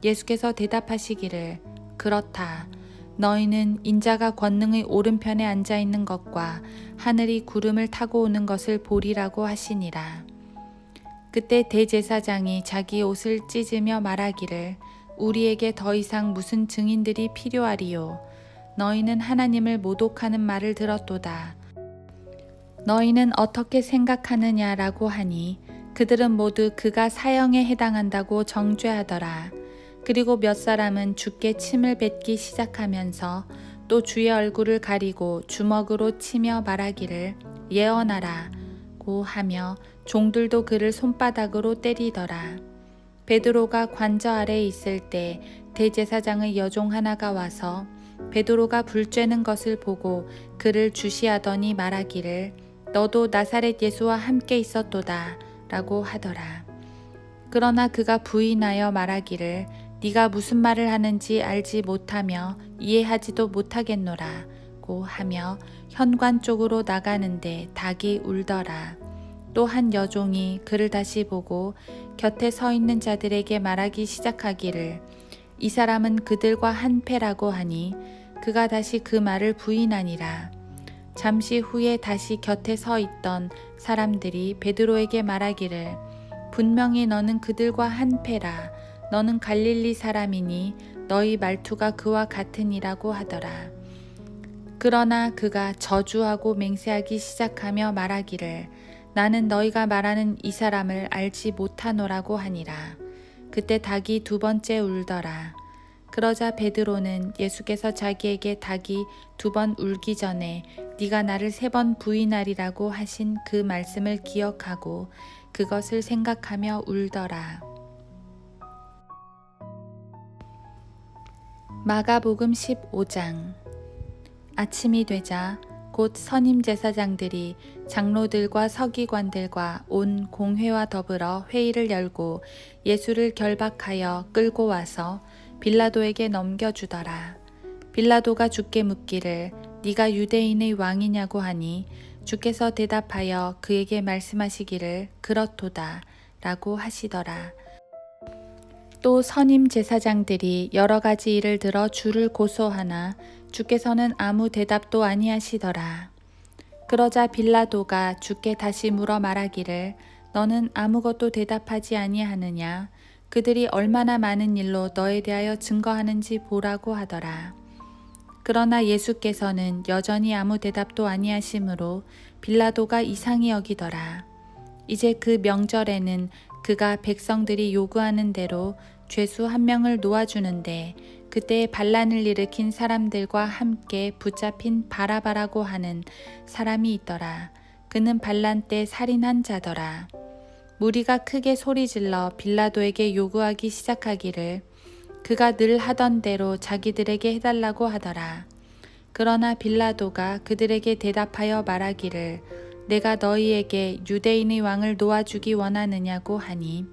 예수께서 대답하시기를 그렇다. 너희는 인자가 권능의 오른편에 앉아 있는 것과 하늘이 구름을 타고 오는 것을 보리라고 하시니라. 그때 대제사장이 자기 옷을 찢으며 말하기를 우리에게 더 이상 무슨 증인들이 필요하리요. 너희는 하나님을 모독하는 말을 들었도다. 너희는 어떻게 생각하느냐라고 하니 그들은 모두 그가 사형에 해당한다고 정죄하더라. 그리고 몇 사람은 주께 침을 뱉기 시작하면서 또 주의 얼굴을 가리고 주먹으로 치며 말하기를 예언하라고 하며 종들도 그를 손바닥으로 때리더라. 베드로가 관저 아래에 있을 때 대제사장의 여종 하나가 와서 베드로가 불 쬐는 것을 보고 그를 주시하더니 말하기를 너도 나사렛 예수와 함께 있었도다 라고 하더라. 그러나 그가 부인하여 말하기를 네가 무슨 말을 하는지 알지 못하며 이해하지도 못하겠노라고 하며 현관 쪽으로 나가는데 닭이 울더라. 또 한 여종이 그를 다시 보고 곁에 서 있는 자들에게 말하기 시작하기를 이 사람은 그들과 한패라고 하니 그가 다시 그 말을 부인하니라. 잠시 후에 다시 곁에 서 있던 사람들이 베드로에게 말하기를 분명히 너는 그들과 한패라. 너는 갈릴리 사람이니 너희 말투가 그와 같으니라고 하더라. 그러나 그가 저주하고 맹세하기 시작하며 말하기를 나는 너희가 말하는 이 사람을 알지 못하노라고 하니라. 그때 닭이 두 번째 울더라. 그러자 베드로는 예수께서 자기에게 닭이 두 번 울기 전에 네가 나를 3번 부인하리라고 하신 그 말씀을 기억하고 그것을 생각하며 울더라. 마가복음 15장. 아침이 되자 곧 선임 제사장들이 장로들과 서기관들과 온 공회와 더불어 회의를 열고 예수를 결박하여 끌고 와서 빌라도에게 넘겨주더라. 빌라도가 주께 묻기를 네가 유대인의 왕이냐고 하니 주께서 대답하여 그에게 말씀하시기를 그렇도다 라고 하시더라. 또 선임 제사장들이 여러 가지 일을 들어 주를 고소하나 주께서는 아무 대답도 아니하시더라. 그러자 빌라도가 주께 다시 물어 말하기를 너는 아무것도 대답하지 아니하느냐? 그들이 얼마나 많은 일로 너에 대하여 증거하는지 보라고 하더라. 그러나 예수께서는 여전히 아무 대답도 아니하시므로 빌라도가 이상히 여기더라. 이제 그 명절에는 그가 백성들이 요구하는 대로 죄수 1명을 놓아주는데 그때 반란을 일으킨 사람들과 함께 붙잡힌 바라바라고 하는 사람이 있더라. 그는 반란 때 살인한 자더라. 무리가 크게 소리질러 빌라도에게 요구하기 시작하기를 그가 늘 하던 대로 자기들에게 해달라고 하더라. 그러나 빌라도가 그들에게 대답하여 말하기를 내가 너희에게 유대인의 왕을 놓아주기 원하느냐고 하니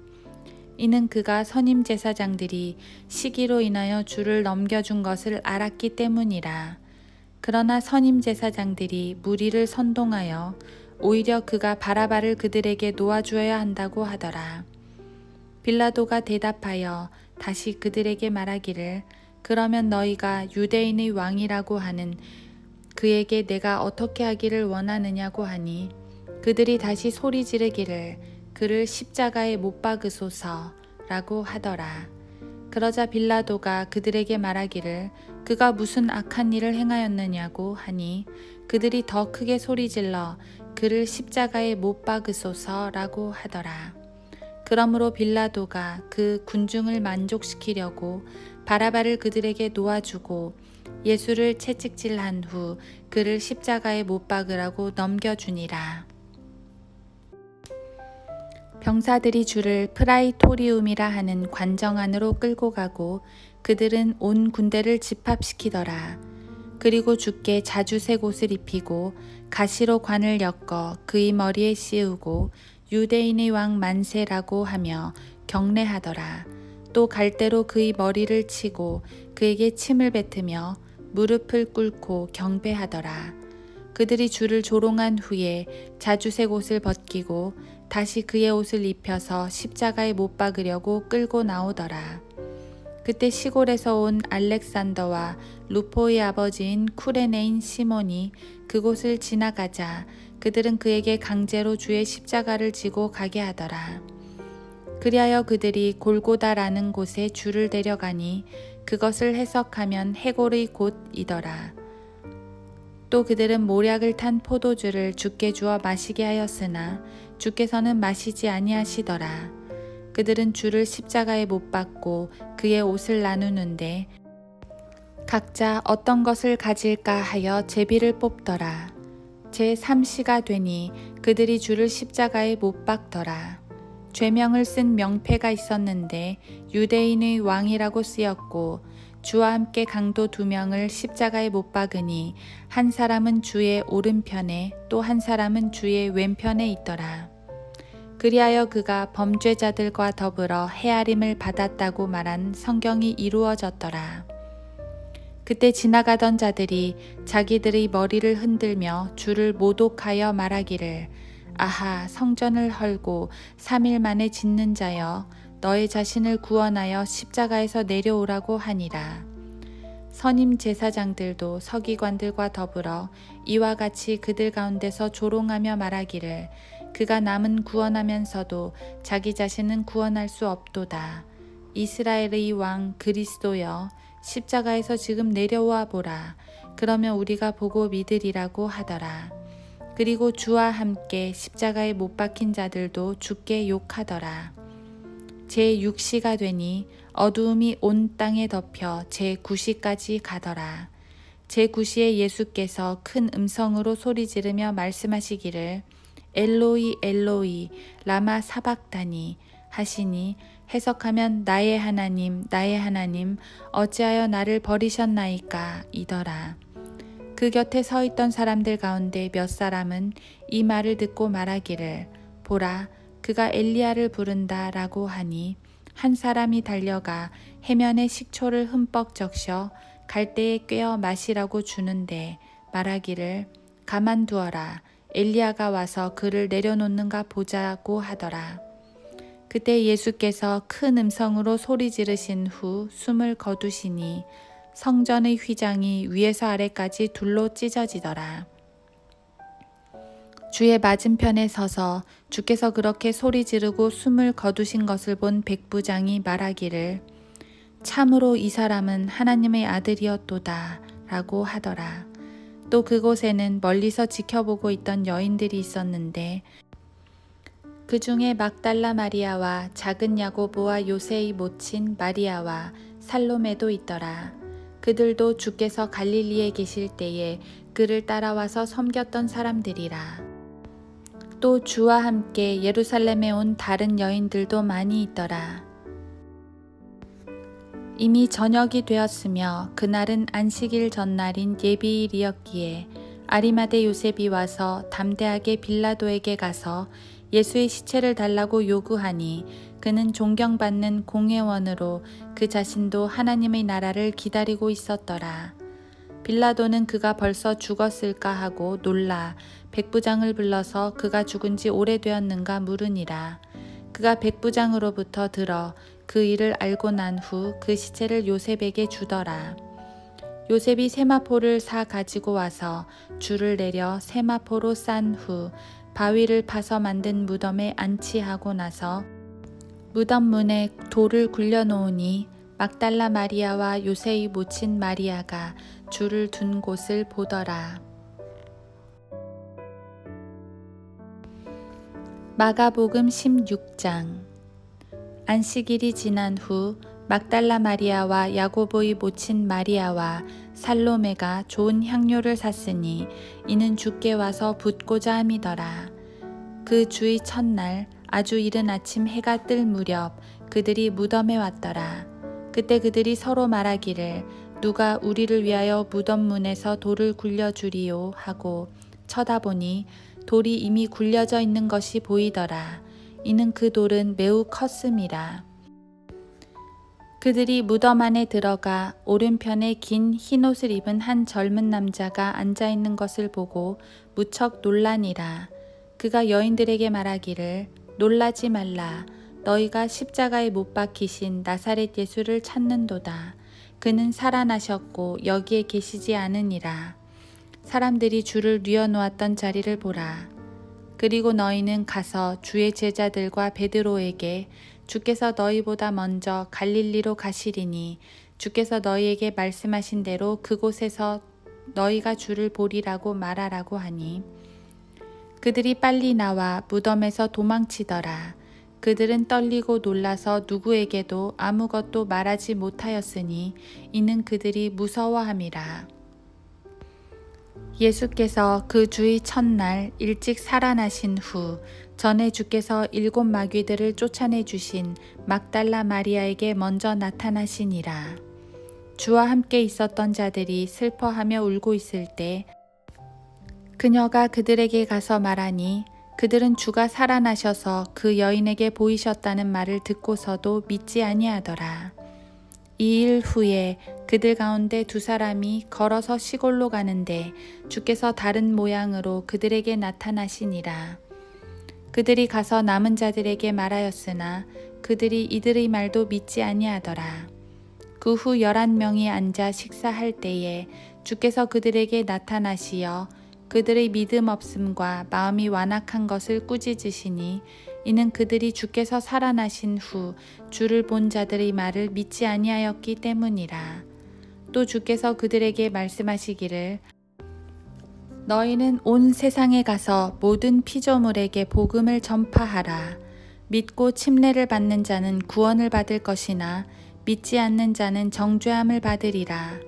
이는 그가 선임 제사장들이 시기로 인하여 주를 넘겨준 것을 알았기 때문이라. 그러나 선임 제사장들이 무리를 선동하여 오히려 그가 바라바를 그들에게 놓아주어야 한다고 하더라. 빌라도가 대답하여 다시 그들에게 말하기를 그러면 너희가 유대인의 왕이라고 하는 그에게 내가 어떻게 하기를 원하느냐고 하니 그들이 다시 소리 지르기를 그를 십자가에 못 박으소서 라고 하더라. 그러자 빌라도가 그들에게 말하기를 그가 무슨 악한 일을 행하였느냐고 하니 그들이 더 크게 소리질러 그를 십자가에 못 박으소서 라고 하더라. 그러므로 빌라도가 그 군중을 만족시키려고 바라바를 그들에게 놓아주고 예수를 채찍질한 후 그를 십자가에 못 박으라고 넘겨주니라. 병사들이 주를 프라이토리움이라 하는 관정 안으로 끌고 가고 그들은 온 군대를 집합시키더라. 그리고 주께 자주색 옷을 입히고 가시로 관을 엮어 그의 머리에 씌우고 유대인의 왕 만세라고 하며 경례하더라. 또 갈대로 그의 머리를 치고 그에게 침을 뱉으며 무릎을 꿇고 경배하더라. 그들이 주를 조롱한 후에 자주색 옷을 벗기고 다시 그의 옷을 입혀서 십자가에 못 박으려고 끌고 나오더라. 그때 시골에서 온 알렉산더와 루포의 아버지인 쿠레네인 시몬이 그곳을 지나가자 그들은 그에게 강제로 주의 십자가를 지고 가게 하더라. 그리하여 그들이 골고다라는 곳에 주를 데려가니 그것을 해석하면 해골의 곳이더라. 또 그들은 모략을 탄 포도주를 주께 주어 마시게 하였으나 주께서는 마시지 아니하시더라. 그들은 주를 십자가에 못 박고 그의 옷을 나누는데 각자 어떤 것을 가질까 하여 제비를 뽑더라. 제3시가 되니 그들이 주를 십자가에 못 박더라. 죄명을 쓴 명패가 있었는데 유대인의 왕이라고 쓰였고 주와 함께 강도 2명을 십자가에 못 박으니 한 사람은 주의 오른편에 또 한 사람은 주의 왼편에 있더라. 그리하여 그가 범죄자들과 더불어 헤아림을 받았다고 말한 성경이 이루어졌더라. 그때 지나가던 자들이 자기들의 머리를 흔들며 주를 모독하여 말하기를 아하 성전을 헐고 3일 만에 짓는 자여 너의 자신을 구원하여 십자가에서 내려오라고 하니라. 선임 제사장들도 서기관들과 더불어 이와 같이 그들 가운데서 조롱하며 말하기를 그가 남은 구원하면서도 자기 자신은 구원할 수 없도다. 이스라엘의 왕 그리스도여 십자가에서 지금 내려와 보라. 그러면 우리가 보고 믿으리라고 하더라. 그리고 주와 함께 십자가에 못 박힌 자들도 주께 욕하더라. 제6시가 되니 어두움이 온 땅에 덮여 제9시까지 가더라. 제9시에 예수께서 큰 음성으로 소리 지르며 말씀하시기를 엘로이 엘로이 라마 사박다니 하시니 해석하면 나의 하나님 어찌하여 나를 버리셨나이까 이더라. 그 곁에 서 있던 사람들 가운데 몇 사람은 이 말을 듣고 말하기를 보라 그가 엘리야를 부른다 라고 하니 한 사람이 달려가 해면에 식초를 흠뻑 적셔 갈대에 꿰어 마시라고 주는데 말하기를 가만두어라 엘리야가 와서 그를 내려놓는가 보자고 하더라. 그때 예수께서 큰 음성으로 소리 지르신 후 숨을 거두시니 성전의 휘장이 위에서 아래까지 둘로 찢어지더라. 주의 맞은편에 서서 주께서 그렇게 소리 지르고 숨을 거두신 것을 본 백부장이 말하기를 참으로 이 사람은 하나님의 아들이었도다 라고 하더라. 또 그곳에는 멀리서 지켜보고 있던 여인들이 있었는데 그 중에 막달라 마리아와 작은 야고보와 요새의 모친 마리아와 살로메도 있더라. 그들도 주께서 갈릴리에 계실 때에 그를 따라와서 섬겼던 사람들이라. 또 주와 함께 예루살렘에 온 다른 여인들도 많이 있더라. 이미 저녁이 되었으며 그날은 안식일 전날인 예비일이었기에 아리마대 요셉이 와서 담대하게 빌라도에게 가서 예수의 시체를 달라고 요구하니 그는 존경받는 공회원으로 그 자신도 하나님의 나라를 기다리고 있었더라. 빌라도는 그가 벌써 죽었을까 하고 놀라 백부장을 불러서 그가 죽은 지 오래되었는가 물으니라. 그가 백부장으로부터 들어 그 일을 알고 난 후 그 시체를 요셉에게 주더라. 요셉이 세마포를 사 가지고 와서 줄을 내려 세마포로 싼 후 바위를 파서 만든 무덤에 안치하고 나서 무덤 문에 돌을 굴려 놓으니 막달라 마리아와 요새의 모친 마리아가 줄을 둔 곳을 보더라. 마가복음 16장. 안식일이 지난 후 막달라 마리아와 야고보의 모친 마리아와 살로메가 좋은 향료를 샀으니 이는 주께 와서 붓고자 함이더라. 그 주의 첫날 아주 이른 아침 해가 뜰 무렵 그들이 무덤에 왔더라. 그때 그들이 서로 말하기를 누가 우리를 위하여 무덤 문에서 돌을 굴려주리요 하고 쳐다보니 돌이 이미 굴려져 있는 것이 보이더라. 이는 그 돌은 매우 컸음이라. 그들이 무덤 안에 들어가 오른편에 긴 흰옷을 입은 한 젊은 남자가 앉아 있는 것을 보고 무척 놀라니라. 그가 여인들에게 말하기를 놀라지 말라. 너희가 십자가에 못 박히신 나사렛 예수를 찾는도다. 그는 살아나셨고 여기에 계시지 않으니라. 사람들이 줄을 뉘어놓았던 자리를 보라. 그리고 너희는 가서 주의 제자들과 베드로에게 주께서 너희보다 먼저 갈릴리로 가시리니 주께서 너희에게 말씀하신 대로 그곳에서 너희가 주를 보리라고 말하라고 하니 그들이 빨리 나와 무덤에서 도망치더라. 그들은 떨리고 놀라서 누구에게도 아무것도 말하지 못하였으니 이는 그들이 무서워함이라. 예수께서 그 주의 첫날 일찍 살아나신 후 전에 주께서 7 마귀들을 쫓아내 주신 막달라 마리아에게 먼저 나타나시니라. 주와 함께 있었던 자들이 슬퍼하며 울고 있을 때 그녀가 그들에게 가서 말하니 그들은 주가 살아나셔서 그 여인에게 보이셨다는 말을 듣고서도 믿지 아니하더라. 2일 후에 그들 가운데 2 사람이 걸어서 시골로 가는데 주께서 다른 모양으로 그들에게 나타나시니라. 그들이 가서 남은 자들에게 말하였으나 그들이 이들의 말도 믿지 아니하더라. 그 후 11명이 앉아 식사할 때에 주께서 그들에게 나타나시어 그들의 믿음 없음과 마음이 완악한 것을 꾸짖으시니 이는 그들이 주께서 살아나신 후 주를 본 자들의 말을 믿지 아니하였기 때문이라. 또 주께서 그들에게 말씀하시기를 너희는 온 세상에 가서 모든 피조물에게 복음을 전파하라. 믿고 침례를 받는 자는 구원을 받을 것이나 믿지 않는 자는 정죄함을 받으리라.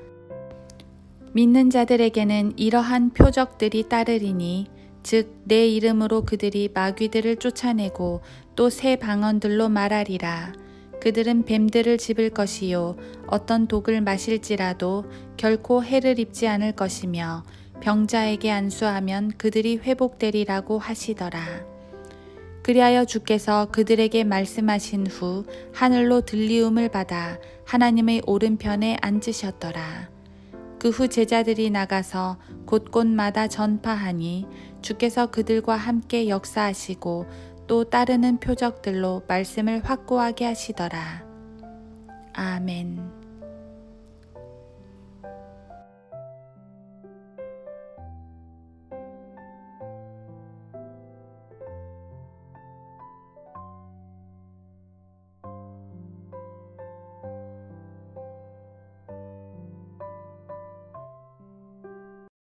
믿는 자들에게는 이러한 표적들이 따르리니 즉 내 이름으로 그들이 마귀들을 쫓아내고 또 새 방언들로 말하리라. 그들은 뱀들을 집을 것이요 어떤 독을 마실지라도 결코 해를 입지 않을 것이며 병자에게 안수하면 그들이 회복되리라고 하시더라. 그리하여 주께서 그들에게 말씀하신 후 하늘로 들리움을 받아 하나님의 오른편에 앉으셨더라. 그 후 제자들이 나가서 곳곳마다 전파하니 주께서 그들과 함께 역사하시고 또 따르는 표적들로 말씀을 확고하게 하시더라. 아멘.